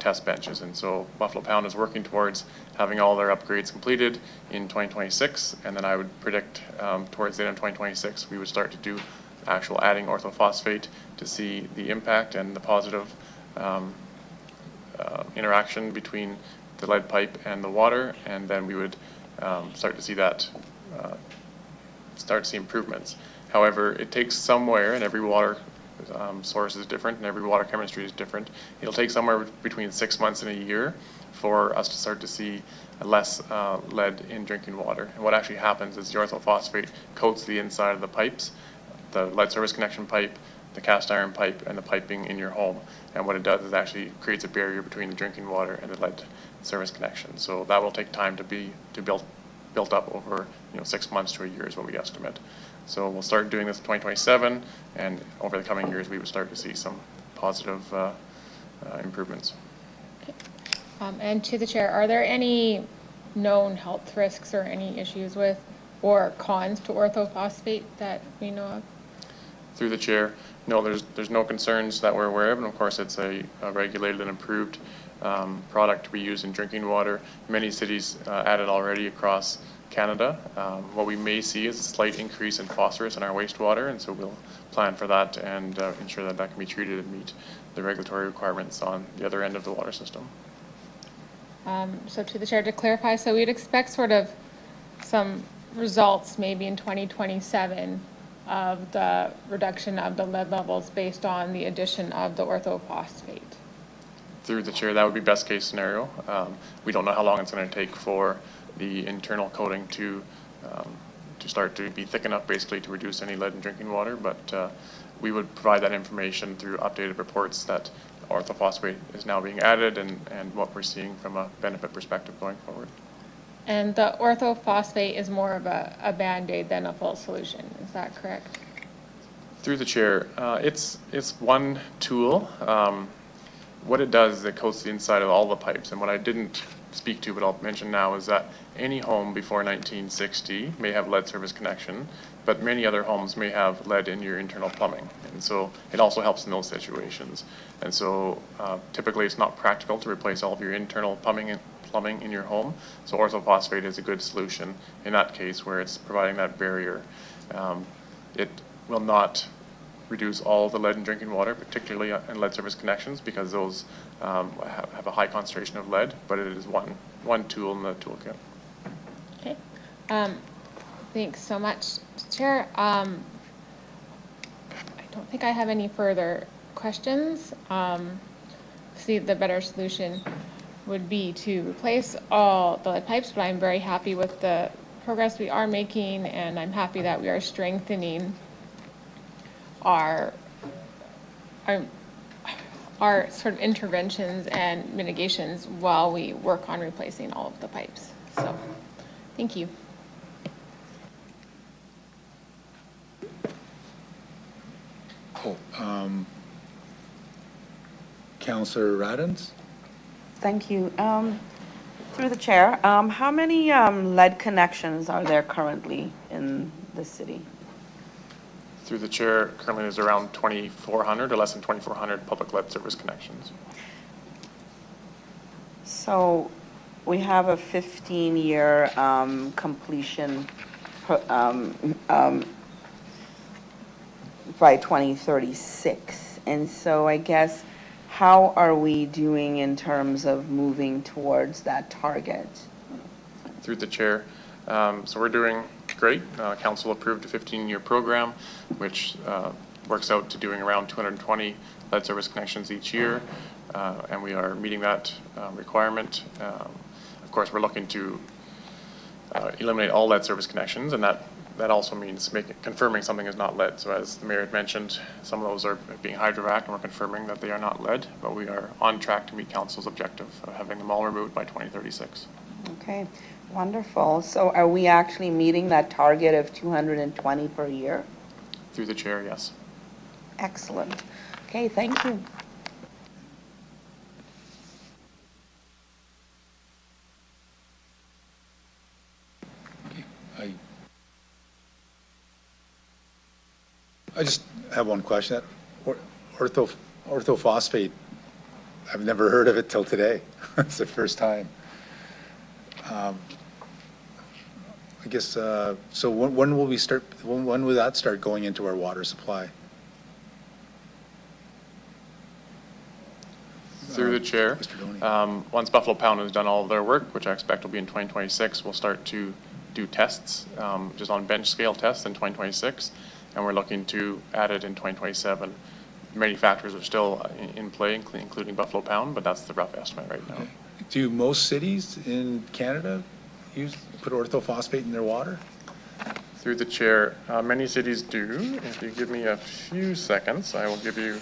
test benches. And so Buffalo Pound is working towards having all their upgrades completed in 2026, and then I would predict towards the end of 2026 we would start to do actual adding orthophosphate to see the impact and the positive interaction between the lead pipe and the water, and then we would start to see that start to see improvements. However, it takes somewhere, and every water source is different and every water chemistry is different. It'll take somewhere between 6 months and a year for us to start to see less lead in drinking water. And what actually happens is the orthophosphate coats the inside of the pipes, the lead service connection pipe, the cast iron pipe, and the piping in your home. And what it does is actually creates a barrier between the drinking water and the lead service connection. So that will take time to be built up over 6 months to a year is what we estimate. So we'll start doing this in 2027, and over the coming years we would start to see some positive improvements. Okay. And to the chair, are there any known health risks or any issues with or cons to orthophosphate that we know of? Through the chair, no, there's no concerns that we're aware of, and of course it's a regulated and approved product to be used in drinking water. Many cities add it already across Canada. What we may see is a slight increase in phosphorus in our wastewater, and so we'll plan for that and ensure that that can be treated and meet the regulatory requirements on the other end of the water system. So to the chair, to clarify, so we'd expect sort of some results maybe in 2027 of the reduction of the lead levels based on the addition of the orthophosphate. Through the chair, that would be best case scenario. We don't know how long it's going to take for the internal coating to start to be thick enough basically to reduce any lead in drinking water, but we would provide that information through updated reports that orthophosphate is now being added and what we're seeing from a benefit perspective going forward. And the orthophosphate is more of a Band-Aid than a full solution, is that correct? Through the chair, it's one tool. What it does is it coats the inside of all the pipes, and what I didn't speak to but I'll mention now is that any home before 1960 may have lead service connection, but many other homes may have lead in your internal plumbing, and so it also helps in those situations. And so typically it's not practical to replace all of your internal plumbing in your home, so orthophosphate is a good solution in that case where it's providing that barrier. It will not reduce all the lead in drinking water, particularly in lead service connections, because those have a high concentration of lead, but it is one tool in the toolkit. Okay. Thanks so much, Chair. I don't think I have any further questions. See, the better solution would be to replace all the lead pipes, but I'm very happy with the progress we are making, and I'm happy that we are strengthening our sort of interventions and mitigations while we work on replacing all of the pipes. So, thank you. Councillor Radens? Thank you. Through the chair, how many lead connections are there currently in the city? Through the chair, currently there's around 2,400 or less than 2,400 public lead service connections. So we have a 15-year completion by 2036. And so I guess, how are we doing in terms of moving towards that target? Through the chair, so we're doing great. Council approved a 15-year program, which works out to doing around 220 lead service connections each year, and we are meeting that requirement. Of course, we're looking to eliminate all lead service connections, and that also means confirming something is not lead. So as the mayor had mentioned, some of those are being hydrovac, and we're confirming that they are not lead, but we are on track to meet council's objective of having them all removed by 2036. Okay, wonderful. So are we actually meeting that target of 220 per year? Through the chair, yes. Excellent. Okay, thank you. I just have one question. Orthophosphate, I've never heard of it till today. It's the first time. I guess, so when will we start, when will that start going into our water supply? Through the chair, once Buffalo Pound has done all of their work, which I expect will be in 2026, we'll start to do tests, just on bench scale tests in 2026, and we're looking to add it in 2027. Many factors are still in play, including Buffalo Pound, but that's the rough estimate right now. Okay. Do most cities in Canada put orthophosphate in their water? Through the chair, many cities do. If you give me a few seconds, I will give you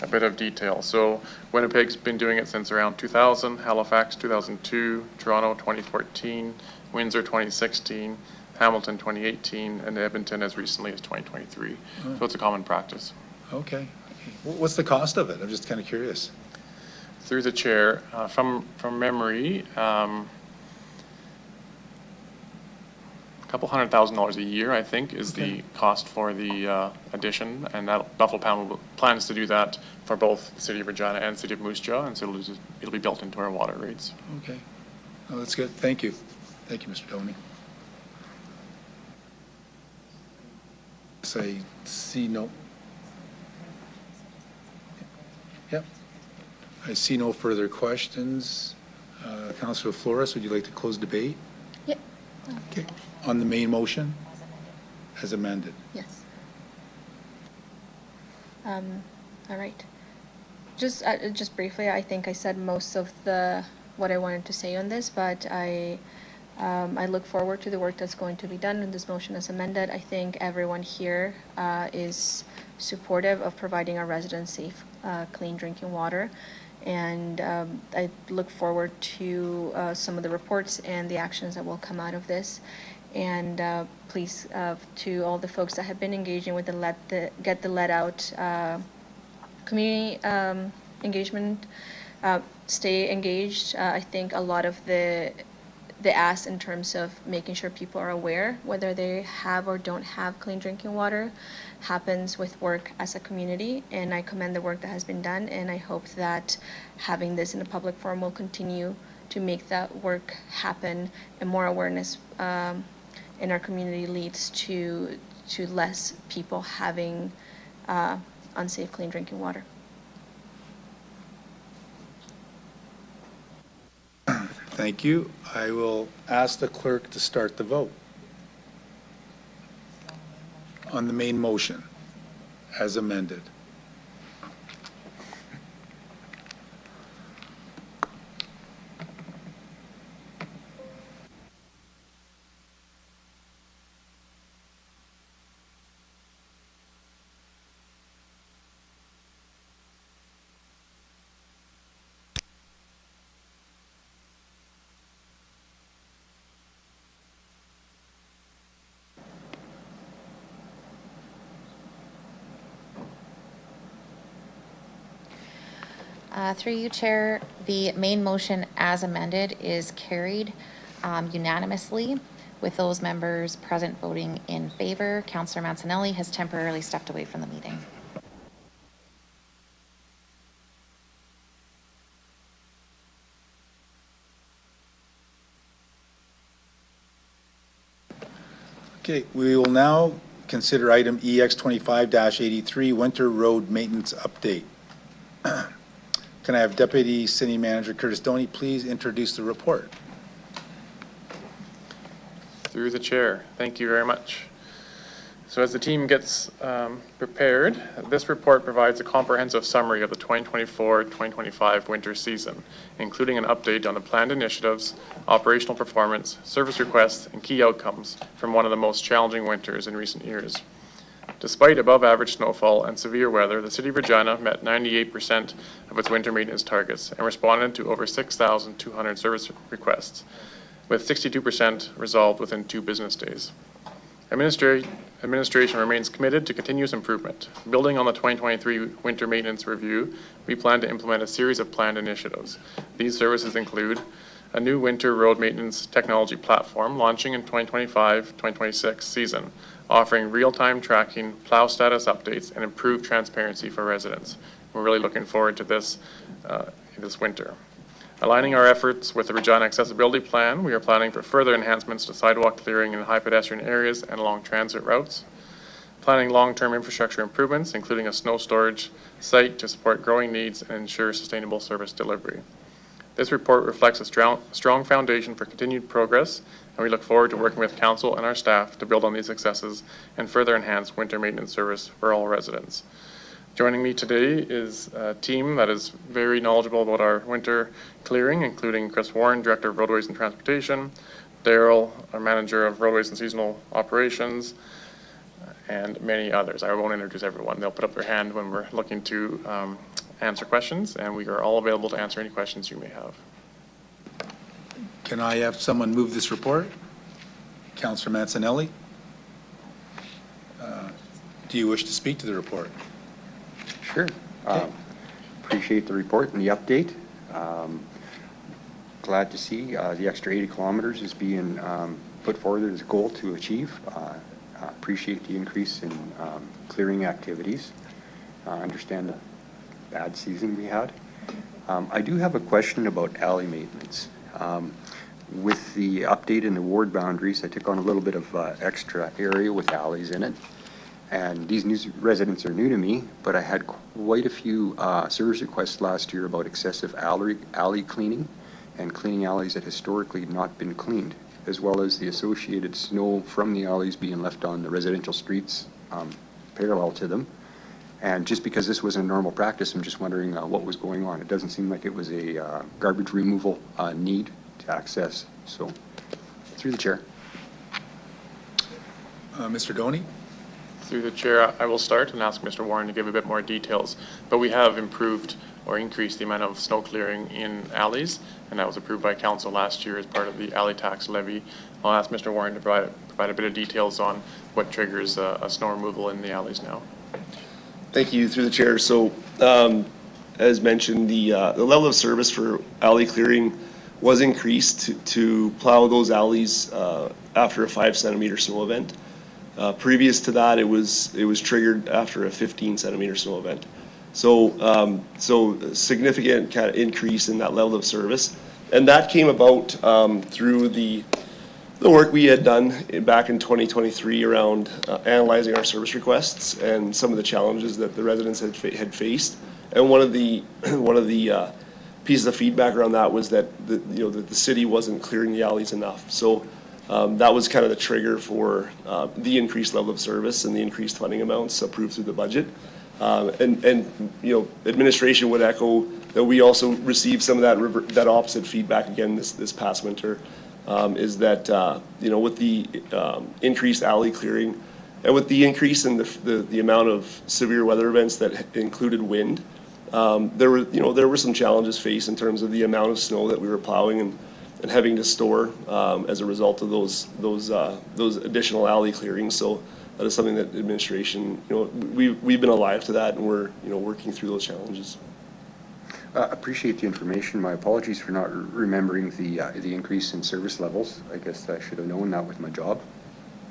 a bit of detail. So Winnipeg's been doing it since around 2000, Halifax 2002, Toronto 2014, Windsor 2016, Hamilton 2018, and Edmonton as recently as 2023. Oh. So it's a common practice. Okay. What's the cost of it? I'm just kind of curious. Through the chair, from memory, $200,000 a year, I think, is the cost for the addition, and that Buffalo Pound plans to do that for both the City of Regina and City of Moose Jaw, and so it'll be built into our water rates. Okay. Oh, that's good. Thank you. Thank you, Mr. Doney. I see no. Yep. I see no further questions. Councillor Flores, would you like to close debate? Yep. Okay. On the main motion, as amended. Yes. All right. Just briefly, I think I said most of what I wanted to say on this, but I look forward to the work that's going to be done in this motion as amended. I think everyone here is supportive of providing our residents safe, clean drinking water. And I look forward to some of the reports and the actions that will come out of this. And please, to all the folks that have been engaging with the Get the Lead Out community engagement, stay engaged. I think a lot of the ask in terms of making sure people are aware whether they have or don't have clean drinking water happens with work as a community, and I commend the work that has been done, and I hope that having this in a public forum will continue to make that work happen, and more awareness in our community leads to less people having unsafe clean drinking water. Thank you. I will ask the clerk to start the vote on the main motion as amended. Through you, Chair, the main motion as amended is carried unanimously with those members present voting in favor. Councillor Mancinelli has temporarily stepped away from the meeting. Okay, we will now consider item EX 25-83, Winter Road Maintenance Update. Can I have Deputy City Manager Curtis Doney please introduce the report? Through the chair, thank you very much. So as the team gets prepared, this report provides a comprehensive summary of the 2024-2025 winter season, including an update on the planned initiatives, operational performance, service requests, and key outcomes from one of the most challenging winters in recent years. Despite above average snowfall and severe weather, the City of Regina met 98% of its winter maintenance targets and responded to over 6,200 service requests, with 62% resolved within 2 business days. Administration remains committed to continuous improvement. Building on the 2023 winter maintenance review, we plan to implement a series of planned initiatives. These services include a new winter road maintenance technology platform launching in 2025-2026 season, offering real-time tracking, plow status updates, and improved transparency for residents. We're really looking forward to this this winter. Aligning our efforts with the Regina Accessibility Plan, we are planning for further enhancements to sidewalk clearing in high pedestrian areas and along transit routes. Planning long-term infrastructure improvements, including a snow storage site to support growing needs and ensure sustainable service delivery. This report reflects a strong foundation for continued progress, and we look forward to working with Council and our staff to build on these successes and further enhance winter maintenance service for all residents. Joining me today is a team that is very knowledgeable about our winter clearing, including Chris Warren, Director of Roadways and Transportation, Daryl, our Manager of Roadways and Seasonal Operations, and many others. I won't introduce everyone. They'll put up their hand when we're looking to answer questions, and we are all available to answer any questions you may have. Can I have someone move this report? Councillor Mancinelli? Do you wish to speak to the report? Sure. Appreciate the report and the update. Glad to see the extra 80 kilometers is being put forward as a goal to achieve. Appreciate the increase in clearing activities. Understand the bad season we had. I do have a question about alley maintenance. With the update in the ward boundaries, I took on a little bit of extra area with alleys in it. And these new residents are new to me, but I had quite a few service requests last year about excessive alley cleaning and cleaning alleys that historically had not been cleaned, as well as the associated snow from the alleys being left on the residential streets parallel to them. And just because this wasn't a normal practice, I'm just wondering what was going on. It doesn't seem like it was a garbage removal need to access. So, through the chair. Mr. Doney? Through the chair, I will start and ask Mr. Warren to give a bit more details, but we have improved or increased the amount of snow clearing in alleys, and that was approved by Council last year as part of the alley tax levy. I'll ask Mr. Warren to provide a bit of details on what triggers a snow removal in the alleys now. Thank you, through the chair. So, as mentioned, the level of service for alley clearing was increased to plow those alleys after a 5-centimeter snow event. Previous to that, it was triggered after a 15-centimeter snow event. So, significant kind of increase in that level of service, and that came about through the work we had done back in 2023 around analyzing our service requests and some of the challenges that the residents had faced. And one of the pieces of feedback around that was that the city wasn't clearing the alleys enough. So. That was kind of the trigger for the increased level of service and the increased funding amounts approved through the budget. Administration would echo that we also received some of that opposite feedback again this past winter. Is that with the increased alley clearing and with the increase in the amount of severe weather events that included wind, there were some challenges faced in terms of the amount of snow that we were plowing and having to store as a result of those additional alley clearings. So that is something that administration, we've been alive to that, and we're working through those challenges. Appreciate the information. My apologies for not remembering the increase in service levels. I guess I should have known that with my job.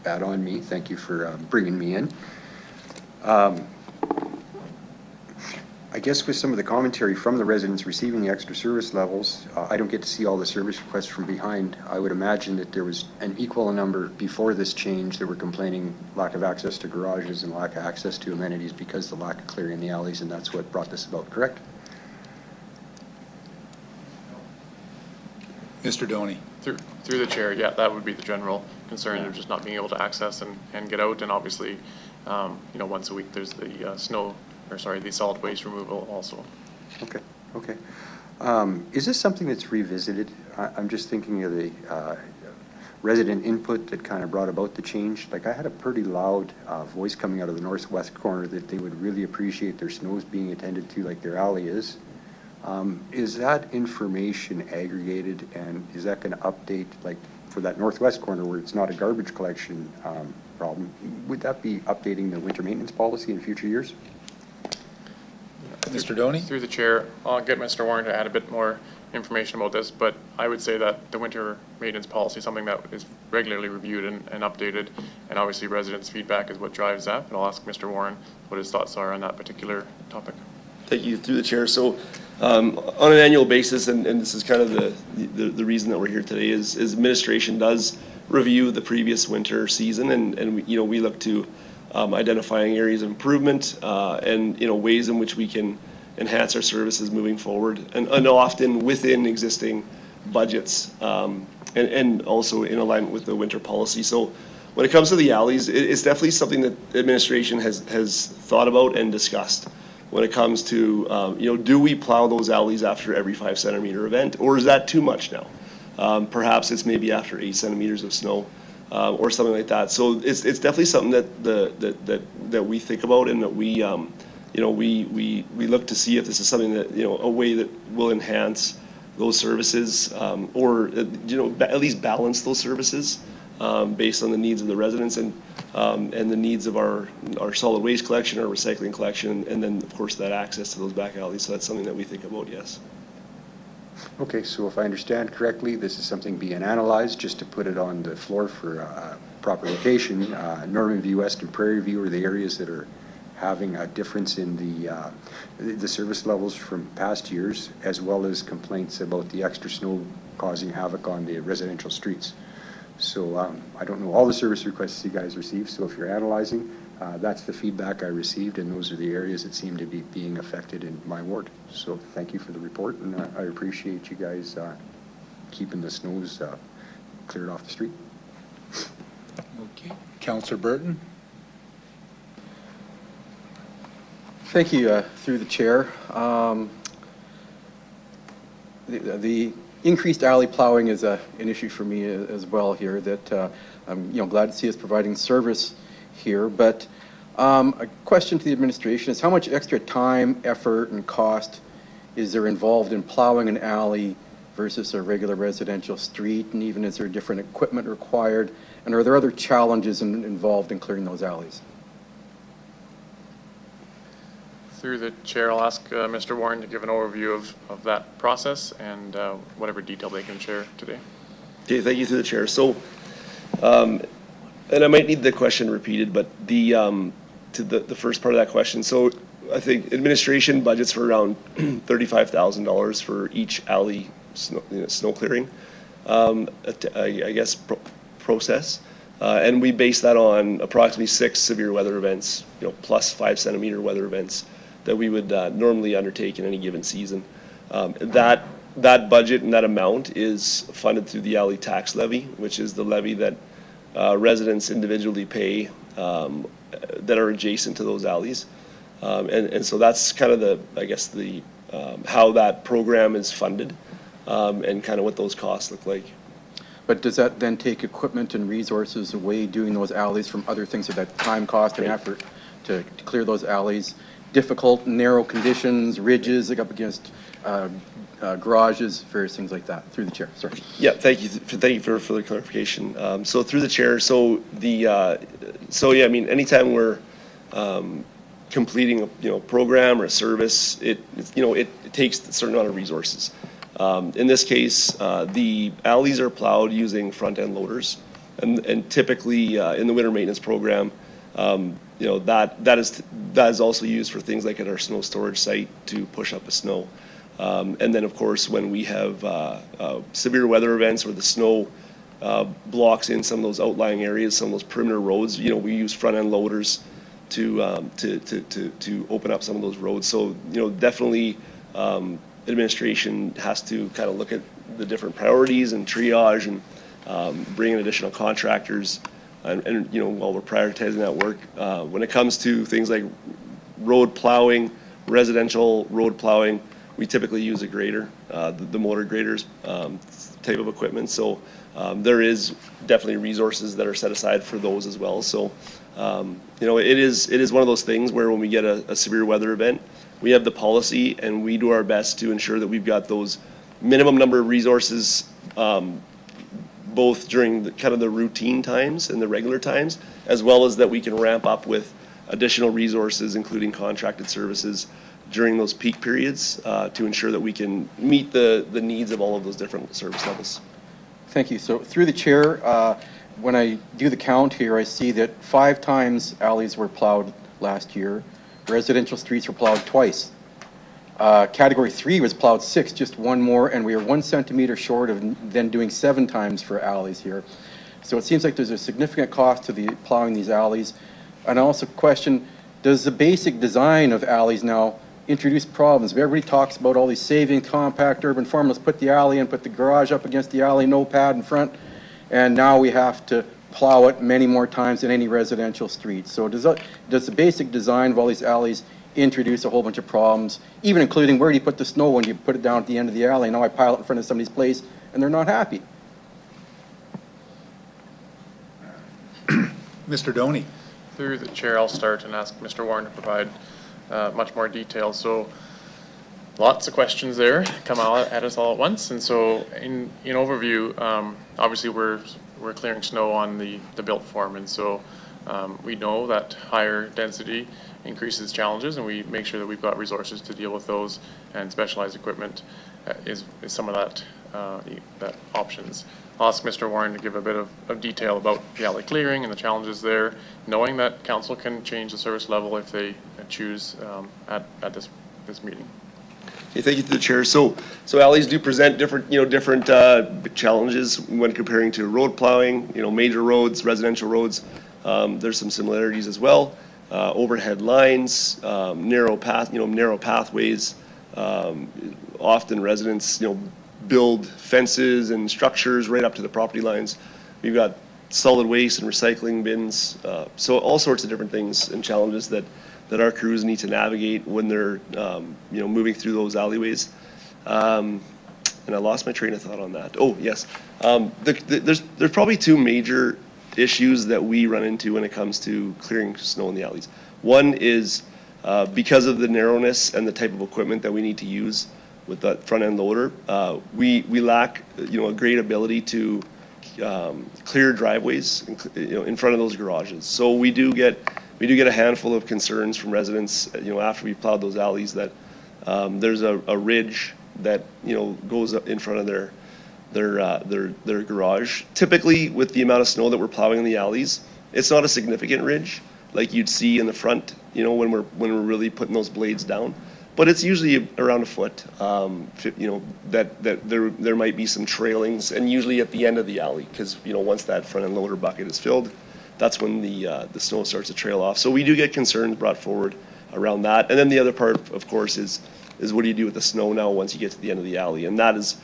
Bad on me. Thank you for bringing me in. I guess with some of the commentary from the residents receiving the extra service levels, I don't get to see all the service requests from behind. I would imagine that there was an equal number before this change that were complaining lack of access to garages and lack of access to amenities because of the lack of clearing the alleys, and that's what brought this about, correct? Mr. Doney. Through the chair, yeah, that would be the general concern of just not being able to access and get out. And obviously, you know, once a week there's the the solid waste removal also. Okay, okay. Is this something that's revisited? I'm just thinking of the resident input that kind of brought about the change. Like, I had a pretty loud voice coming out of the northwest corner that they would really appreciate their snows being attended to like their alley is. Is that information aggregated, and is that going to update, like for that northwest corner where it's not a garbage collection problem, would that be updating the winter maintenance policy in future years? Mr. Doney? Through the chair, I'll get Mr. Warren to add a bit more information about this, but I would say that the winter maintenance policy is something that is regularly reviewed and updated, and obviously residents' feedback is what drives that. And I'll ask Mr. Warren what his thoughts are on that particular topic. Thank you, through the chair. So on an annual basis, and this is kind of the reason that we're here today, is administration does review the previous winter season, and you know, we look to identifying areas of improvement and, you know, ways in which we can enhance our services moving forward, and often within existing budgets and also in alignment with the winter policy. So when it comes to the alleys, it's definitely something that administration has thought about and discussed. When it comes to, you know, do we plow those alleys after every 5 centimeter event, or is that too much now? Perhaps it's maybe after 8 centimeters of snow. Or something like that. So it's definitely something that we think about, and that we you know, we look to see if this is something that, you know, a way that will enhance those services, or you know, at least balance those services based on the needs of the residents and the needs of our solid waste collection, our recycling collection, and then of course that access to those back alleys. So that's something that we think about. Yes. Okay, so if I understand correctly, this is something being analyzed just to put it on the floor for proper location. Norman View West and Prairie View are the areas that are having a difference in the service levels from past years, as well as complaints about the extra snow causing havoc on the residential streets. So I don't know all the service requests you guys receive, so if you're analyzing, that's the feedback I received, and those are the areas that seem to be being affected in my ward. So thank you for the report, and I appreciate you guys keeping the snows cleared off the street. Okay. Councillor Burton? Thank you, through the chair. The increased alley plowing is an issue for me as well here, that I'm glad to see us providing service here, but a question to the administration is how much extra time, effort, and cost is there involved in plowing an alley versus a regular residential street, and even is there different equipment required, and are there other challenges involved in clearing those alleys? Through the chair, I'll ask Mr. Warren to give an overview of that process and whatever detail they can share today. Okay, thank you, through the chair. So, and I might need the question repeated, but to the first part of that question. So I think administration budgets for around $35,000 for each alley snow clearing, I guess, process. And we base that on approximately 6 severe weather events, you know, plus 5 centimeter weather events that we would normally undertake in any given season. That budget and that amount is funded through the alley tax levy, which is the levy that residents individually pay that are adjacent to those alleys. And so that's kind of the, I guess, the how that program is funded and kind of what those costs look like. But does that then take equipment and resources away doing those alleys from other things, of that time, cost, and effort to clear those alleys? Difficult, narrow conditions, ridges, like up against garages, various things like that. Through the chair, sorry. Yeah, thank you for the clarification. So through the chair, so yeah, I mean, anytime we're completing a program or a service, it takes a certain amount of resources. In this case, the alleys are plowed using front end loaders, and typically in the winter maintenance program, that is also used for things like at our snow storage site to push up the snow. And then of course when we have severe weather events where the snow blocks in some of those outlying areas, some of those perimeter roads, we use front end loaders to open up some of those roads. So definitely administration has to kind of look at the different priorities and triage and bring in additional contractors and while we're prioritizing that work. When it comes to things like road plowing, residential road plowing, we typically use a grader, the motor graders type of equipment. So there is definitely resources that are set aside for those as well. So it is one of those things where when we get a severe weather event, we have the policy and we do our best to ensure that we've got those minimum number of resources both during the routine times and the regular times, as well as that we can ramp up with additional resources, including contracted services during those peak periods to ensure that we can meet the needs of all of those different service levels. Thank you. So through the chair, when I do the count here, I see that 5 times alleys were plowed last year. Residential streets were plowed twice. Category 3 was plowed 6, just one more, and we are 1 centimeter short of then doing 7 times for alleys here. So it seems like there's a significant cost to the plowing these alleys. And I also question, does the basic design of alleys now introduce problems? Everybody talks about all these saving, compact, urban farm. Let's put the alley and put the garage up against the alley, no pad in front. And now we have to plow it many more times than any residential street. So does the basic design of all these alleys introduce a whole bunch of problems, even including where do you put the snow when you put it down at the end of the alley? Now I pile it in front of somebody's place and they're not happy. Mr. Doney. Through the chair, I'll start and ask Mr. Warren to provide much more detail. So lots of questions there come out at us all at once. And so in overview, obviously we're clearing snow on the built form. And so we know that higher density increases challenges, and we make sure that we've got resources to deal with those, and specialized equipment is some of that options. I'll ask Mr. Warren to give a bit of detail about the alley clearing and the challenges there, knowing that council can change the service level if they choose at this meeting. Okay, thank you to the chair. So alleys do present different challenges when comparing to road plowing. Major roads, residential roads. There's some similarities as well. Overhead lines, narrow pathways. Often residents, build fences and structures right up to the property lines. We've got solid waste and recycling bins. So all sorts of different things and challenges that our crews need to navigate when they're moving through those alleyways. And I lost my train of thought on that. Oh yes, there's probably 2 major issues that we run into when it comes to clearing snow in the alleys. One is because of the narrowness and the type of equipment that we need to use with that front end loader, we lack a great ability to clear driveways in front of those garages. So we do get a handful of concerns from residents after we plowed those alleys that there's a ridge that goes up in front of their garage. Typically, with the amount of snow that we're plowing in the alleys, it's not a significant ridge like you'd see in the front, when we're really putting those blades down. But it's usually around a foot. That there might be some trailings, and usually at the end of the alley, because once that front end loader bucket is filled, that's when the snow starts to trail off. So we do get concerns brought forward around that. And then the other part, of course, is what do you do with the snow now once you get to the end of the alley? And that is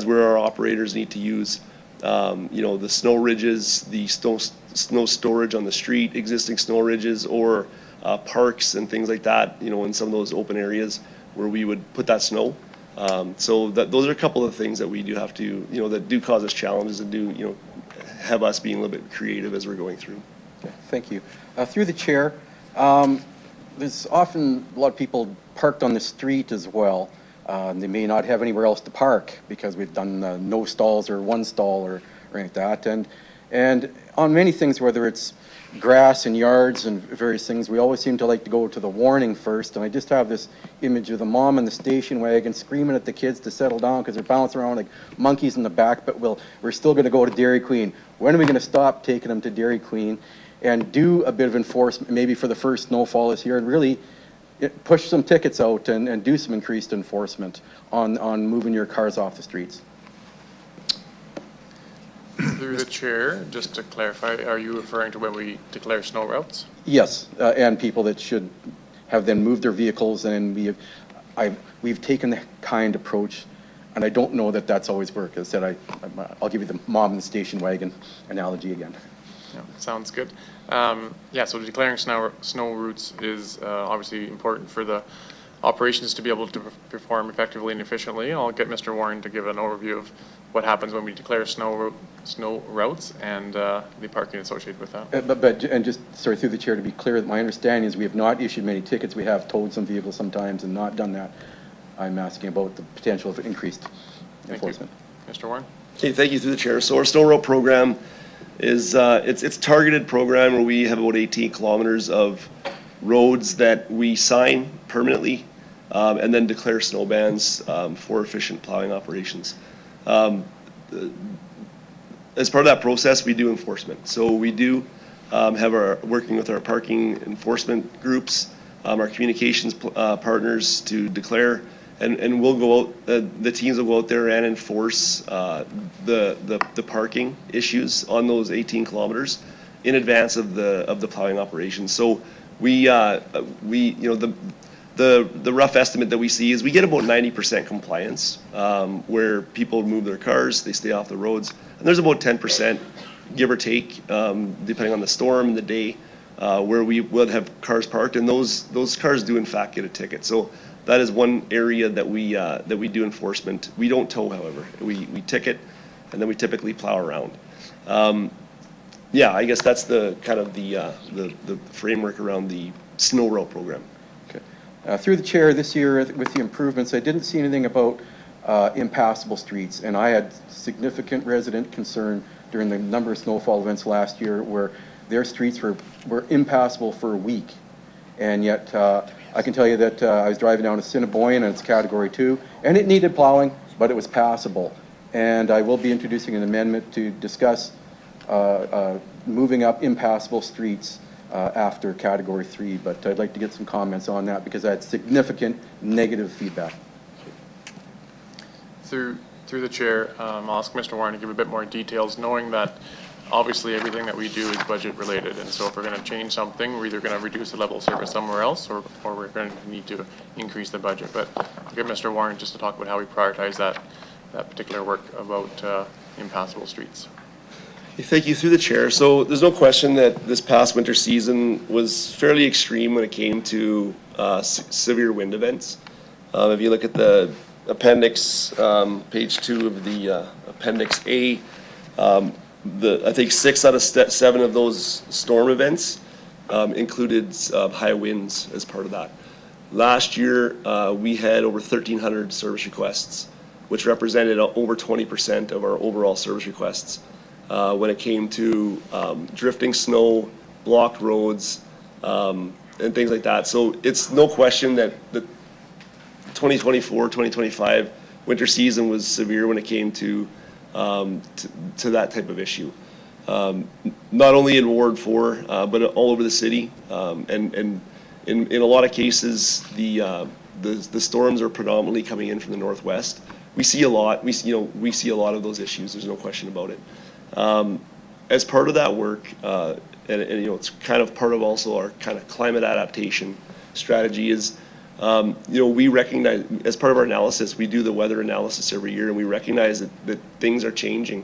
where our operators need to use, the snow ridges, the snow storage on the street, existing snow ridges, or parks and things like that, in some of those open areas where we would put that snow. So those are a couple of things that we do have to, that do cause us challenges and do, have us being a little bit creative as we're going through. Okay, thank you. Through the chair, there's often a lot of people parked on the street as well. They may not have anywhere else to park because we've done no stalls or 1 stall or anything like that. And on many things, whether it's grass and yards and various things, we always seem to like to go to the warning first. And I just have this image of the mom in the station wagon screaming at the kids to settle down because they're bouncing around like monkeys in the back, but we're still going to go to Dairy Queen. When are we going to stop taking them to Dairy Queen and do a bit of enforcement, maybe for the first snowfall this year, and really push some tickets out and do some increased enforcement on moving your cars off the streets? Through the chair, just to clarify, are you referring to when we declare snow routes? Yes, and people that should have then moved their vehicles, and we've taken the kind approach, and I don't know that that's always worked. As I said, I'll give you the mom in the station wagon analogy again. Yeah, sounds good. Yeah, so declaring snow routes is obviously important for the operations to be able to perform effectively and efficiently. I'll get Mr. Warren to give an overview of what happens when we declare snow routes and the parking associated with that. And just, sorry, through the chair, to be clear, my understanding is we have not issued many tickets. We have towed some vehicles sometimes and not done that. I'm asking about the potential of increased enforcement. Thank you. Mr. Warren? Okay, thank you through the chair. So our snow route program is it's targeted program where we have about 18 kilometers of roads that we sign permanently and then declare snow bans for efficient plowing operations. As part of that process, we do enforcement. So we do have working with our parking enforcement groups, our communications partners to declare, and we'll go out, the teams will go out there and enforce the parking issues on those 18 kilometers in advance of the plowing operation. So the rough estimate that we see is we get about 90% compliance, where people move their cars, they stay off the roads, and there's about 10%, give or take, depending on the storm and the day, where we would have cars parked, and those cars do in fact get a ticket. So that is one area that we do enforcement. We don't tow, however. We ticket, and then we typically plow around. Yeah, I guess that's the kind of the framework around the snow route program. Through the chair, this year with the improvements, I didn't see anything about impassable streets, and I had significant resident concern during the number of snowfall events last year where their streets were impassable for a week. And yet I can tell you that I was driving down to Assiniboine, and it's Category 2, and it needed plowing, but it was passable. And I will be introducing an amendment to discuss moving up impassable streets after Category 3, but I'd like to get some comments on that because I had significant negative feedback. Through the chair, I'll ask Mr. Warren to give a bit more details, knowing that obviously everything that we do is budget related, and so if we're going to change something, we're either going to reduce the level of service somewhere else, or we're going to need to increase the budget. But I'll get Mr. Warren just to talk about how we prioritize that particular work about impassable streets. Thank you through the chair. So there's no question that this past winter season was fairly extreme when it came to severe wind events. If you look at the appendix, page 2 of the appendix A, I think 6 out of 7 of those storm events included high winds as part of that. Last year, we had over 1,300 service requests, which represented over 20% of our overall service requests. When it came to drifting snow, blocked roads, and things like that. So it's no question that the 2024-2025 winter season was severe when it came to that type of issue. Not only in Ward 4, but all over the city. And in a lot of cases, the storms are predominantly coming in from the northwest. We see a lot. We see a lot of those issues. There's no question about it. As part of that work, and it's kind of part of also our kind of climate adaptation strategy is, we recognize, as part of our analysis, we do the weather analysis every year, and we recognize that things are changing.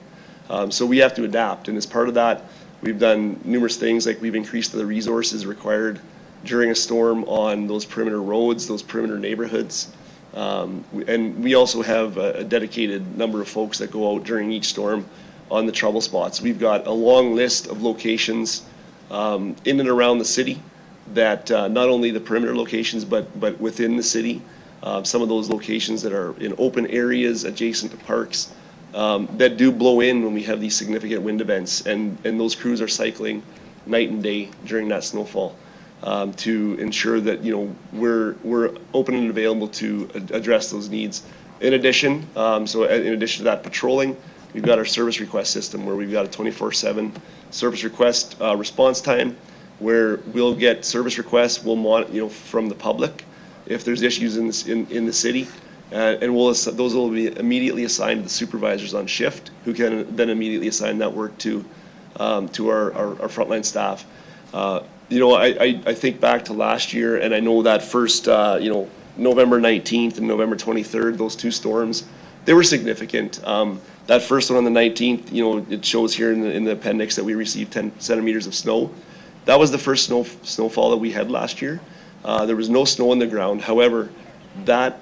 So we have to adapt, and as part of that, we've done numerous things, like we've increased the resources required during a storm on those perimeter roads, those perimeter neighborhoods. And we also have a dedicated number of folks that go out during each storm on the trouble spots. We've got a long list of locations in and around the city that not only the perimeter locations, but within the city. Some of those locations that are in open areas adjacent to parks, that do blow in when we have these significant wind events, and those crews are cycling night and day during that snowfall to ensure that we're open and available to address those needs. In addition, in addition to that patrolling, we've got our service request system where we've got a 24/7 service request response time, where we'll get service requests, we'll monitor from the public if there's issues in the city. And those will be immediately assigned to the supervisors on shift, who can then immediately assign that work to our frontline staff. I think back to last year, and I know that first, November 19th and November 23rd, those two storms, they were significant. That first one on the 19th, it shows here in the appendix that we received 10 centimeters of snow. That was the first snowfall that we had last year. There was no snow on the ground. However, that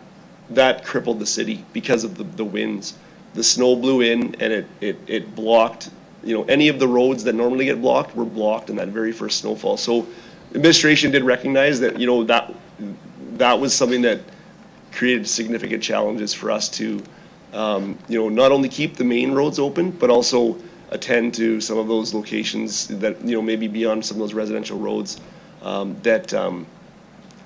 crippled the city because of the winds. The snow blew in and it blocked, any of the roads that normally get blocked were blocked in that very first snowfall. So administration did recognize that, that was something that created significant challenges for us to, not only keep the main roads open, but also attend to some of those locations that, maybe beyond some of those residential roads, to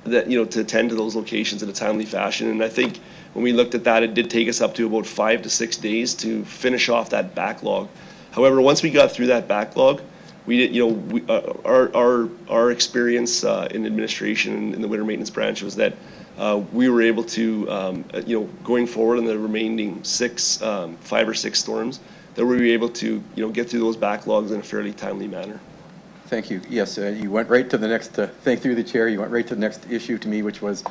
attend to those locations in a timely fashion. And I think when we looked at that, it did take us up to about 5 to 6 days to finish off that backlog. However, once we got through that backlog, we did, our experience in administration in the winter maintenance branch was that we were able to, going forward in the remaining 5 or 6 storms, that we were able to, get through those backlogs in a fairly timely manner. Thank you. Yes, you went right to the next, thank through the chair, you went right to the next issue to me, which was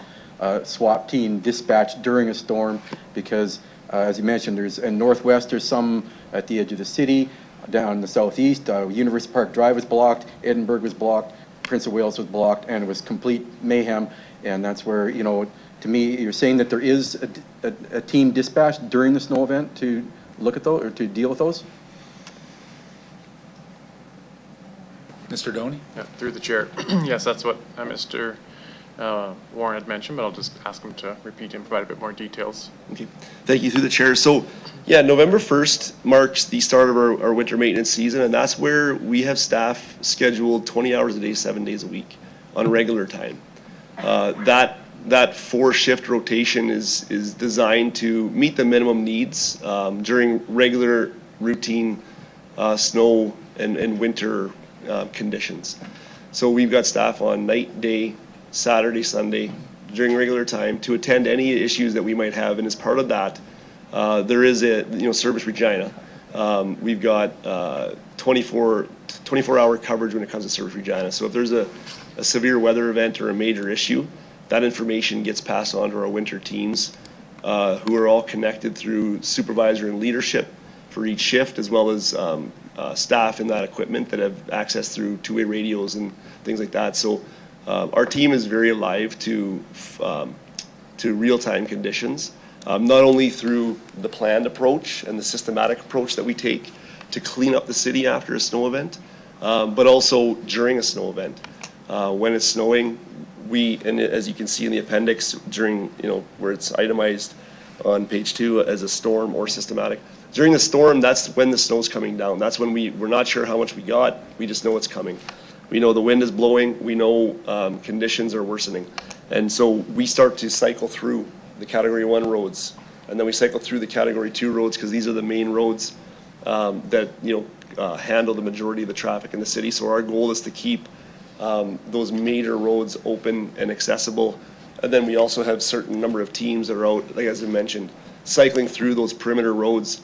SWAT team dispatch during a storm, because as you mentioned, in Northwest, there's some at the edge of the city. Down in the southeast, University Park Drive was blocked, Edinburgh was blocked, Prince of Wales was blocked, and it was complete mayhem. And that's where, to me, you're saying that there is a team dispatched during the snow event to look at those, or to deal with those? Mr. Doney? Yeah, through the chair. Yes, that's what Mr. Warren had mentioned, but I'll just ask him to repeat and provide a bit more details. Okay. Thank you, through the chair. So, yeah, November 1st marks the start of our winter maintenance season, and that's where we have staff scheduled 20 hours a day, 7 days a week on regular time. That 4-shift rotation is designed to meet the minimum needs during regular routine snow and winter conditions. So we've got staff on night, day, Saturday, Sunday, during regular time to attend any issues that we might have. And as part of that, there is a Service Regina. We've got 24-hour coverage when it comes to Service Regina. So if there's a severe weather event or a major issue, that information gets passed on to our winter teams, who are all connected through supervisor and leadership for each shift, as well as staff in that equipment that have access through two-way radios and things like that. So our team is very alive to real-time conditions, not only through the planned approach and the systematic approach that we take to clean up the city after a snow event, but also during a snow event. When it's snowing, and as you can see in the appendix, during, where it's itemized on page 2 as a storm or systematic. During the storm, that's when the snow's coming down. That's when we're not sure how much we got. We just know it's coming. We know the wind is blowing. We know conditions are worsening. And so we start to cycle through the Category 1 roads. And then we cycle through the Category 2 roads, because these are the main roads that handle the majority of the traffic in the city. So our goal is to keep those major roads open and accessible. And then we also have a certain number of teams that are out, like as I mentioned, cycling through those perimeter roads,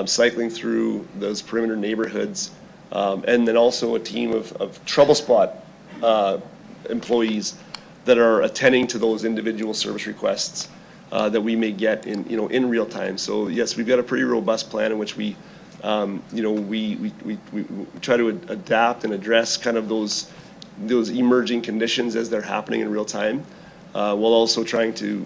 cycling through those perimeter neighborhoods, and then also a team of trouble spot employees that are attending to those individual service requests that we may get in real time. So yes, we've got a pretty robust plan in which we try to adapt and address kind of those emerging conditions as they're happening in real time, while also trying to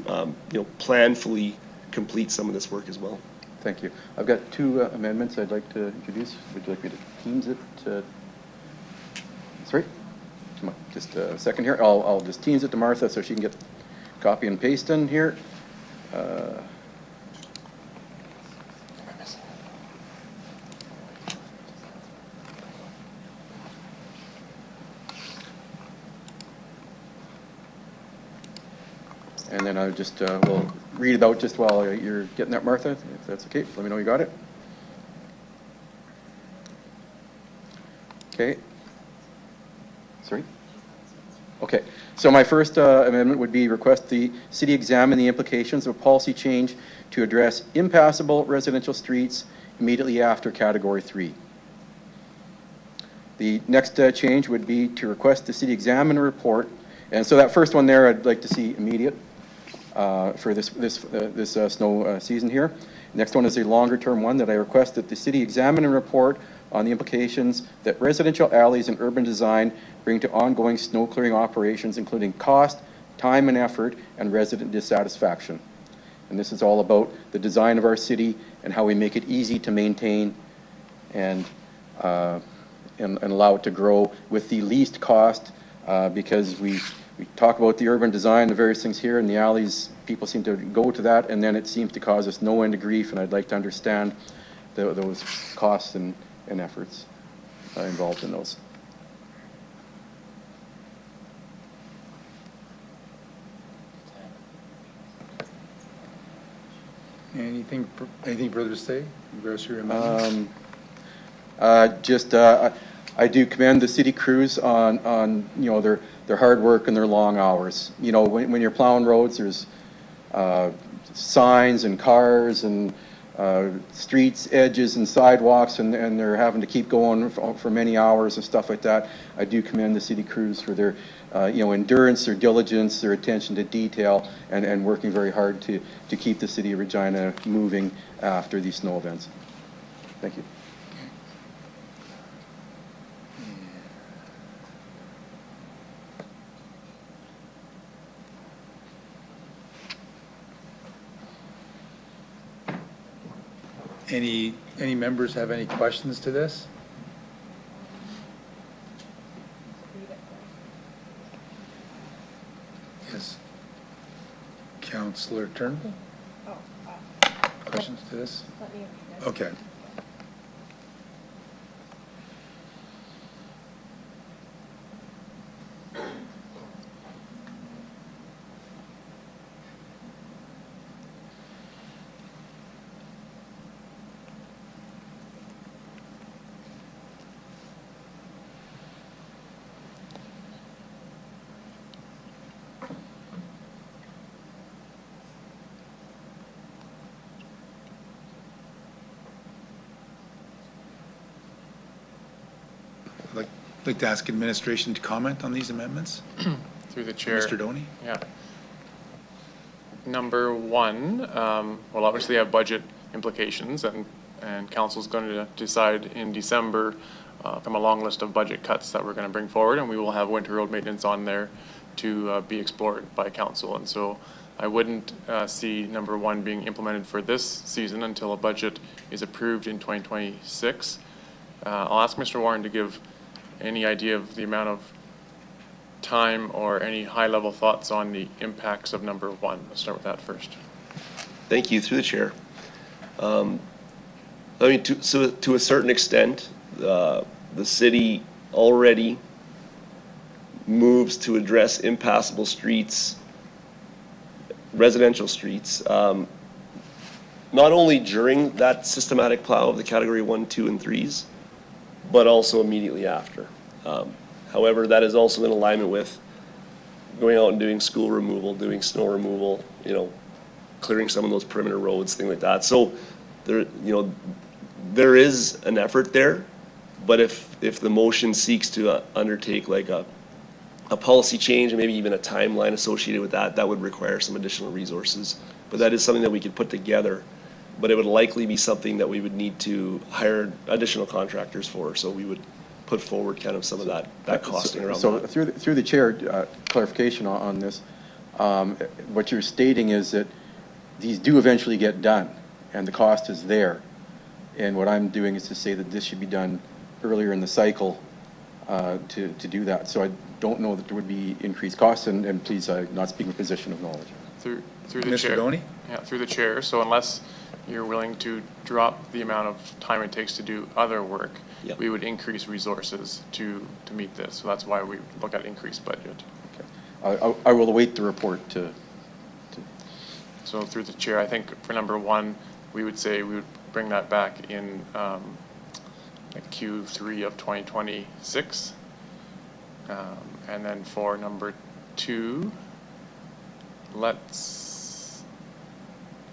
planfully complete some of this work as well. Thank you. I've got 2 amendments I'd like to introduce. Would you like me to Teams it? Sorry? Come on, just a second here. I'll just Teams it to Martha so she can get copy and paste in here. And then I just will read about just while you're getting that, Martha, if that's okay. Let me know you got it. Okay. Sorry? Okay. So my first amendment would be request the city examine the implications of policy change to address impassable residential streets immediately after Category 3. The next change would be to request the city examine a report. And so that first one there, I'd like to see immediate for this snow season here. Next one is a longer term one that I request that the city examine and report on the implications that residential alleys and urban design bring to ongoing snow clearing operations, including cost, time and effort, and resident dissatisfaction. And this is all about the design of our city and how we make it easy to maintain and allow it to grow with the least cost, because we talk about the urban design, the various things here, and the alleys, people seem to go to that, and then it seems to cause us no end of grief, and I'd like to understand those costs and efforts involved in those. Anything further to say? Regards to your amendments? I do commend the city crews on their hard work and their long hours. You know, when you're plowing roads, there's signs and cars and streets, edges, and sidewalks, and they're having to keep going for many hours and stuff like that. I do commend the city crews for their endurance, their diligence, their attention to detail, and working very hard to keep the city of Regina moving after these snow events. Thank you. Any members have any questions to this? Yes. Councillor Turnbull? Questions to this? Okay. I'd like to ask administration to comment on these amendments. Through the chair. Mr. Doney? Yeah. Number one, will obviously have budget implications, and council's going to decide in December from a long list of budget cuts that we're going to bring forward, and we will have winter road maintenance on there to be explored by council. And so I wouldn't see number one being implemented for this season until a budget is approved in 2026. I'll ask Mr. Warren to give any idea of the amount of time or any high-level thoughts on the impacts of number one. Let's start with that first. Thank you, through the chair. I mean, to a certain extent, the city already moves to address impassable streets, residential streets, not only during that systematic plow of the category 1, 2, and 3s, but also immediately after. However, that is also in alignment with going out and doing school removal, doing snow removal, clearing some of those perimeter roads, things like that. So there is an effort there, but if the motion seeks to undertake like a policy change and maybe even a timeline associated with that, that would require some additional resources. But that is something that we could put together, but it would likely be something that we would need to hire additional contractors for. So we would put forward kind of some of that costing around so that. Through the chair, clarification on this. What you're stating is that these do eventually get done and the cost is there. And what I'm doing is to say that this should be done earlier in the cycle to do that. So I don't know that there would be increased costs, and please, not speaking from a position of knowledge. Through the Mr. chair. Doney? Yeah, through the chair. So unless you're willing to drop the amount of time it takes to do other work, yep, we would increase resources to meet this. So that's why we look at increased budget. Okay. I will await the report to So through the chair, I think for number one, we would say we would bring that back in like Q3 of 2026. And then for number two,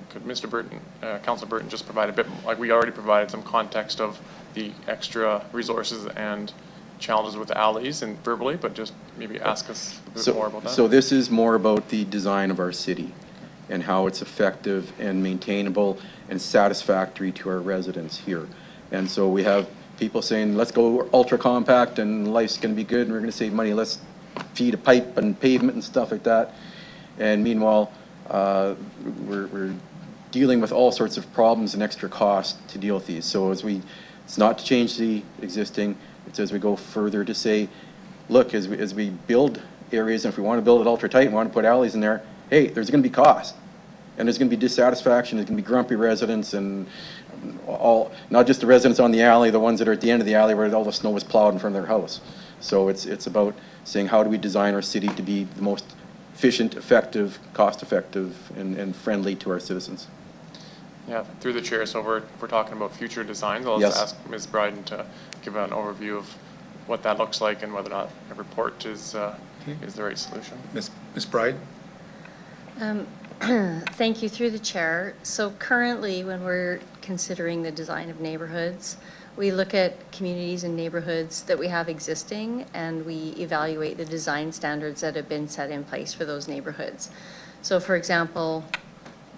could Mr. Burton, Councilor Burton, just provide a bit, like we already provided some context of the extra resources and challenges with alleys and verbally, but just maybe ask us a bit more about that. So this is more about the design of our city and how it's effective and maintainable and satisfactory to our residents here. And so we have people saying, let's go ultra compact and life's going to be good and we're going to save money. Let's feed a pipe and pavement and stuff like that. And meanwhile, we're dealing with all sorts of problems and extra costs to deal with these. So it's not to change the existing, it's as we go further to say, look, as we build areas, and if we want to build it ultra tight and want to put alleys in there, hey, there's going to be cost. And there's going to be dissatisfaction, there's going to be grumpy residents and all, not just the residents on the alley, the ones that are at the end of the alley where all the snow is plowed in front of their house. So it's about saying how do we design our city to be the most efficient, effective, cost-effective, and friendly to our citizens. Yeah, through the chair, so we're talking about future designs. I'll just ask Ms. Bryden to give an overview of what that looks like and whether or not a report is the right solution. Ms. Bryden? Thank you, through the chair. So currently, when we're considering the design of neighborhoods, we look at communities and neighborhoods that we have existing, and we evaluate the design standards that have been set in place for those neighborhoods. So for example,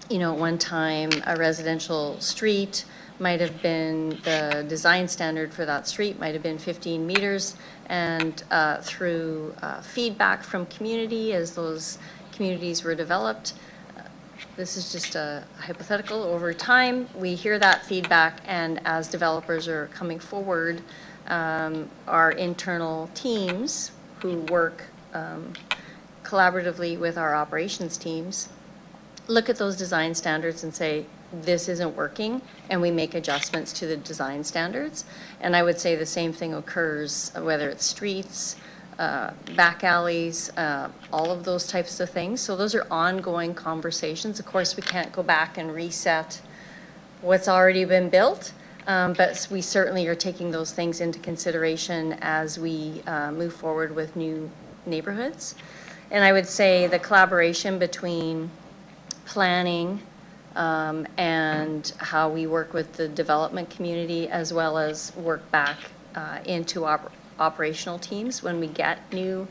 you know, at one time, a residential street might have been, the design standard for that street might have been 15 meters, and through feedback from community as those communities were developed, this is just a hypothetical, over time, we hear that feedback, and as developers are coming forward, our internal teams who work collaboratively with our operations teams look at those design standards and say, this isn't working, and we make adjustments to the design standards. And I would say the same thing occurs, whether it's streets, back alleys, all of those types of things. So those are ongoing conversations. Of course, we can't go back and reset what's already been built, but we certainly are taking those things into consideration as we move forward with new neighborhoods. And I would say the collaboration between planning and how we work with the development community, as well as work back into operational teams when we get new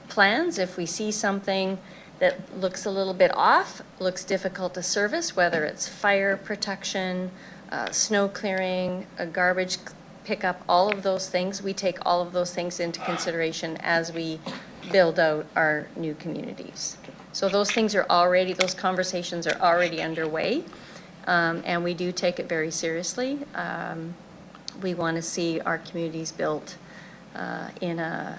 plans. If we see something that looks a little bit off, looks difficult to service, whether it's fire protection, snow clearing, a garbage pickup, all of those things, we take all of those things into consideration as we build out our new communities. So those things are already, those conversations are already underway, and we do take it very seriously. We want to see our communities built in a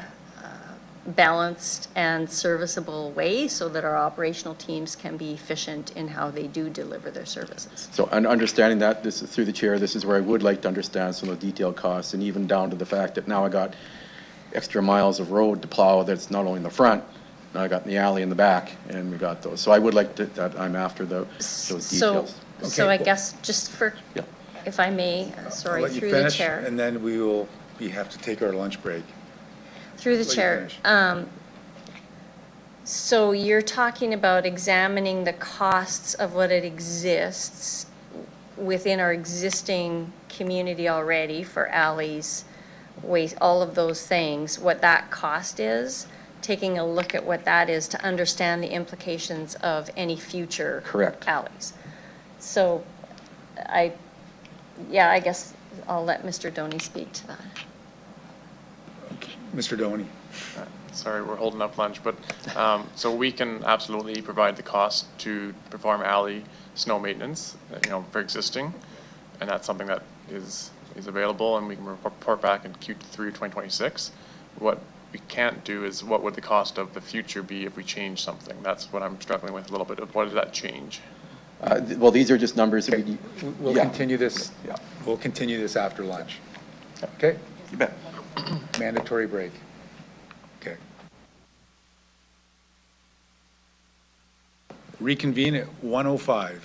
balanced and serviceable way so that our operational teams can be efficient in how they do deliver their services. So understanding that, this is through the chair, this is where I would like to understand some of the detailed costs, and even down to the fact that now I got extra miles of road to plow that's not only in the front, now I got in the alley in the back, and we got those. So I would like to, that I'm after those details. So I guess just for, if I may, sorry, through the chair. And then we have to take our lunch break. Through the chair. So you're talking about examining the costs of what it exists within our existing community already for alleys, waste, all of those things, what that cost is, taking a look at what that is to understand the implications of any future alleys. So I guess I'll let Mr. Doney speak to that. Mr. Doney. Sorry, we're holding up lunch, but so we can absolutely provide the cost to perform alley snow maintenance, for existing, and that's something that is available, and we can report back in Q3 2026. What we can't do is what would the cost of the future be if we change something? That's what I'm struggling with a little bit of. What does that change? Well, these are just numbers. Okay. We'll continue this. Yeah. We'll continue this after lunch. Okay? You bet. Mandatory break. Okay. Reconvene at 1:05.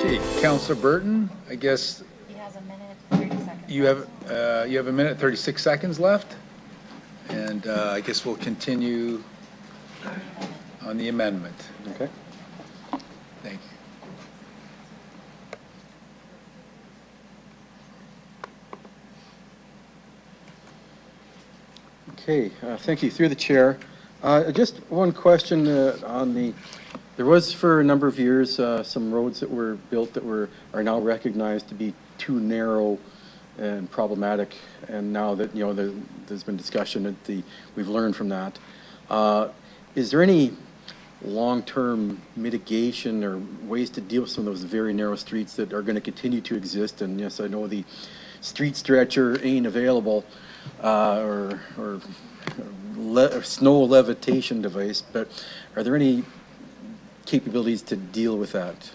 Okay, Councillor Burton, I guess He has a minute, 30 seconds. you have a minute, 36 seconds left. And I guess we'll continue on the amendment. Okay. Thank you. Okay, thank you. Through the chair. Just one question on the, there was for a number of years some roads that were built that are now recognized to be too narrow and problematic, and now that, you know, there's been discussion that we've learned from that. Is there any long-term mitigation or ways to deal with some of those very narrow streets that are going to continue to exist? And yes, I know the street stretcher ain't available, or snow levitation device, but are there any capabilities to deal with that?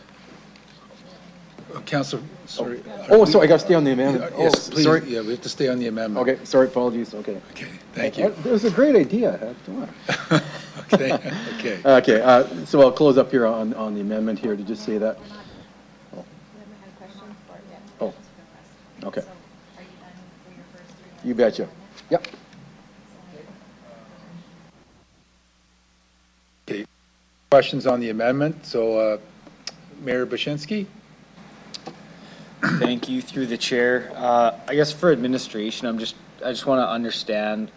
Councillor, sorry. Oh, sorry, I got to stay on the amendment. Yes, Oh, please. sorry. Yeah, we have to stay on the amendment. Okay, sorry, apologies. Okay. Okay, thank you. It was a great idea. Okay, okay. Okay, so I'll close up here on the amendment here to just say that. Oh, okay. You betcha. Yep. Okay. Questions on the amendment? So, Mayor Bashinsky? Thank you, through the chair. I guess for administration, I just want to understand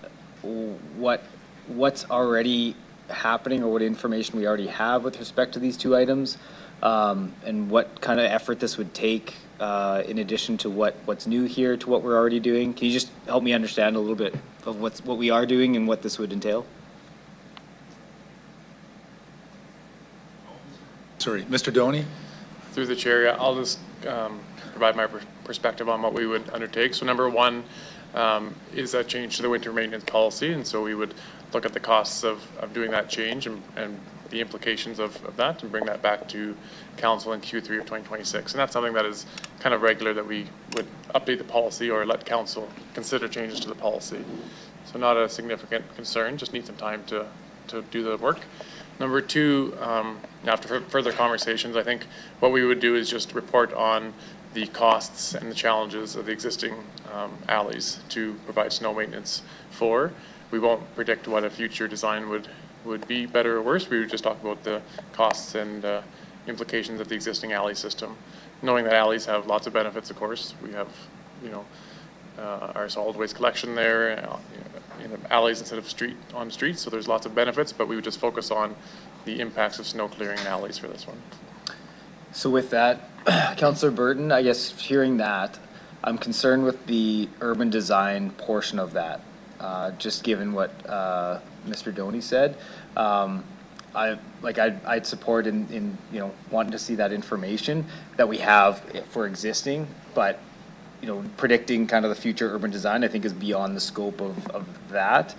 what's already happening, or what information we already have with respect to these two items, and what kind of effort this would take in addition to what's new here to what we're already doing. Can you just help me understand a little bit of what we are doing and what this would entail? Sorry, Mr. Doney? Through the chair, yeah, I'll just provide my perspective on what we would undertake. So number one is a change to the winter maintenance policy, and so we would look at the costs of doing that change and the implications of that, and bring that back to council in Q3 of 2026. And that's something that is kind of regular, that we would update the policy or let council consider changes to the policy. So not a significant concern, just need some time to do the work. Number two, after further conversations, I think what we would do is just report on the costs and the challenges of the existing alleys to provide snow maintenance for. We won't predict what a future design would be, better or worse. We would just talk about the costs and implications of the existing alley system. Knowing that alleys have lots of benefits, of course. We have, you know, our solid waste collection there, in alleys instead of on streets, so there's lots of benefits, but we would just focus on the impacts of snow clearing in alleys for this one. So with that, Councillor Burton, I guess hearing that, I'm concerned with the urban design portion of that, just given what Mr. Doney said. I'd support in you know, wanting to see that information that we have for existing, but you know, predicting kind of the future urban design, I think, is beyond the scope of that,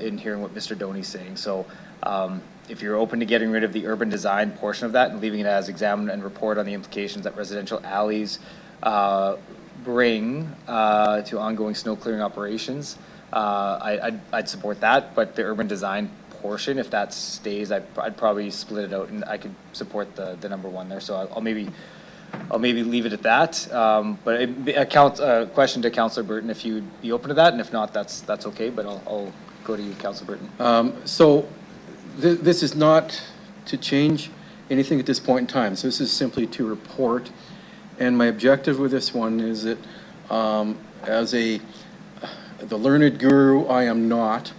in hearing what Mr. Doney's saying. So if you're open to getting rid of the urban design portion of that and leaving it as examine and report on the implications that residential alleys bring to ongoing snow clearing operations, I'd support that. But the urban design portion, if that stays, I'd probably split it out, and I could support the number one there. So I'll maybe leave it at that. But a question to Councillor Burton, if you'd be open to that, and if not, that's okay. But I'll go to you, Councillor Burton. So this is not to change anything at this point in time. So this is simply to report. And my objective with this one is that, as the learned guru, I am not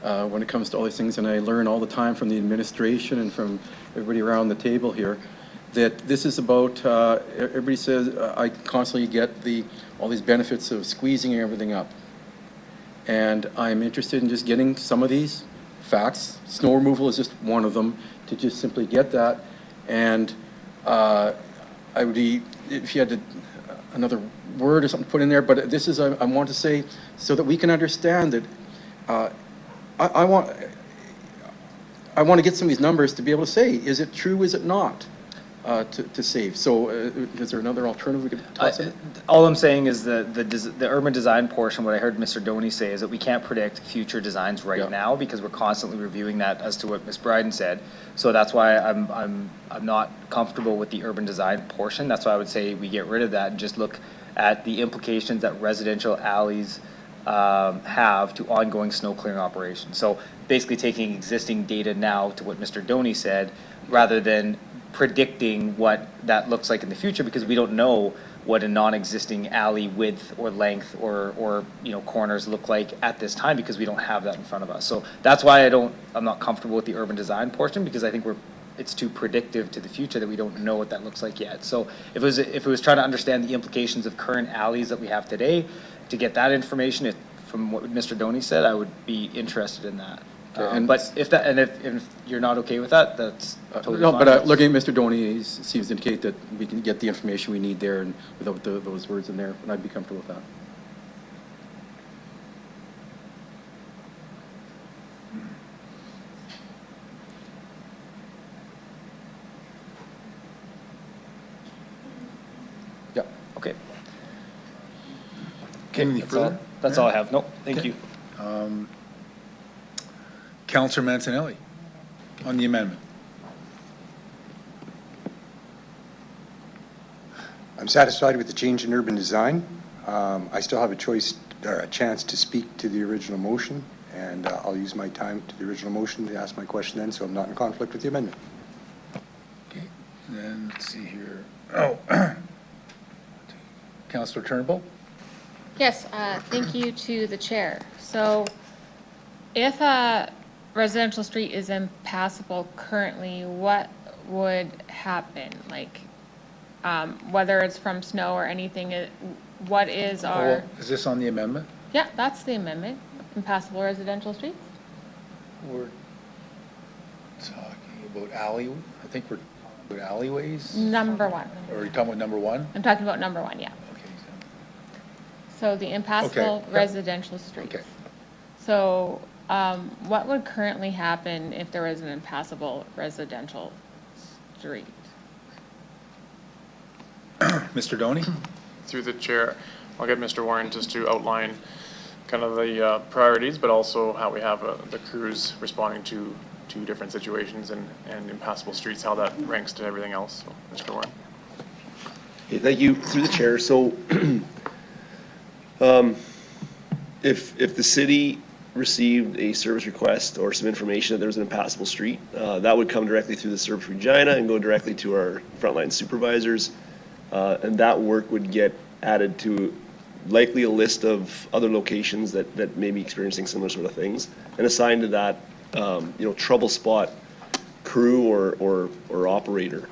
when it comes to all these things, and I learn all the time from the administration and from everybody around the table here, that this is about, everybody says, I constantly get all these benefits of squeezing everything up. And I'm interested in just getting some of these facts. Snow removal is just one of them, to just simply get that. And I would be, if you had another word or something put in there, but this is, I want to say, so that we can understand that I want to get some of these numbers to be able to say, is it true, is it not? to save. So is there another alternative we could toss in? All I'm saying is the urban design portion, what I heard Mr. Doney say is that we can't predict future designs right now because we're constantly reviewing that as to what Ms. Bryden said. So that's why I'm not comfortable with the urban design portion. That's why I would say we get rid of that and just look at the implications that residential alleys have to ongoing snow clearing operations. So basically taking existing data now to what Mr. Doney said, rather than predicting what that looks like in the future, because we don't know what a non-existing alley width or length or corners look like at this time, because we don't have that in front of us. So that's why I'm not comfortable with the urban design portion, because I think it's too predictive to the future that we don't know what that looks like yet. So if it was trying to understand the implications of current alleys that we have today, to get that information from what Mr. Doney said, I would be interested in that. But if you're not okay with that, that's totally fine. No, but looking at Mr. Doney, he seems to indicate that we can get the information we need there and without those words in there, and I'd be comfortable with that. Yeah. Okay. Any further? That's all I have. No, thank you. Councillor Mancinelli on the amendment. I'm satisfied with the change in urban design. I still have a choice or a chance to speak to the original motion, and I'll use my time to the original motion to ask my question then, so I'm not in conflict with the amendment. Okay, then let's see here. Councillor Turnbull? Yes, thank you to the chair. So if a residential street is impassable currently, what would happen? Like, whether it's from snow or anything, what is our... Is this on the amendment? Yeah, that's the amendment. Impassable residential streets? We're talking about I think we're talking about alleyways? Number one. Or are you talking about number one? I'm talking about number one, yeah. So the impassable residential streets. Okay. So what would currently happen if there was an impassable residential street? Mr. Doney? Through the chair, I'll get Mr. Warren just to outline kind of the priorities, but also how we have the crews responding to different situations and impassable streets, how that ranks to everything else. So, Mr. Warren. Okay, thank you. Through the chair. So if the city received a service request or some information that there was an impassable street, that would come directly through the Service Regina and go directly to our frontline supervisors. And that work would get added to likely a list of other locations that may be experiencing similar sort of things and assigned to that, trouble spot crew or operator.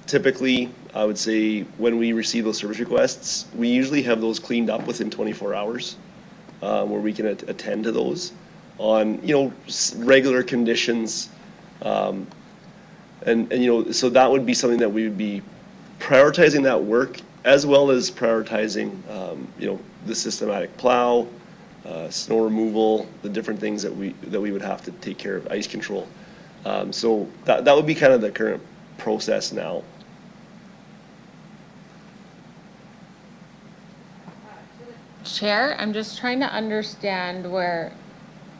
Typically, I would say when we receive those service requests, we usually have those cleaned up within 24 hours, where we can attend to those on, regular conditions. So that would be something that we would be prioritizing that work, as well as prioritizing, the systematic plow, snow removal, the different things that we would have to take care of, ice control. So that would be kind of the current process now. Chair, I'm just trying to understand where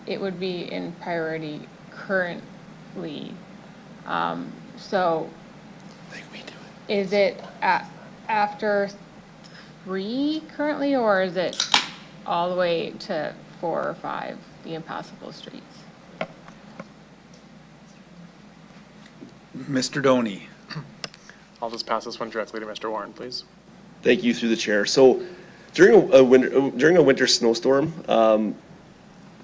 it would be in priority currently. So is it after 3 currently, or is it all the way to 4 or 5, the impassable streets? Mr. Doney. I'll just pass this one directly to Mr. Warren, please. Thank you, through the chair. So during a winter snowstorm,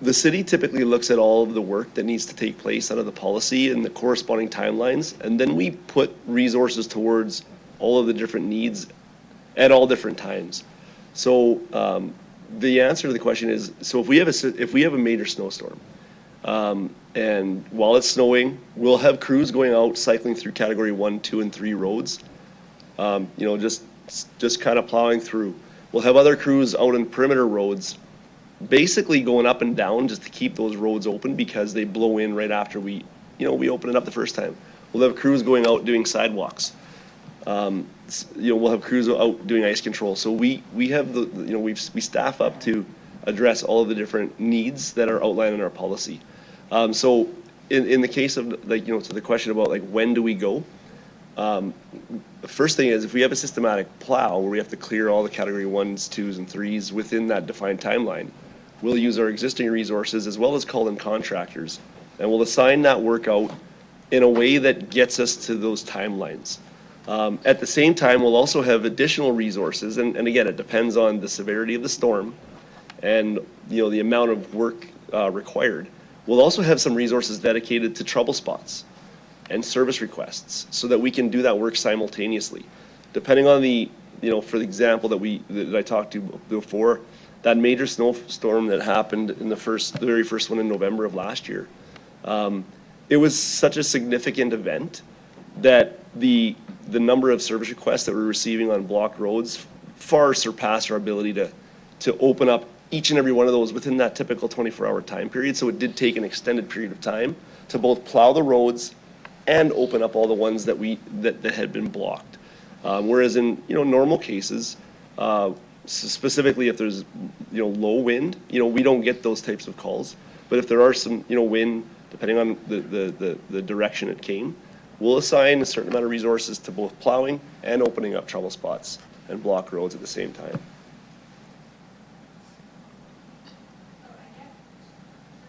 the city typically looks at all of the work that needs to take place under the policy and the corresponding timelines, and then we put resources towards all of the different needs at all different times. So the answer to the question is, so if we have a major snowstorm, and while it's snowing, we'll have crews going out cycling through category 1, 2, and 3 roads, just kind of plowing through. We'll have other crews out in perimeter roads, basically going up and down just to keep those roads open because they blow in right after we open it up the first time. We'll have crews going out doing sidewalks. We'll have crews out doing ice control. So we have we staff up to address all of the different needs that are outlined in our policy. So in the case of to the question about when do we go? The first thing is if we have a systematic plow where we have to clear all the category 1s, 2s, and 3s within that defined timeline, we'll use our existing resources as well as call in contractors, and we'll assign that work out in a way that gets us to those timelines. At the same time, we'll also have additional resources, and again, it depends on the severity of the storm and the amount of work required. We'll also have some resources dedicated to trouble spots and service requests so that we can do that work simultaneously. Depending on for the example that I talked to before, that major snowstorm that happened in the very first one in November of last year, it was such a significant event that the number of service requests that we're receiving on blocked roads far surpassed our ability to open up each and every one of those within that typical 24-hour time period. So it did take an extended period of time to both plow the roads and open up all the ones that had been blocked. Whereas in normal cases, specifically if there's low wind, we don't get those types of calls. But if there are some wind, depending on the direction it came, we'll assign a certain amount of resources to both plowing and opening up trouble spots and block roads at the same time.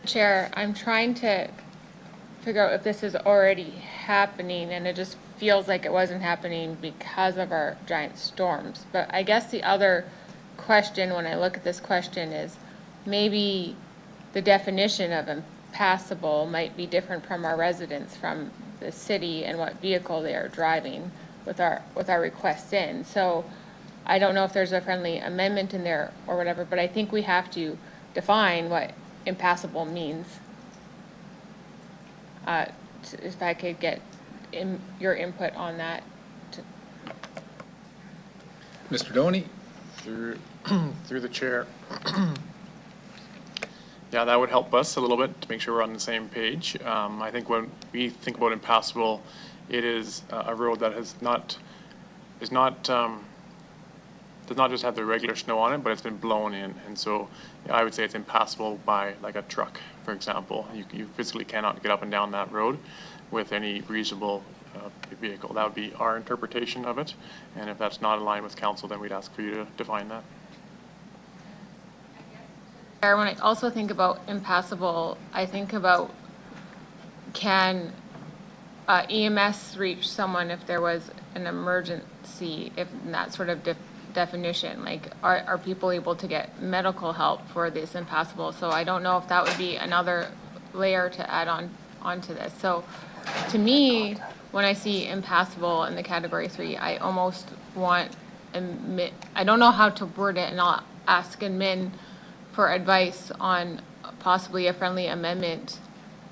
Chair, I'm trying to figure out if this is already happening, and it just feels like it wasn't happening because of our giant storms. But I guess the other question when I look at this question is maybe the definition of impassable might be different from our residents, from the city, and what vehicle they are driving with our requests in. So I don't know if there's a friendly amendment in there or whatever, but I think we have to define what impassable means. If I could get your input on that. Mr. Doney? Through the chair. Yeah, that would help us a little bit to make sure we're on the same page. I think when we think about impassable, it is a road that does not just have the regular snow on it, but it's been blown in. And so I would say it's impassable by like a truck, for example. You physically cannot get up and down that road with any reasonable vehicle. That would be our interpretation of it. And if that's not in line with council, then we'd ask for you to define that. When I also think about impassable, I think about can EMS reach someone if there was an emergency, if in that sort of definition, like are people able to get medical help for this impassable? So I don't know if that would be another layer to add onto this. So to me, when I see impassable in the category 3, I almost want, I don't know how to word it, and I'll ask admin for advice on possibly a friendly amendment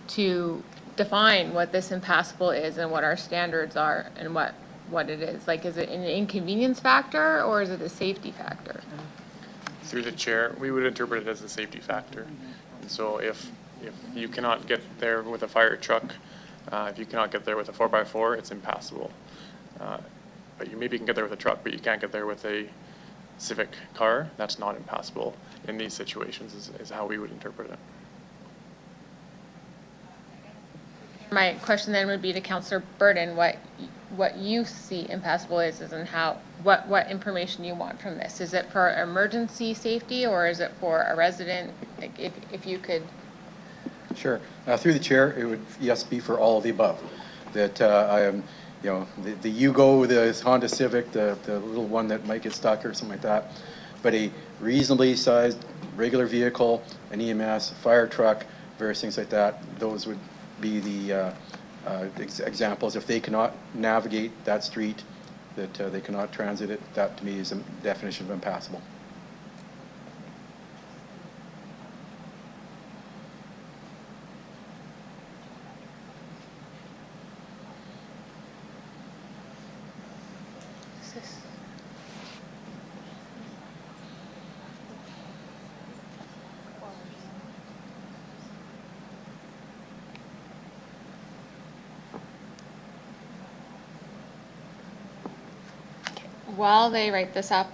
to define what this impassable is and what our standards are and what it is. Like, is it an inconvenience factor or is it a safety factor? Through the chair, we would interpret it as a safety factor. And so if you cannot get there with a fire truck, if you cannot get there with a 4x4, it's impassable. But you maybe can get there with a truck, but you can't get there with a civic car. That's not impassable in these situations is how we would interpret it. My question then would be to Councillor Burden, what you see impassable is and how, what information you want from this. Is it for emergency safety or is it for a resident? Like if you could. Sure. Through the chair, it would, yes, be for all of the above. That I am, the Yugo, the Honda Civic, the little one that might get stuck or something like that, but a reasonably sized regular vehicle, an EMS, fire truck, various things like that, those would be the examples. If they cannot navigate that street, that they cannot transit it, that to me is a definition of impassable. while they write this up,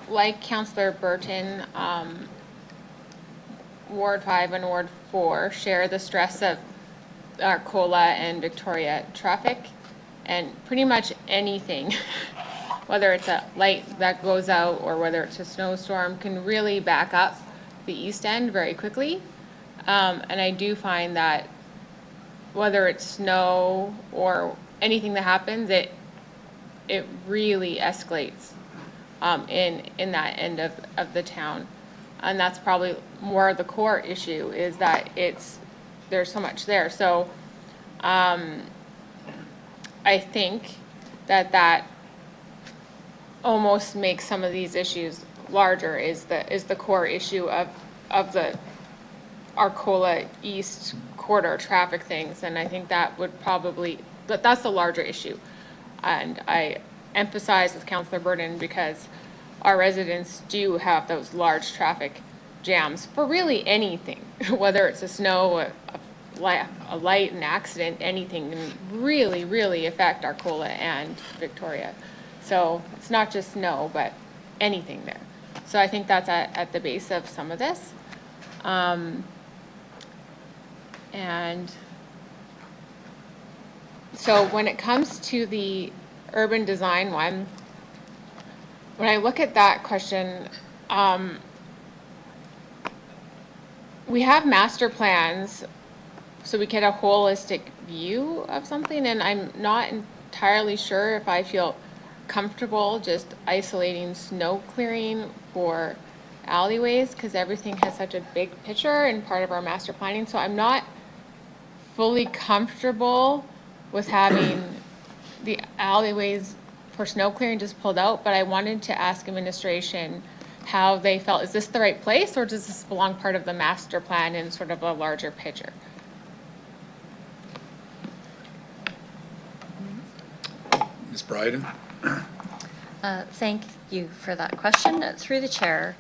like Councillor Burton, Ward 5 and Ward 4 share the stress of Arcola and Victoria traffic, and pretty much anything, whether it's a light that goes out or whether it's a snowstorm, can really back up the east end very quickly. And I do find that whether it's snow or anything that happens, it really escalates in that end of the town. And that's probably more the core issue, is that there's so much there. So I think that almost makes some of these issues larger, is the core issue of the Arcola East corridor traffic things. And I think that would probably, that's the larger issue. And I emphasize with Councillor Burton because our residents do have those large traffic jams for really anything, whether it's a snow, a light, an accident, anything can really, really affect Arcola and Victoria. So it's not just snow, but anything there. So I think that's at the base of some of this. And so when it comes to the urban design one, when I look at that question, we have master plans so we get a holistic view of something, and I'm not entirely sure if I feel comfortable just isolating snow clearing for alleyways, because everything has such a big picture and part of our master planning. So I'm not fully comfortable with having the alleyways for snow clearing just pulled out, but I wanted to ask administration how they felt. Is this the right place, or does this belong part of the master plan in sort of a larger picture? Ms. Bryden? Thank you for that question. Through the chair.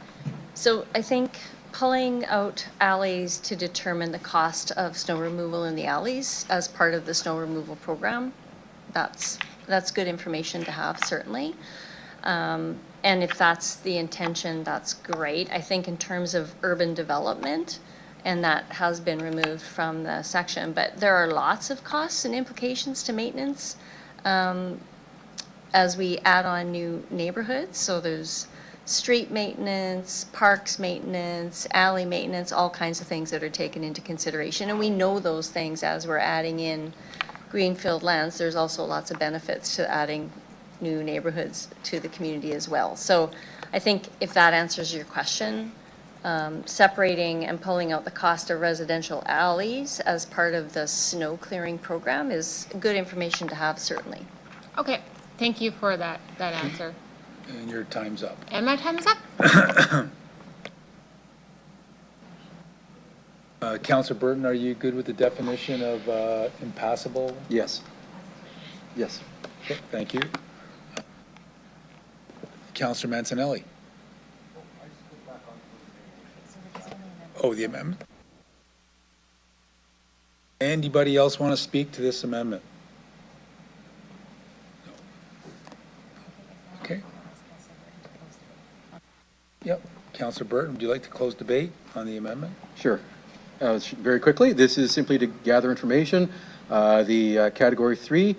So I think pulling out alleys to determine the cost of snow removal in the alleys as part of the snow removal program, that's good information to have, certainly. And if that's the intention, that's great. I think in terms of urban development, and that has been removed from the section, but there are lots of costs and implications to maintenance as we add on new neighborhoods. So there's street maintenance, parks maintenance, alley maintenance, all kinds of things that are taken into consideration. And we know those things as we're adding in greenfield lands. There's also lots of benefits to adding new neighborhoods to the community as well. So I think if that answers your question, separating and pulling out the cost of residential alleys as part of the snow clearing program is good information to have, certainly. Okay, thank you for that answer. And your time's up. And my time is up. Councillor Burton, are you good with the definition of impassable? Yes. Yes. Okay, thank you. Councillor Mancinelli. Oh, the amendment? Anybody else want to speak to this amendment? No. Okay. Yep. Councillor Burton, would you like to close debate on the amendment? Sure. Very quickly, this is simply to gather information. The category 3,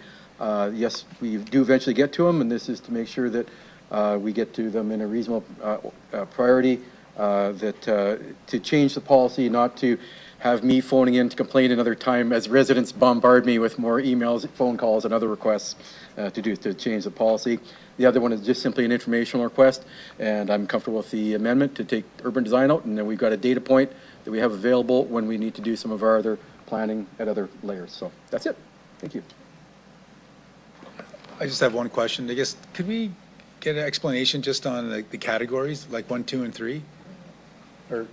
yes, we do eventually get to them, and this is to make sure that we get to them in a reasonable priority, to change the policy, not to have me phoning in to complain another time as residents bombard me with more emails, phone calls, and other requests to change the policy. The other one is just simply an informational request, and I'm comfortable with the amendment to take urban design out, and then we've got a data point that we have available when we need to do some of our other planning at other layers. So that's it. Thank you. I just have one question. I guess, could we get an explanation just on the categories, like 1, 2, and 3? Or,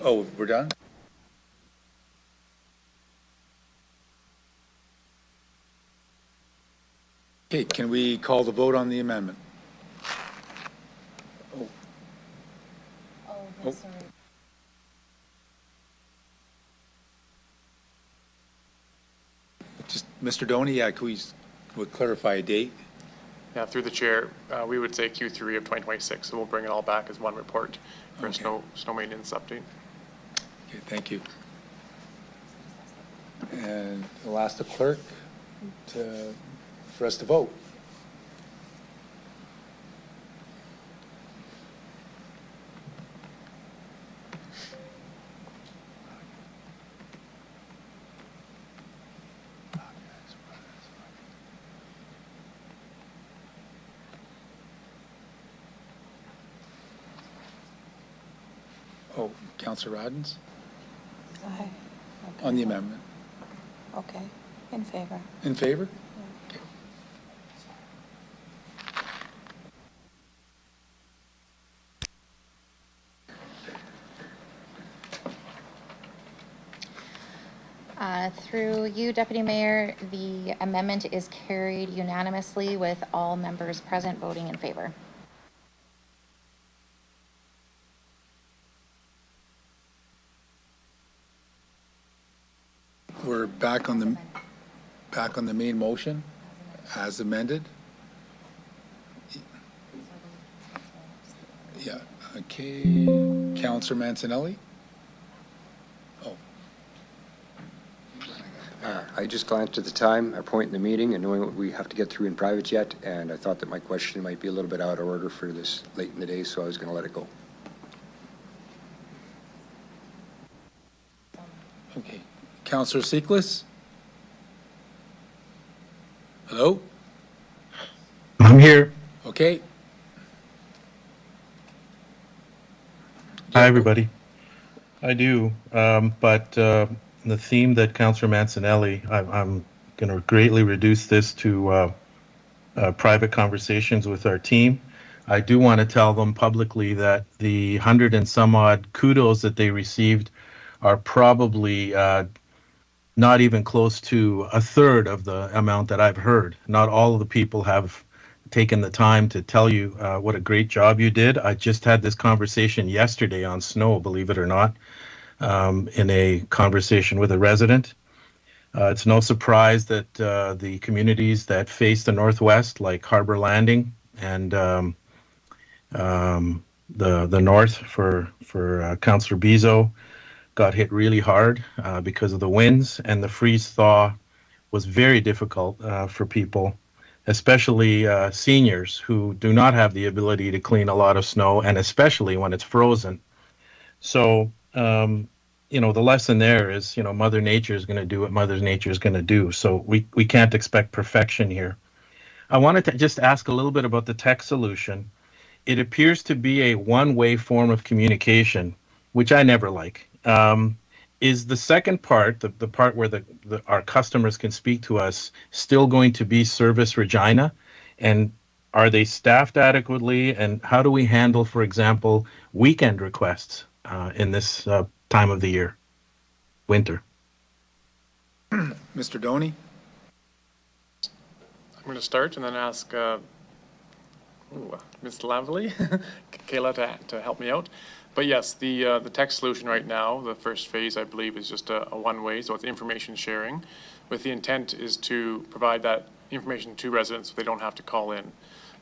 oh, we're done? Okay, can we call the vote on the amendment? Oh. Sorry. Just, Mr. Doney, yeah, could we clarify a date? Yeah, through the chair, we would say Q3 of 2026, so we'll bring it all back as one report for a snow maintenance update. Okay, thank you. And I'll ask the clerk for us to vote. Oh, Councillor Roddens? Aye. On the amendment. Okay, in favor. In favor? Okay. Through you, Deputy Mayor, the amendment is carried unanimously with all members present voting in favor. We're back on the main motion as amended. Yeah, okay. Councillor Mancinelli? Oh. I just glanced at the time, our point in the meeting, and knowing what we have to get through in private yet, and I thought that my question might be a little bit out of order for this late in the day, so I was going to let it go. Okay. Councillor Seeklis? Hello? I'm here. Okay. Hi, everybody. I do, but the theme that Councillor Mancinelli, I'm going to greatly reduce this to private conversations with our team. I do want to tell them publicly that the 100 and some odd kudos that they received are probably not even close to a third of the amount that I've heard. Not all of the people have taken the time to tell you what a great job you did. I just had this conversation yesterday on snow, believe it or not, in a conversation with a resident. It's no surprise that the communities that face the Northwest, like Harbor Landing and the North for Councillor Bezo, got hit really hard because of the winds, and the freeze-thaw was very difficult for people, especially seniors who do not have the ability to clean a lot of snow, and especially when it's frozen. So, the lesson there is, Mother Nature is going to do what Mother Nature is going to do. So we can't expect perfection here. I wanted to just ask a little bit about the tech solution. It appears to be a one-way form of communication, which I never like. Is the second part, the part where our customers can speak to us, still going to be Service Regina? And are they staffed adequately? And how do we handle, for example, weekend requests in this time of the year, winter? Mr. Doney? I'm going to start and then ask Ms. Lavely, Kayla, to help me out. But yes, the tech solution right now, the first phase, I believe, is just a one-way, so it's information sharing, with the intent is to provide that information to residents so they don't have to call in.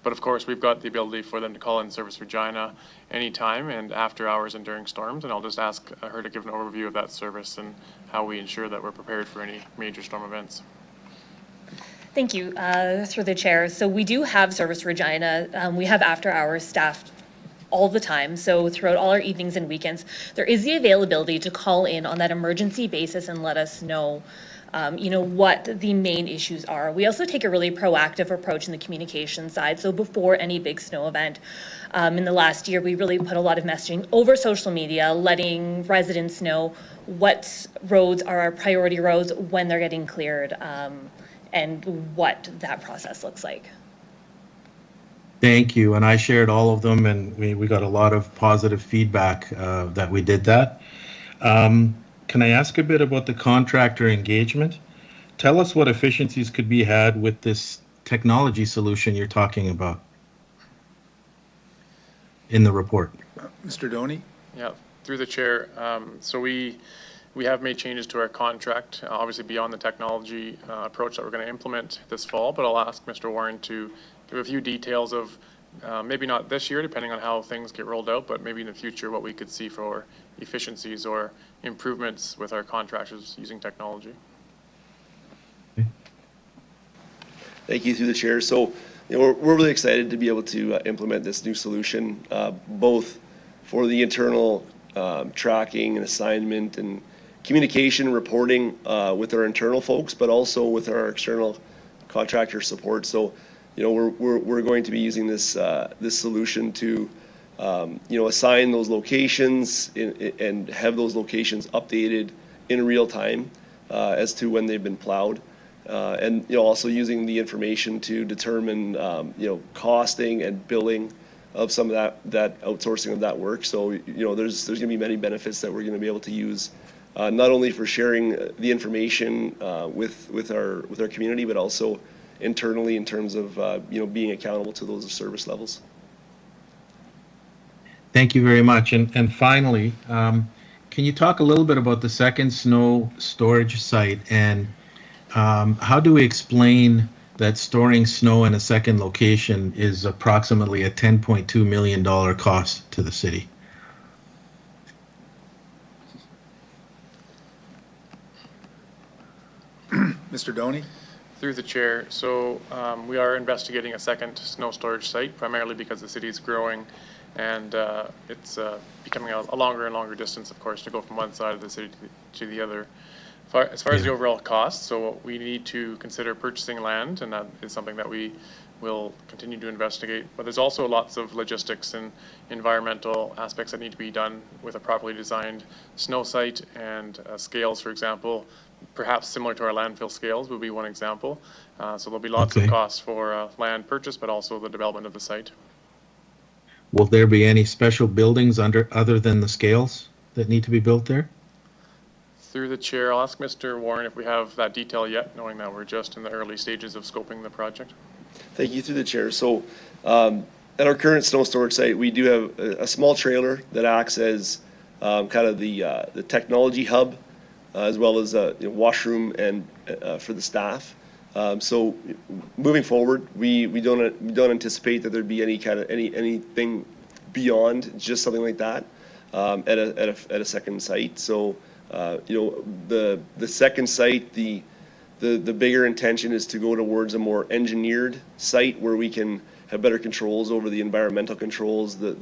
But of course, we've got the ability for them to call in Service Regina anytime and after hours and during storms, and I'll just ask her to give an overview of that service and how we ensure that we're prepared for any major storm events. Thank you, through the chair. So we do have Service Regina. We have after-hours staffed all the time. So throughout all our evenings and weekends, there is the availability to call in on that emergency basis and let us know, what the main issues are. We also take a really proactive approach in the communication side. So before any big snow event, in the last year, we really put a lot of messaging over social media, letting residents know what roads are our priority roads when they're getting cleared, and what that process looks like. Thank you, and I shared all of them, and we got a lot of positive feedback that we did that. Can I ask a bit about the contractor engagement? Tell us what efficiencies could be had with this technology solution you're talking about in the report. Mr. Doney? Yeah, through the chair. So we have made changes to our contract, obviously beyond the technology approach that we're going to implement this fall, but I'll ask Mr. Warren to give a few details of maybe not this year, depending on how things get rolled out, but maybe in the future what we could see for efficiencies or improvements with our contractors using technology. Thank you, through the chair. So, we're really excited to be able to implement this new solution, both for the internal tracking and assignment and communication, reporting with our internal folks, but also with our external contractor support. So, we're going to be using this this solution to assign those locations and have those locations updated in real time as to when they've been plowed. And also using the information to determine costing and billing of some of that outsourcing of that work. So there's going to be many benefits that we're going to be able to use, not only for sharing the information with our community, but also internally in terms of being accountable to those service levels. Thank you very much. And finally, can you talk a little bit about the second snow storage site, and how do we explain that storing snow in a second location is approximately a $10.2 million cost to the city? Mr. Doney? Through the chair, so we are investigating a second snow storage site, primarily because the city is growing and it's becoming a longer and longer distance, of course, to go from one side of the city to the other. As far as the overall cost, so we need to consider purchasing land, and that is something that we will continue to investigate. But there's also lots of logistics and environmental aspects that need to be done with a properly designed snow site, and scales, for example, perhaps similar to our landfill scales would be one example. So there'll be lots of costs for land purchase, but also the development of the site. Will there be any special buildings other than the scales that need to be built there? Through the chair, I'll ask Mr. Warren if we have that detail yet, knowing that we're just in the early stages of scoping the project. Thank you, through the chair. So at our current snow storage site, we do have a small trailer that acts as kind of the technology hub, as well as a washroom and for the staff. So moving forward, we don't anticipate that there'd be anything beyond just something like that at a second site. So the second site, the bigger intention is to go towards a more engineered site where we can have better controls over the environmental controls, the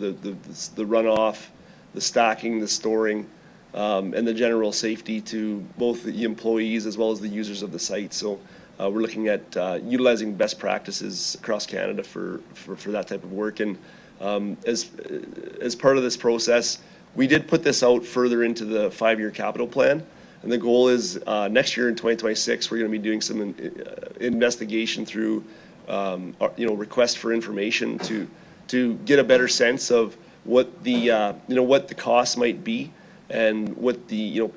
runoff, the stacking, the storing, and the general safety to both the employees as well as the users of the site. So we're looking at utilizing best practices across Canada for that type of work. And as part of this process, we did put this out further into the 5-year capital plan. And the goal is next year in 2026, we're going to be doing some investigation through request for information to get a better sense of what the what the costs might be and what the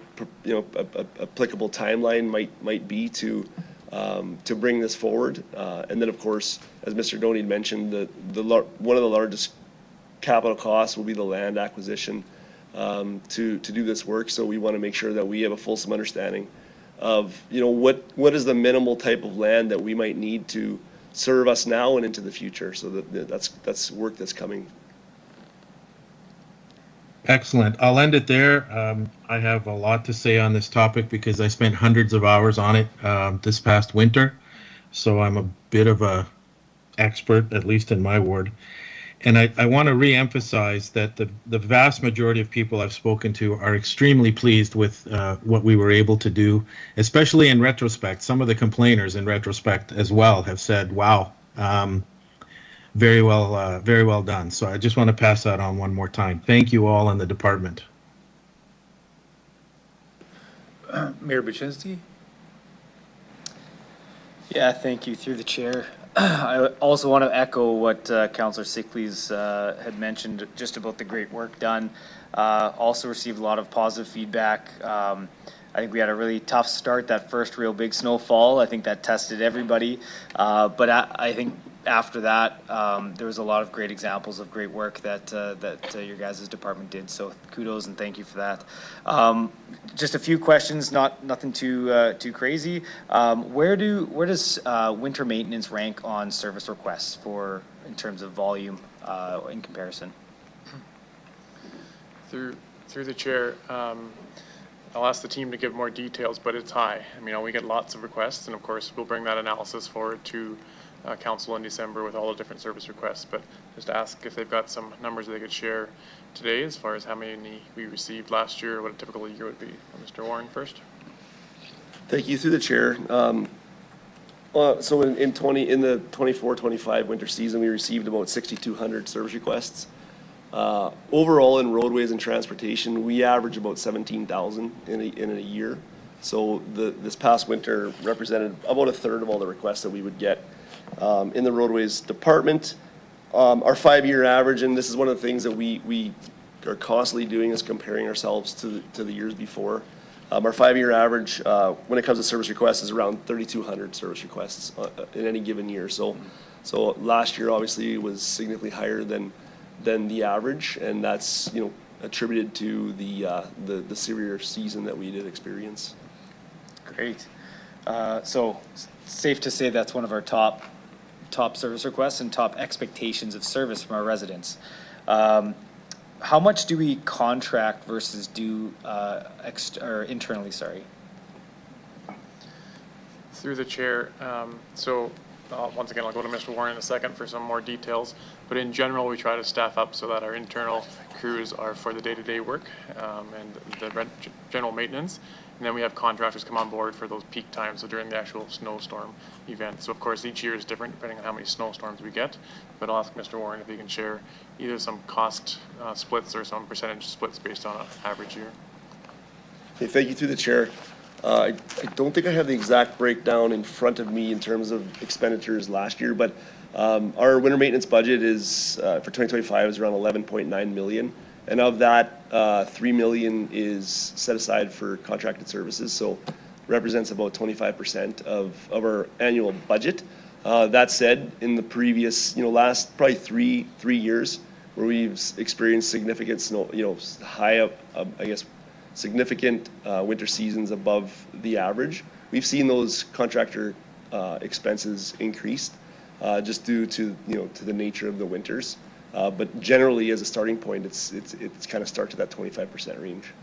applicable timeline might be to bring this forward. And then, of course, as Mr. Doney mentioned, one of the largest capital costs will be the land acquisition to do this work. So we want to make sure that we have a fulsome understanding of what is the minimal type of land that we might need to serve us now and into the future. So that's work that's coming. Excellent. I'll end it there. I have a lot to say on this topic because I spent hundreds of hours on it this past winter. So I'm a bit of a expert, at least in my ward. And I want to re-emphasize that the vast majority of people I've spoken to are extremely pleased with what we were able to do, especially in retrospect. Some of the complainers in retrospect as well have said, wow, very well done. So I just want to pass that on one more time. Thank you all in the department. Mayor Buczynski? Yeah, thank you, through the chair. I also want to echo what Councillor Sickley's had mentioned just about the great work done. Also received a lot of positive feedback. I think we had a really tough start, that first real big snowfall. I think that tested everybody. But I think after that, there was a lot of great examples of great work that your guys' department did. So kudos and thank you for that. Just a few questions, nothing too crazy. Where does winter maintenance rank on service requests in terms of volume in comparison? Through the chair, I'll ask the team to give more details, but it's high. I mean, we get lots of requests, and of course, we'll bring that analysis forward to council in December with all the different service requests. But just ask if they've got some numbers they could share today as far as how many we received last year, what a typical year would be. Mr. Warren first. Thank you, through the chair. So in the 24-25 winter season, we received about 6,200 service requests. Overall, in roadways and transportation, we average about 17,000 in a year. So this past winter represented about a third of all the requests that we would get. In the roadways department, our 5-year average, and this is one of the things that we are constantly doing, is comparing ourselves to the years before. Our 5-year average, when it comes to service requests, is around 3,200 service requests in any given year. So last year obviously was significantly higher than the average, and that's attributed to the severe season that we did experience. Great. So safe to say that's one of our top service requests and top expectations of service from our residents. How much do we contract versus do internally? Sorry. Through the chair, once again, I'll go to Mr. Warren in a second for some more details, but in general, we try to staff up so that our internal crews are for the day-to-day work and the general maintenance, and then we have contractors come on board for those peak times, so during the actual snowstorm event. So of course, each year is different depending on how many snowstorms we get, but I'll ask Mr. Warren if he can share either some cost splits or some percentage splits based on an average year. Okay, thank you, through the chair. I don't think I have the exact breakdown in front of me in terms of expenditures last year, but our winter maintenance budget is for 2025 is around 11.9 million, and of that, 3 million is set aside for contracted services, so represents about 25% of our annual budget. That said, in the previous, last probably three years, where we've experienced significant snow, high up, I guess, significant winter seasons above the average, we've seen those contractor expenses increased just due to to the nature of the winters. But generally, as a starting point, it's kind of start to that 25% range.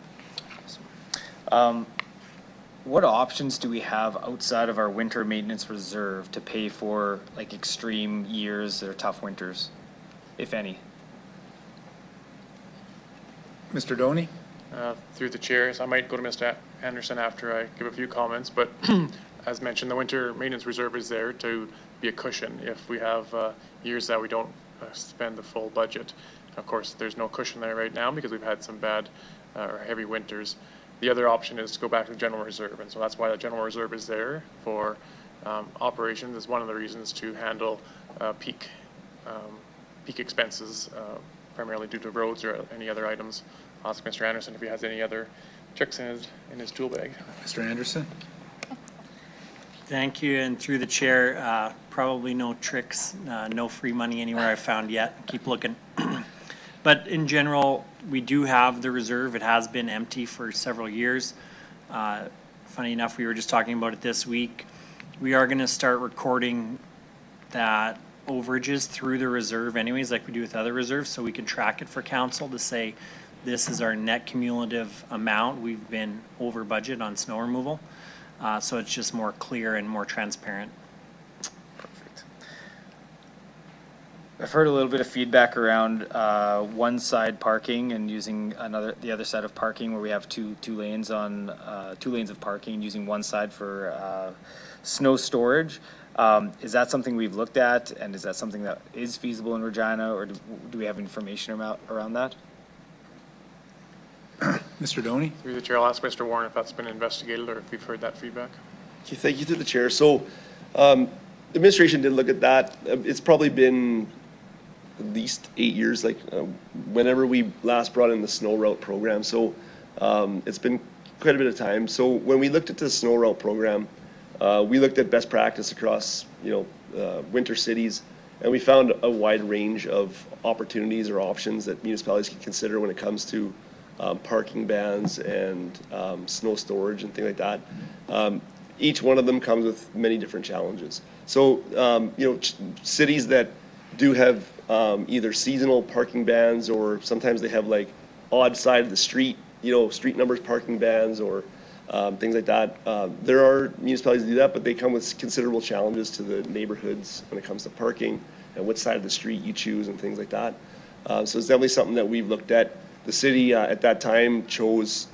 What options do we have outside of our winter maintenance reserve to pay for like extreme years or tough winters, if any? Mr. Doney? Through the chairs, I might go to Mr. Anderson after I give a few comments, but as mentioned, the winter maintenance reserve is there to be a cushion if we have years that we don't spend the full budget. Of course, there's no cushion there right now because we've had some bad or heavy winters. The other option is to go back to the general reserve, and so that's why the general reserve is there for operations. Is one of the reasons to handle peak expenses, primarily due to roads or any other items. I'll ask Mr. Anderson if he has any other tricks in his tool bag. Mr. Anderson? Thank you, and through the chair, probably no tricks, no free money anywhere I've found yet. Keep looking. But in general, we do have the reserve. It has been empty for several years. Funny enough, we were just talking about it this week. We are going to start recording that overages through the reserve anyways, like we do with other reserves, so we can track it for council to say this is our net cumulative amount. We've been over budget on snow removal. So it's just more clear and more transparent. Perfect. I've heard a little bit of feedback around one side parking and using the other side of parking, where we have two lanes of parking, using one side for snow storage. Is that something we've looked at, and is that something that is feasible in Regina, or do we have information around that? Mr. Doney? Through the chair, I'll ask Mr. Warren if that's been investigated or if we've heard that feedback. Okay, thank you, through the chair. So the administration did look at that. It's probably been at least 8 years, whenever we last brought in the snow route program. So it's been quite a bit of time. So when we looked at the snow route program, we looked at best practice across winter cities, And we found a wide range of opportunities or options that municipalities can consider when it comes to parking bans and snow storage and things like that. Each one of them comes with many different challenges. So, cities that do have either seasonal parking bans, or sometimes they have like odd side of the street, street numbers parking bans, or things like that. There are municipalities that do that, but they come with considerable challenges to the neighborhoods when it comes to parking and what side of the street you choose and things like that. So it's definitely something that we've looked at. The city at that time chose,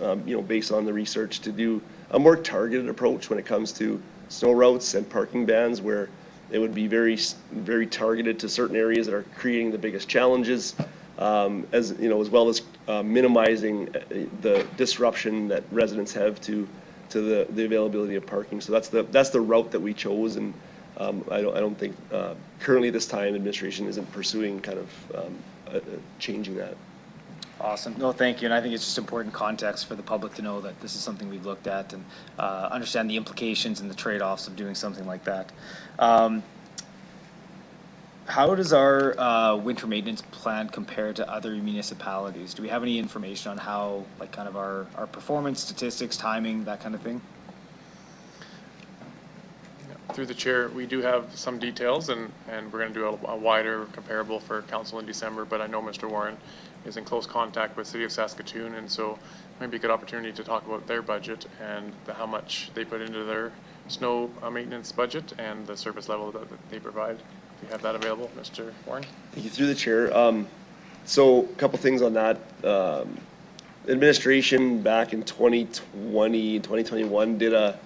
based on the research, to do a more targeted approach when it comes to snow routes and parking bans, where it would be very, very targeted to certain areas that are creating the biggest challenges, as well as minimizing the disruption that residents have to the availability of parking. So that's the route that we chose, and I don't think currently at this time administration isn't pursuing kind of changing that. Awesome. No, thank you. And I think it's just important context for the public to know that this is something we've looked at and understand the implications and the trade-offs of doing something like that. How does our winter maintenance plan compare to other municipalities? Do we have any information on how, like, kind of our performance, statistics, timing, that kind of thing? Through the chair, we do have some details, and we're going to do a wider comparable for council in December, but I know Mr. Warren is in close contact with City of Saskatoon, and so maybe a good opportunity to talk about their budget and how much they put into their snow maintenance budget and the service level that they provide. If you have that available, Mr. Warren. Thank you. Through the chair. So a couple things on that. Administration back in 2020, 2021 did a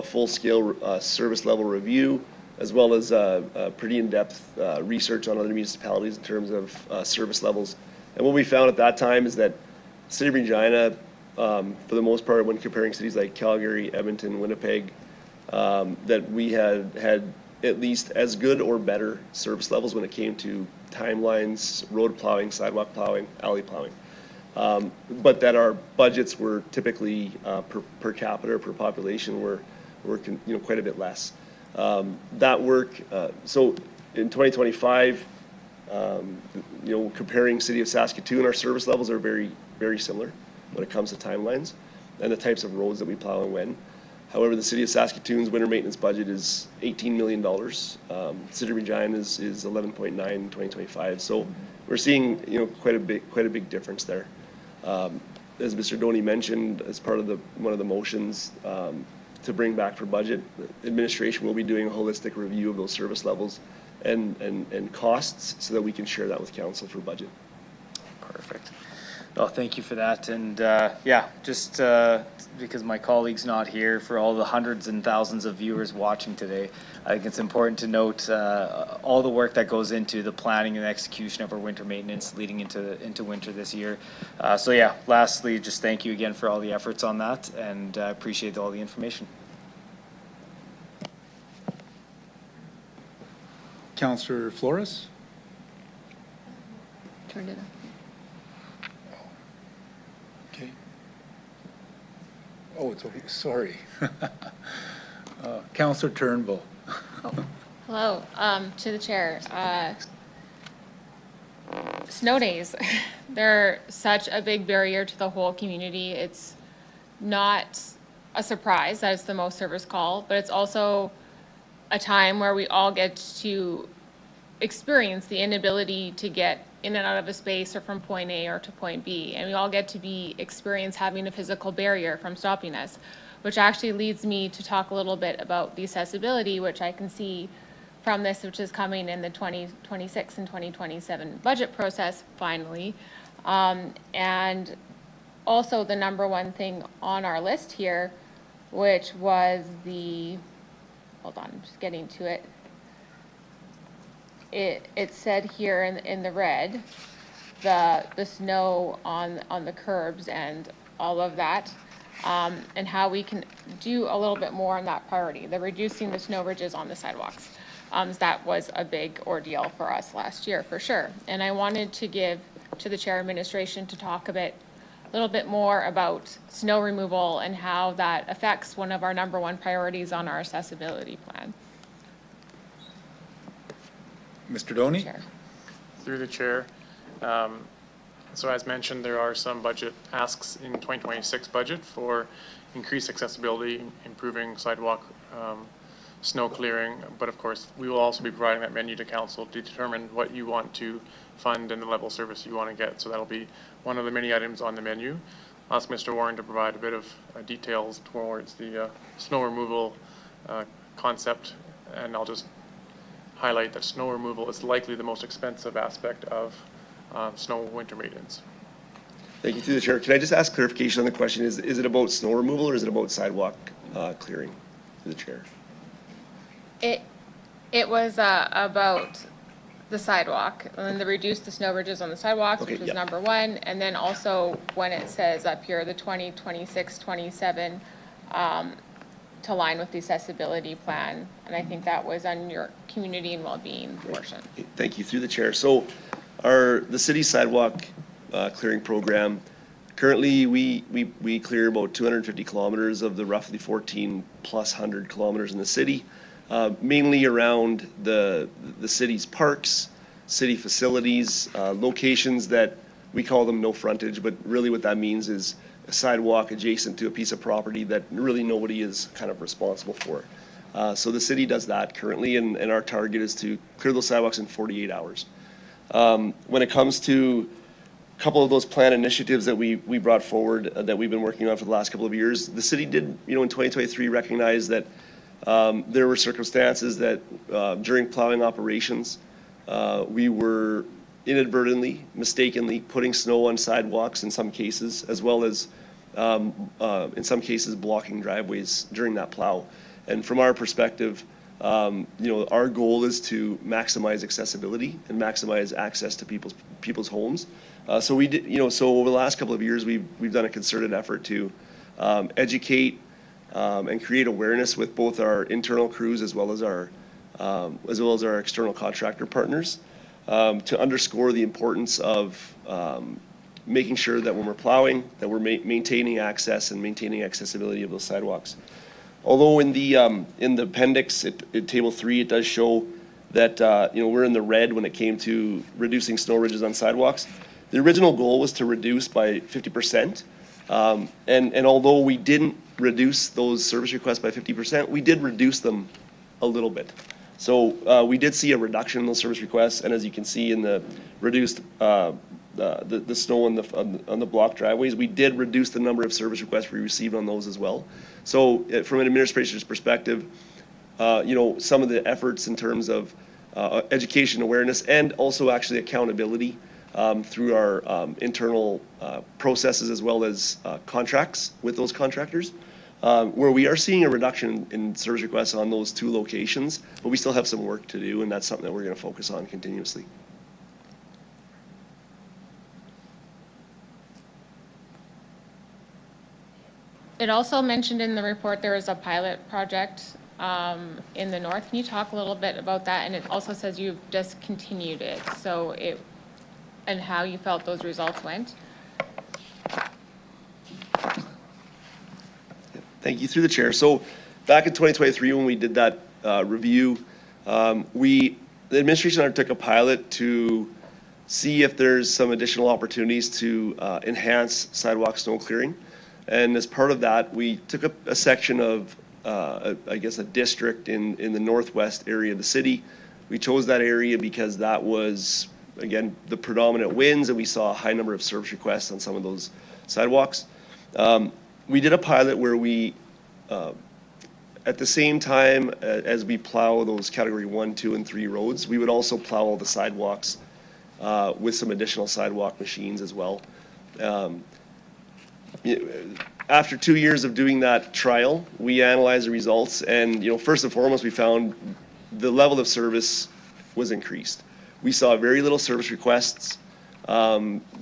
full-scale service level review, as well as pretty in-depth research on other municipalities in terms of service levels. And what we found at that time is that City of Regina, for the most part, when comparing cities like Calgary, Edmonton, Winnipeg, that we had at least as good or better service levels when it came to timelines, road plowing, sidewalk plowing, alley plowing. But that our budgets were typically per capita or per population were quite a bit less. That work, so in 2025, comparing City of Saskatoon, our service levels are very, very similar when it comes to timelines and the types of roads that we plow and when. However, the City of Saskatoon's winter maintenance budget is $18 million. City of Regina is 11.9 in 2025. So we're seeing quite a big difference there. As Mr. Doney mentioned, as part of one of the motions to bring back for budget, the administration will be doing a holistic review of those service levels and costs so that we can share that with council for budget. Perfect. Well, thank you for that. And just because my colleague's not here, for all the hundreds and thousands of viewers watching today, I think it's important to note all the work that goes into the planning and execution of our winter maintenance leading into winter this year. Lastly, just thank you again for all the efforts on that, and I appreciate all the information. Councillor Flores? Turned it up. Okay. Oh, it's okay. Sorry. Councillor Turnbull. Hello, to the chair. Snow days, they're such a big barrier to the whole community. It's not a surprise that it's the most service call, but it's also a time where we all get to experience the inability to get in and out of a space or from point A or to point B. And we all get to experience having a physical barrier from stopping us, which actually leads me to talk a little bit about the accessibility, which I can see from this, which is coming in the 2026 and 2027 budget process finally. And also the number one thing on our list here, which was hold on, I'm just getting to it. It said here in the red, the snow on the curbs and all of that, and how we can do a little bit more on that priority, the reducing the snow ridges on the sidewalks. That was a big ordeal for us last year, for sure. And I wanted to give to the chair administration to talk a little bit more about snow removal and how that affects one of our number one priorities on our accessibility plan. Mr. Doney? Through the chair. So as mentioned, there are some budget asks in 2026 budget for increased accessibility, improving sidewalk, snow clearing, but of course, we will also be providing that menu to council to determine what you want to fund and the level of service you want to get. So that'll be one of the many items on the menu. I'll ask Mr. Warren to provide a bit of details towards the snow removal concept, and I'll just highlight that snow removal is likely the most expensive aspect of snow winter maintenance. Thank you, through the chair. Can I just ask clarification on the question? Is it about snow removal or is it about sidewalk clearing, through the chair? It was about the sidewalk, and then reduce the snow bridges on the sidewalks, Okay, which was yeah. number one. And then also when it says up here, the 2026, 27, to align with the accessibility plan. And I think that was on your community and well-being portion. Thank you, through the chair. So the city sidewalk clearing program, currently we clear about 250 kilometers of the roughly 1,400+ kilometers in the city, mainly around the city's parks, city facilities, locations that we call them no frontage, but really what that means is a sidewalk adjacent to a piece of property that really nobody is kind of responsible for. So the city does that currently, and our target is to clear those sidewalks in 48 hours. When it comes to a couple of those plan initiatives that we brought forward that we've been working on for the last couple of years, the city did, in 2023 recognize that there were circumstances that during plowing operations, we were inadvertently, mistakenly putting snow on sidewalks in some cases, as well as in some cases blocking driveways during that plow. And from our perspective, our goal is to maximize accessibility and maximize access to people's homes. So we did, so over the last couple of years, we've done a concerted effort to educate and create awareness with both our internal crews as well as our external contractor partners, to underscore the importance of making sure that when we're plowing, that we're maintaining access and maintaining accessibility of those sidewalks. Although in the appendix, in table 3, it does show that we're in the red when it came to reducing snow ridges on sidewalks. The original goal was to reduce by 50%, and although we didn't reduce those service requests by 50%, we did reduce them a little bit. So we did see a reduction in those service requests, and as you can see in the reduced the snow on the block driveways, we did reduce the number of service requests we received on those as well. So from an administrator's perspective, some of the efforts in terms of education awareness and also actually accountability through our internal processes as well as contracts with those contractors, where we are seeing a reduction in service requests on those 2 locations, but we still have some work to do, and that's something that we're going to focus on continuously. It also mentioned in the report there was a pilot project in the north. Can you talk a little bit about that? And it also says you've discontinued it, and how you felt those results went. Thank you, through the chair. So back in 2023, when we did that review, the administration undertook a pilot to see if there's some additional opportunities to enhance sidewalk snow clearing. And as part of that, we took a section of, I guess, a district in the northwest area of the city. We chose that area because that was, again, the predominant winds, and we saw a high number of service requests on some of those sidewalks. We did a pilot where we, at the same time as we plow those category 1, 2, and 3 roads, we would also plow all the sidewalks with some additional sidewalk machines as well. After 2 years of doing that trial, we analyzed the results, and first and foremost, we found the level of service was increased. We saw very little service requests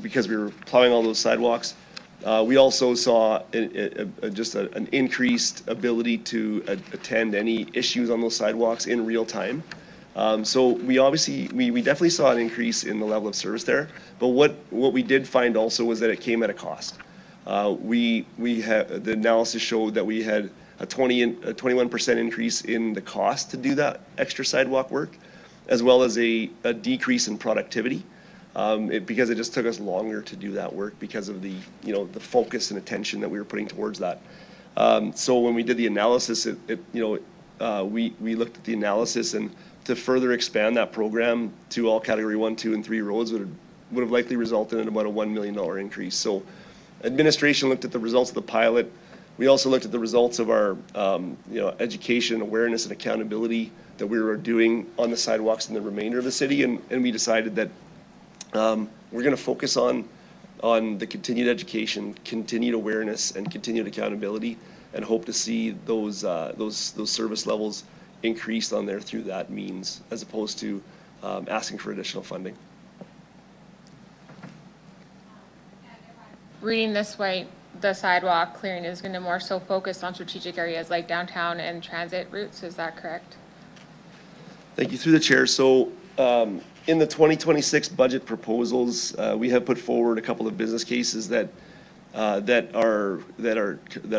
because we were plowing all those sidewalks. We also saw just an increased ability to attend any issues on those sidewalks in real time. So we definitely saw an increase in the level of service there. But what we did find also was that it came at a cost. The analysis showed that we had a 21% increase in the cost to do that extra sidewalk work. as well as a decrease in productivity. Because it just took us longer to do that work because of the, the focus and attention that we were putting towards that. So when we did the analysis, we looked at the analysis, and to further expand that program to all category 1, 2, and 3 roads would have likely resulted in about a $1 million increase. So administration looked at the results of the pilot. We also looked at the results of our education, awareness, and accountability that we were doing on the sidewalks in the remainder of the city, and we decided that we're going to focus on the continued education, continued awareness, and continued accountability, and hope to see those service levels increased on there through that means, as opposed to asking for additional funding. Reading this way, the sidewalk clearing is going to more so focus on strategic areas like downtown and transit routes. Is that correct? Thank you. Through the chair. So in the 2026 budget proposals, we have put forward a couple of business cases that are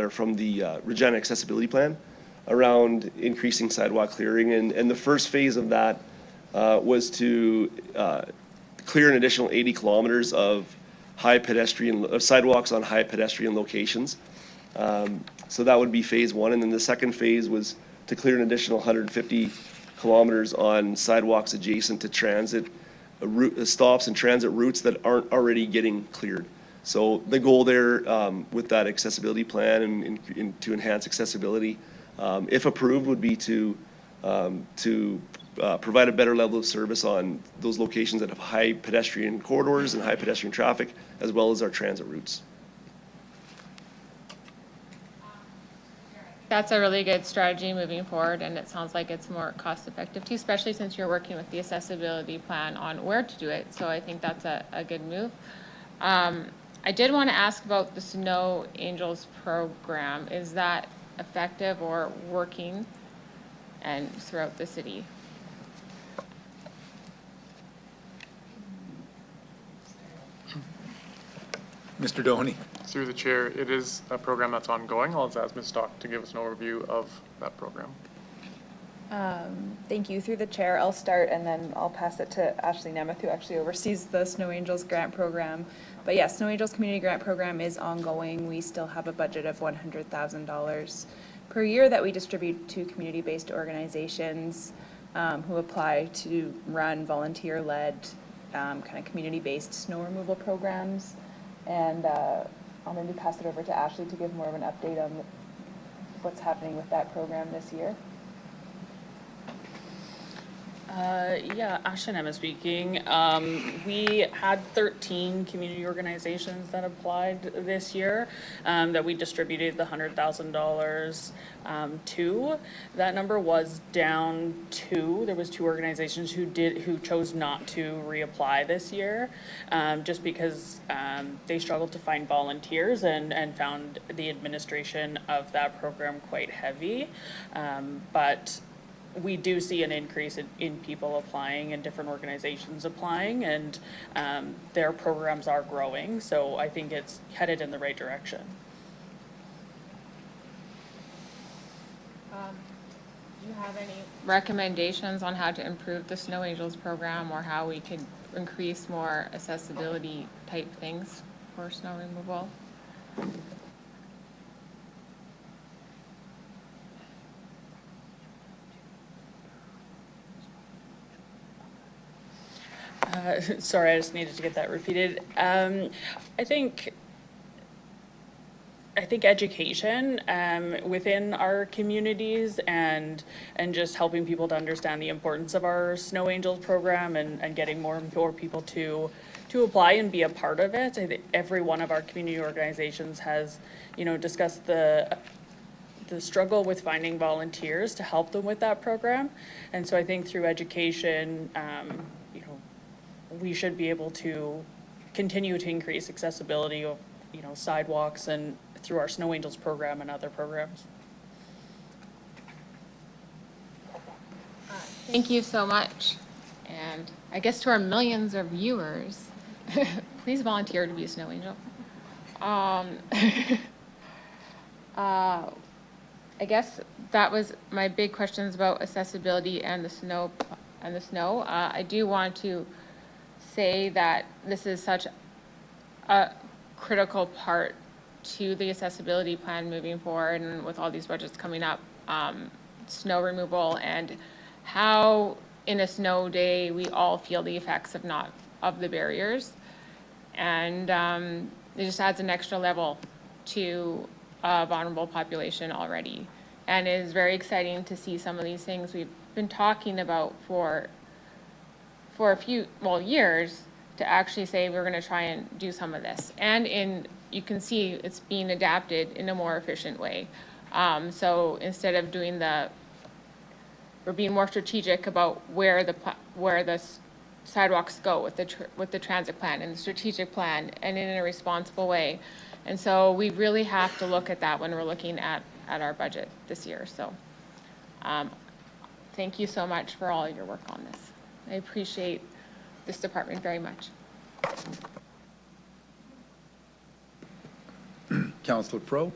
from the Regina Accessibility Plan around increasing sidewalk clearing, and the first phase of that was to clear an additional 80 kilometers of sidewalks on high pedestrian locations. So that would be phase 1, and then the second phase was to clear an additional 150 kilometers on sidewalks adjacent to transit stops and transit routes that aren't already getting cleared. So the goal there with that accessibility plan and to enhance accessibility, if approved, would be to provide a better level of service on those locations that have high pedestrian corridors and high pedestrian traffic, as well as our transit routes. That's a really good strategy moving forward, and it sounds like it's more cost effective too, especially since you're working with the accessibility plan on where to do it. So I think that's a good move. I did want to ask about the Snow Angels program. Is that effective or working and throughout the city? Mr. Doheny. Through the chair, it is a program that's ongoing. I'll just ask Ms. Stock to give us an overview of that program. Thank you. Through the chair, I'll start and then I'll pass it to Ashley Nemeth, who actually oversees the Snow Angels grant program. But yes, Snow Angels Community Grant Program is ongoing. We still have a budget of $100,000 per year that we distribute to community-based organizations who apply to run volunteer-led kind of community-based snow removal programs. And I'll maybe pass it over to Ashley to give more of an update on what's happening with that program this year. Yeah, Ashley Nemeth speaking. We had 13 community organizations that applied this year that we distributed the $100,000 to. That number was down 2. There was 2 organizations who chose not to reapply this year, just because they struggled to find volunteers and found the administration of that program quite heavy. But we do see an increase in people applying and different organizations applying, and their programs are growing, so I think it's headed in the right direction. Do you have any recommendations on how to improve the Snow Angels program, or how we could increase more accessibility type things for snow removal? Sorry, I just needed to get that repeated. I think education within our communities and just helping people to understand the importance of our Snow Angels program and getting more and more people to apply and be a part of it. I think every one of our community organizations has, discussed the struggle with finding volunteers to help them with that program. And so I think through education, we should be able to continue to increase accessibility of, sidewalks and through our Snow Angels program and other programs. Thank you so much. And I guess to our millions of viewers, please volunteer to be a snow angel. I guess that was my big questions about accessibility and the snow and the snow. I do want to say that this is such a critical part to the accessibility plan moving forward, and with all these budgets coming up, snow removal and how in a snow day we all feel the effects of the barriers, and it just adds an extra level to a vulnerable population already, and it is very exciting to see some of these things we've been talking about for a few years, to actually say we're going to try and do some of this, and you can see it's being adapted in a more efficient way. So instead of doing we're being more strategic about where the sidewalks go with the transit plan and the strategic plan, and in a responsible way. And so we really have to look at that when we're looking at our budget this year. So thank you so much for all your work on this. I appreciate this department very much. Councillor Pro?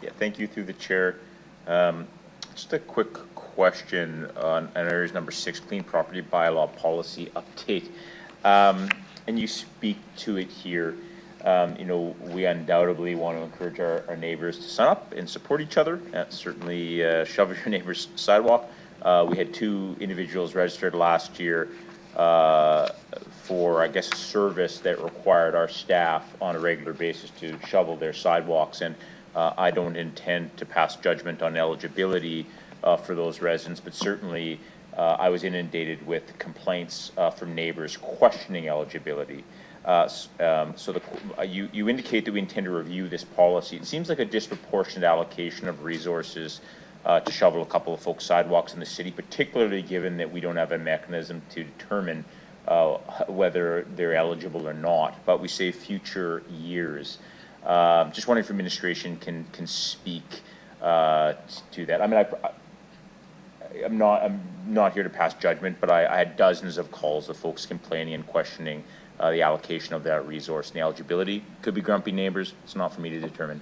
Yeah, thank you through the chair. Just a quick question on areas number 6, clean property bylaw policy update. And you speak to it here. You know, we undoubtedly want to encourage our neighbors to sign up and support each other. Certainly shovel your neighbor's sidewalk. We had 2 individuals registered last year for, I guess, a service that required our staff on a regular basis to shovel their sidewalks. And I don't intend to pass judgment on eligibility for those residents, but certainly I was inundated with complaints from neighbors questioning eligibility. So you indicate that we intend to review this policy. It seems like a disproportionate allocation of resources to shovel a couple of folks' sidewalks in the city, particularly given that we don't have a mechanism to determine whether they're eligible or not, but we say future years. Just wondering if administration can speak to that. I mean, I'm not here to pass judgment, but I had dozens of calls of folks complaining and questioning the allocation of that resource and the eligibility. Could be grumpy neighbors. It's not for me to determine.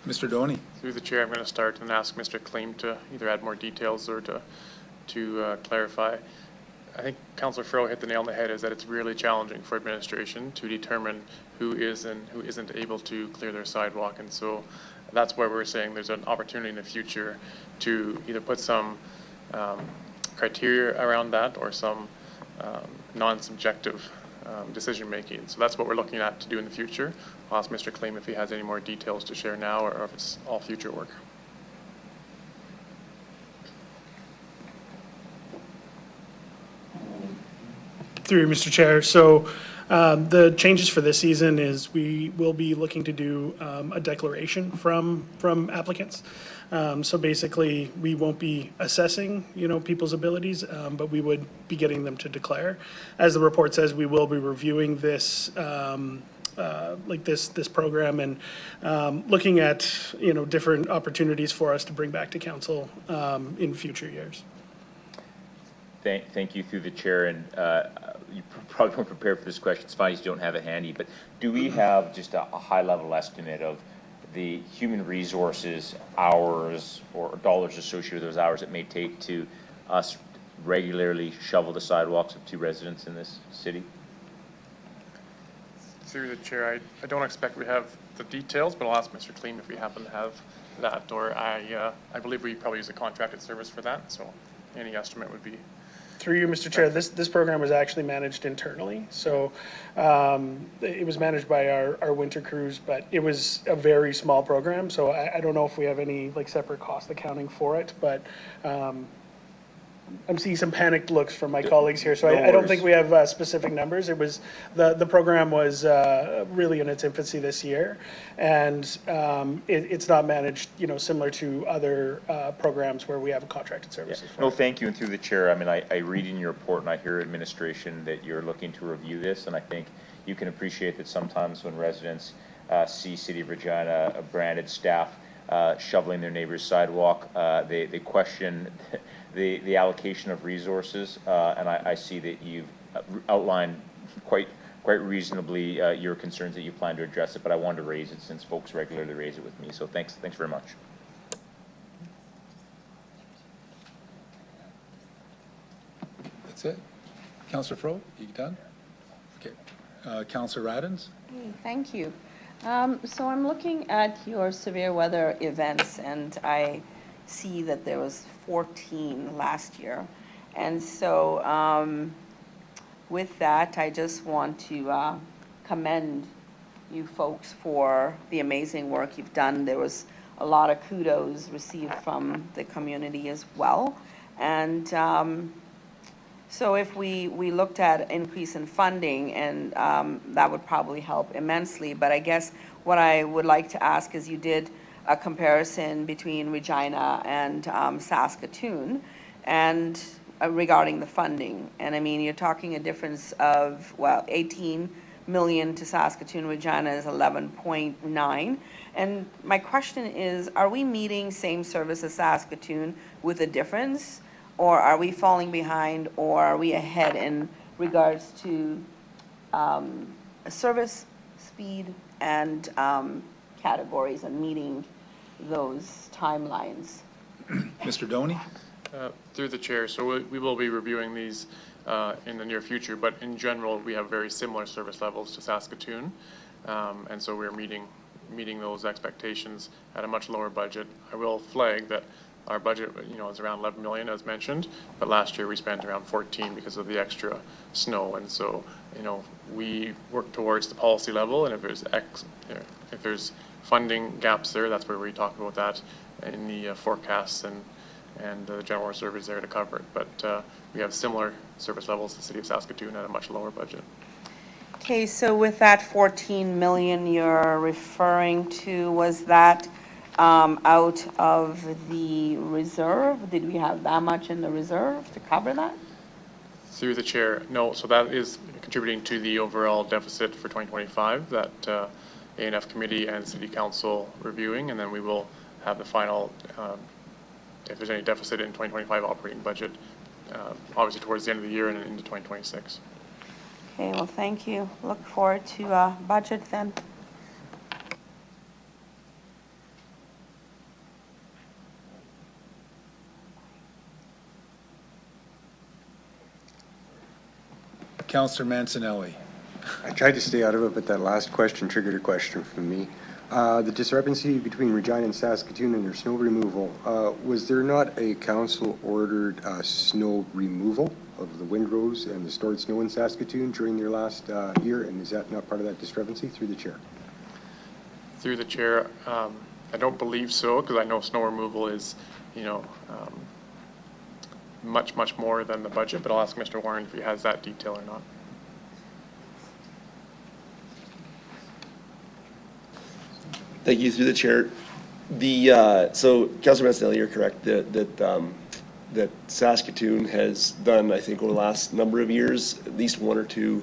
Mr. Doney. Through the chair, I'm going to start and ask Mr. Kleem to either add more details or to clarify. I think Councillor Furrow hit the nail on the head, is that it's really challenging for administration to determine who is and who isn't able to clear their sidewalk. And so that's where we're saying there's an opportunity in the future to either put some criteria around that or some non-subjective decision making. So that's what we're looking at to do in the future. I'll ask Mr. Kleem if he has any more details to share now, or if it's all future work. Through you, Mr. Chair. So the changes for this season is we will be looking to do a declaration from applicants. So basically, we won't be assessing, people's abilities, but we would be getting them to declare. As the report says, we will be reviewing this, this program, and looking at, different opportunities for us to bring back to council in future years. Thank you through the chair, and you probably weren't prepared for this question. It's fine if you don't have it handy, but do we have just a high-level estimate of the human resources hours or dollars associated with those hours it may take to us regularly shovel the sidewalks of 2 residents in this city? Through the chair, I don't expect we have the details, but I'll ask Mr. Kleem if we happen to have that, or I believe we probably use a contracted service for that, so any estimate would be. Through you, Mr. Chair, this program was actually managed internally. So it was managed by our winter crews, but it was a very small program. So I don't know if we have any separate cost accounting for it, but I'm seeing some panicked looks from my colleagues here. So I don't think we have specific numbers. It was, the program was really in its infancy this year, and it's not managed, similar to other programs where we have contracted services. No, thank you. And through the chair, I mean, I read in your report and I hear administration that you're looking to review this, and I think you can appreciate that sometimes when residents see City of Regina branded staff shoveling their neighbor's sidewalk, they question the allocation of resources, and I see that you've outlined quite reasonably your concerns that you plan to address it, but I wanted to raise it since folks regularly raise it with me. So thanks very much. That's it. Councillor Fro, you done? Okay. Councillor Radins? Hey, thank you. So I'm looking at your severe weather events, and I see that there was 14 last year. And so with that, I just want to commend you folks for the amazing work you've done. There was a lot of kudos received from the community as well. And so if we looked at increase in funding, and that would probably help immensely. But I guess what I would like to ask is, you did a comparison between Regina and Saskatoon, and regarding the funding. And I mean, you're talking a difference of, well, 18 million to Saskatoon. Regina is 11.9. And my question is, are we meeting same service as Saskatoon with a difference? Or are we falling behind, or are we ahead in regards to service, speed, and categories, and meeting those timelines? Mr. Doney? Through the chair, so we will be reviewing these in the near future, but in general, we have very similar service levels to Saskatoon, and so we're meeting those expectations at a much lower budget. I will flag that our budget, is around 11 million, as mentioned, but last year we spent around 14 because of the extra snow, and so, we work towards the policy level, and if there's funding gaps there, that's where we talk about that in the forecasts, and the general reserve is there to cover it. But we have similar service levels to the city of Saskatoon at a much lower budget. Okay, so with that 14 million you're referring to, was that out of the reserve? Did we have that much in the reserve to cover that? Through the chair, no. So that is contributing to the overall deficit for 2025 that A&F committee and city council reviewing, and then we will have the final, if there's any deficit in 2025 operating budget, obviously towards the end of the year and into 2026. Okay, well, thank you. Look forward to budget then. Councillor Mancinelli. I tried to stay out of it, but that last question triggered a question from me. The discrepancy between Regina and Saskatoon and their snow removal, was there not a council-ordered snow removal of the windrows and the stored snow in Saskatoon during their last year, and is that not part of that discrepancy? Through the chair. Through the chair, I don't believe so, because I know snow removal is, much more than the budget, but I'll ask Mr. Warren if he has that detail or not. Thank you. Through the chair. So Councillor Mancinelli, you're correct that Saskatoon has done, I think, over the last number of years, at least one or two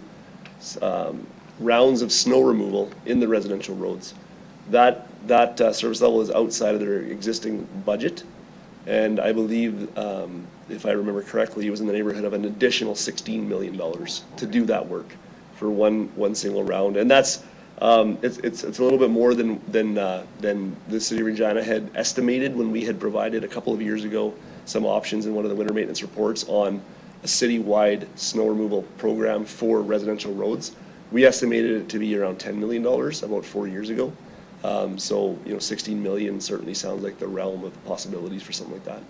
rounds of snow removal in the residential roads. That service level is outside of their existing budget, and I believe, if I remember correctly, it was in the neighborhood of an additional $16 million to do that work for one single round, and that's it's a little bit more than the city of Regina had estimated when we had provided a couple of years ago some options in one of the winter maintenance reports on a citywide snow removal program for residential roads. We estimated it to be around $10 million about 4 years ago. So 16 million certainly sounds like the realm of possibilities for something like that.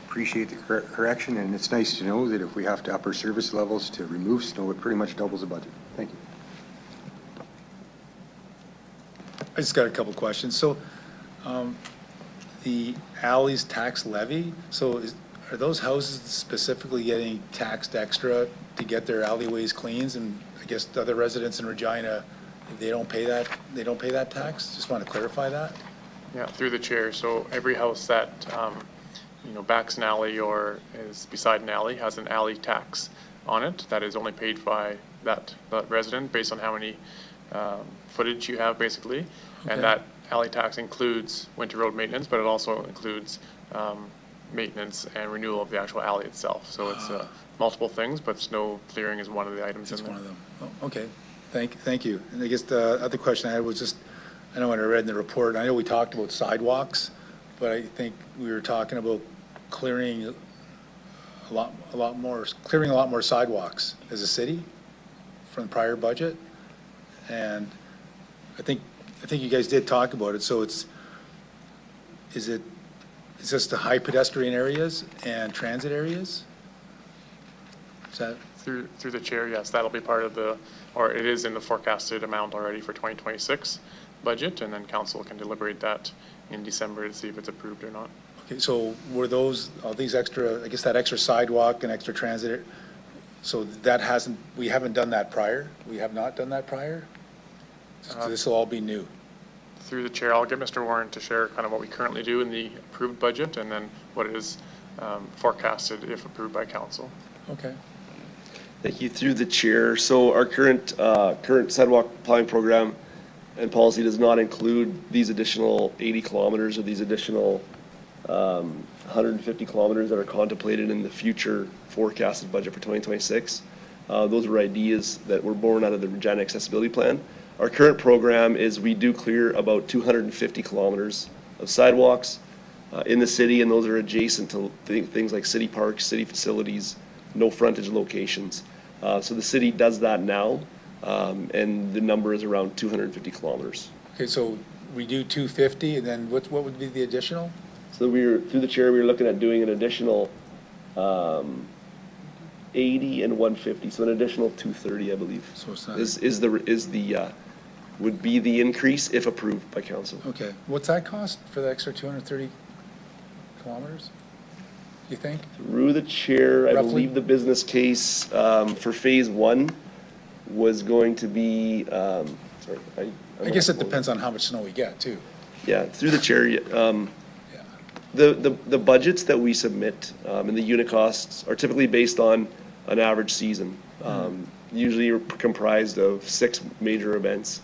Appreciate the correction, and it's nice to know that if we have to up our service levels to remove snow, it pretty much doubles the budget. Thank you. I just got a couple questions. So the alleys tax levy, so are those houses specifically getting taxed extra to get their alleyways cleaned? And I guess the other residents in Regina, they don't pay that tax? Just want to clarify that. Yeah, through the chair. So every house that backs an alley or is beside an alley has an alley tax on it that is only paid by that resident based on how many footage you have, basically. Okay. And that alley tax includes winter road maintenance, but it also includes maintenance and renewal of the actual alley itself. So it's multiple things, but snow clearing is one of the items in there. That's one of them. Oh, okay. Thank you. And I guess the other question I had was just, I know when I read in the report, I know we talked about sidewalks, but I think we were talking about clearing a lot more, clearing a lot more sidewalks as a city from the prior budget. And I think you guys did talk about it, so is this the high pedestrian areas and transit areas? Is that? Through the chair, yes, that'll be part of or it is in the forecasted amount already for 2026 budget, and then council can deliberate that in December to see if it's approved or not. Okay, so were all these extra, I guess that extra sidewalk and extra transit, so we haven't done that prior? We have not done that prior? So this will all be new? Through the chair, I'll get Mr. Warren to share kind of what we currently do in the approved budget and then what is forecasted if approved by council. Okay. Thank you. Through the chair. So our current sidewalk plowing program and policy does not include these additional 80 kilometers or these additional 150 kilometers that are contemplated in the future forecasted budget for 2026. Those were ideas that were born out of the Regina Accessibility Plan. Our current program is we do clear about 250 kilometers of sidewalks in the city, and those are adjacent to things like city parks, city facilities, no frontage locations. So the city does that now, and the number is around 250 kilometers. Okay, so we do 250, and then what would be the additional? So through the chair, we were looking at doing an additional 80 and 150, so an additional 230, I believe. So it's not would be the increase if approved by council. Okay, what's that cost for the extra 230 kilometers, you think? Through the chair, I Roughly? believe the business case for phase one was going to be, sorry. I guess it depends on how much snow we get, too. Yeah, through the chair, the budgets that we submit and the unit costs are typically based on an average season, usually comprised of 6 major events,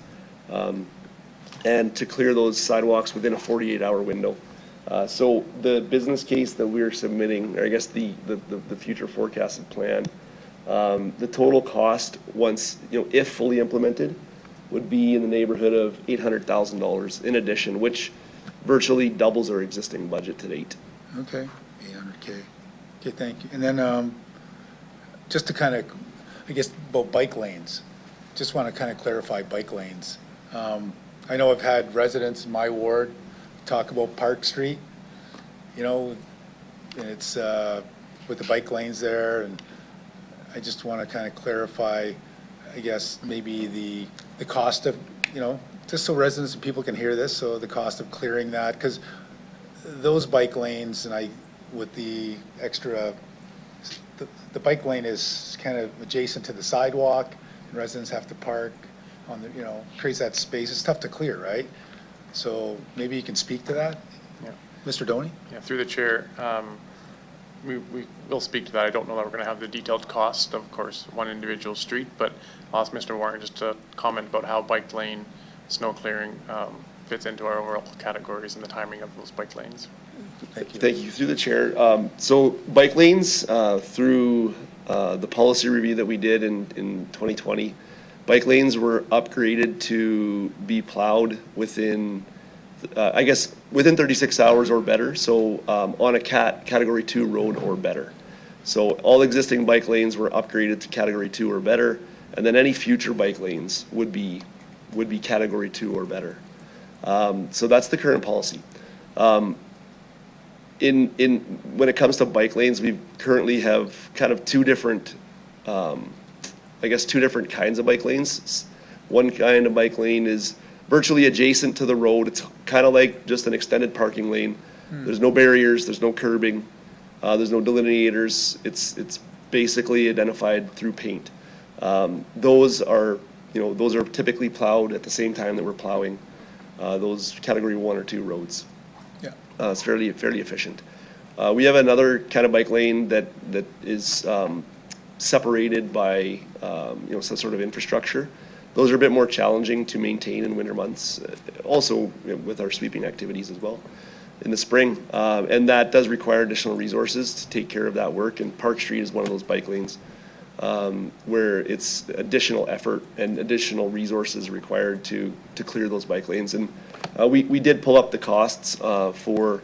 and to clear those sidewalks within a 48-hour window. So the business case that we're submitting, or I guess the future forecasted plan, the total cost once, if fully implemented, would be in the neighborhood of $800,000 in addition, which virtually doubles our existing budget to date. Okay, 800K. Okay, thank you. And then just to kind of, I guess, about bike lanes, just want to kind of clarify bike lanes. I know I've had residents in my ward talk about Park Street, and it's with the bike lanes there, and I just want to kind of clarify, I guess, maybe the cost of, just so residents and people can hear this, so the cost of clearing that, because those bike lanes, and with the extra, the bike lane is kind of adjacent to the sidewalk, and residents have to park on the, creates that space. It's tough to clear, right? So maybe you can speak to that? Yeah. Mr. Doney? Yeah, through the chair, we will speak to that. I don't know that we're going to have the detailed cost, of course, one individual street, but I'll ask Mr. Warren just to comment about how bike lane snow clearing fits into our overall categories and the timing of those bike lanes. Thank you. Thank you. Through the chair. So bike lanes, through the policy review that we did in 2020, bike lanes were upgraded to be plowed within, I guess, within 36 hours or better. So on a category 2 road or better. So all existing bike lanes were upgraded to category 2 or better, and then any future bike lanes would be category 2 or better. So that's the current policy. When it comes to bike lanes, we currently have kind of two different kinds of bike lanes. One kind of bike lane is virtually adjacent to the road. It's kind of like just an extended parking lane. There's no barriers, there's no curbing, there's no delineators. It's basically identified through paint. Those are typically plowed at the same time that we're plowing those category 1 or 2 roads. Yeah. It's fairly efficient. We have another kind of bike lane that is separated by some sort of infrastructure. Those are a bit more challenging to maintain in winter months, also with our sweeping activities as well in the spring. And that does require additional resources to take care of that work. And Park Street is one of those bike lanes where it's additional effort and additional resources required to clear those bike lanes. And we did pull up the costs for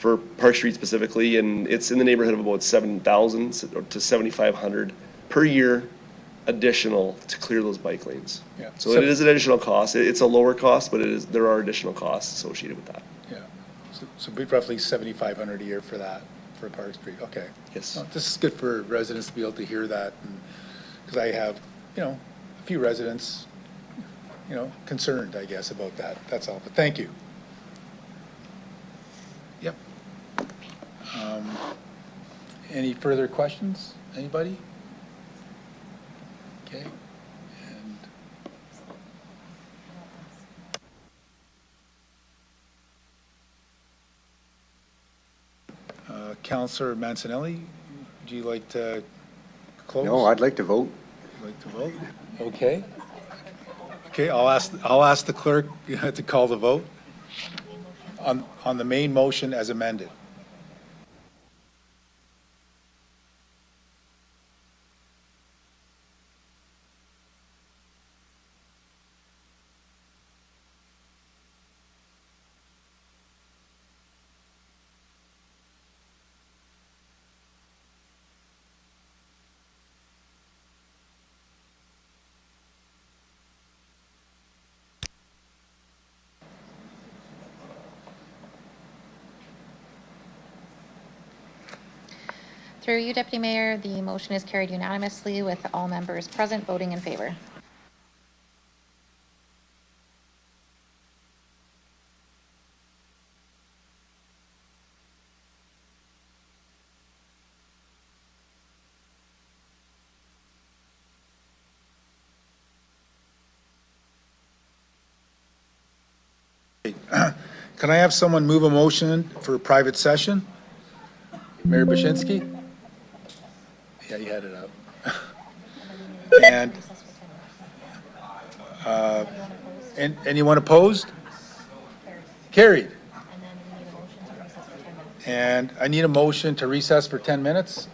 for Park Street specifically, and it's in the neighborhood of about 7,000 to 7,500 per year additional to clear those bike lanes. Yeah. So it is an additional cost. It's a lower cost, but there are additional costs associated with that. Yeah, so roughly 7,500 a year for that, for Park Street, okay. Yes. Well, this is good for residents to be able to hear that, because I have, a few residents, concerned, I guess, about that, that's all, but thank you. Yep. Any further questions, anybody? Okay. Councillor Mancinelli, would you like to close? No, I'd like to vote. You'd like to vote? Okay. Okay, I'll ask the clerk to call the vote on the main motion as amended. Through you, Deputy Mayor, the motion is carried unanimously with all members present voting in favor. Can I have someone move a motion for a private session? Mayor Bashinsky? Yeah, you had it up. And anyone opposed? Carried. And I need a motion to recess for 10 minutes.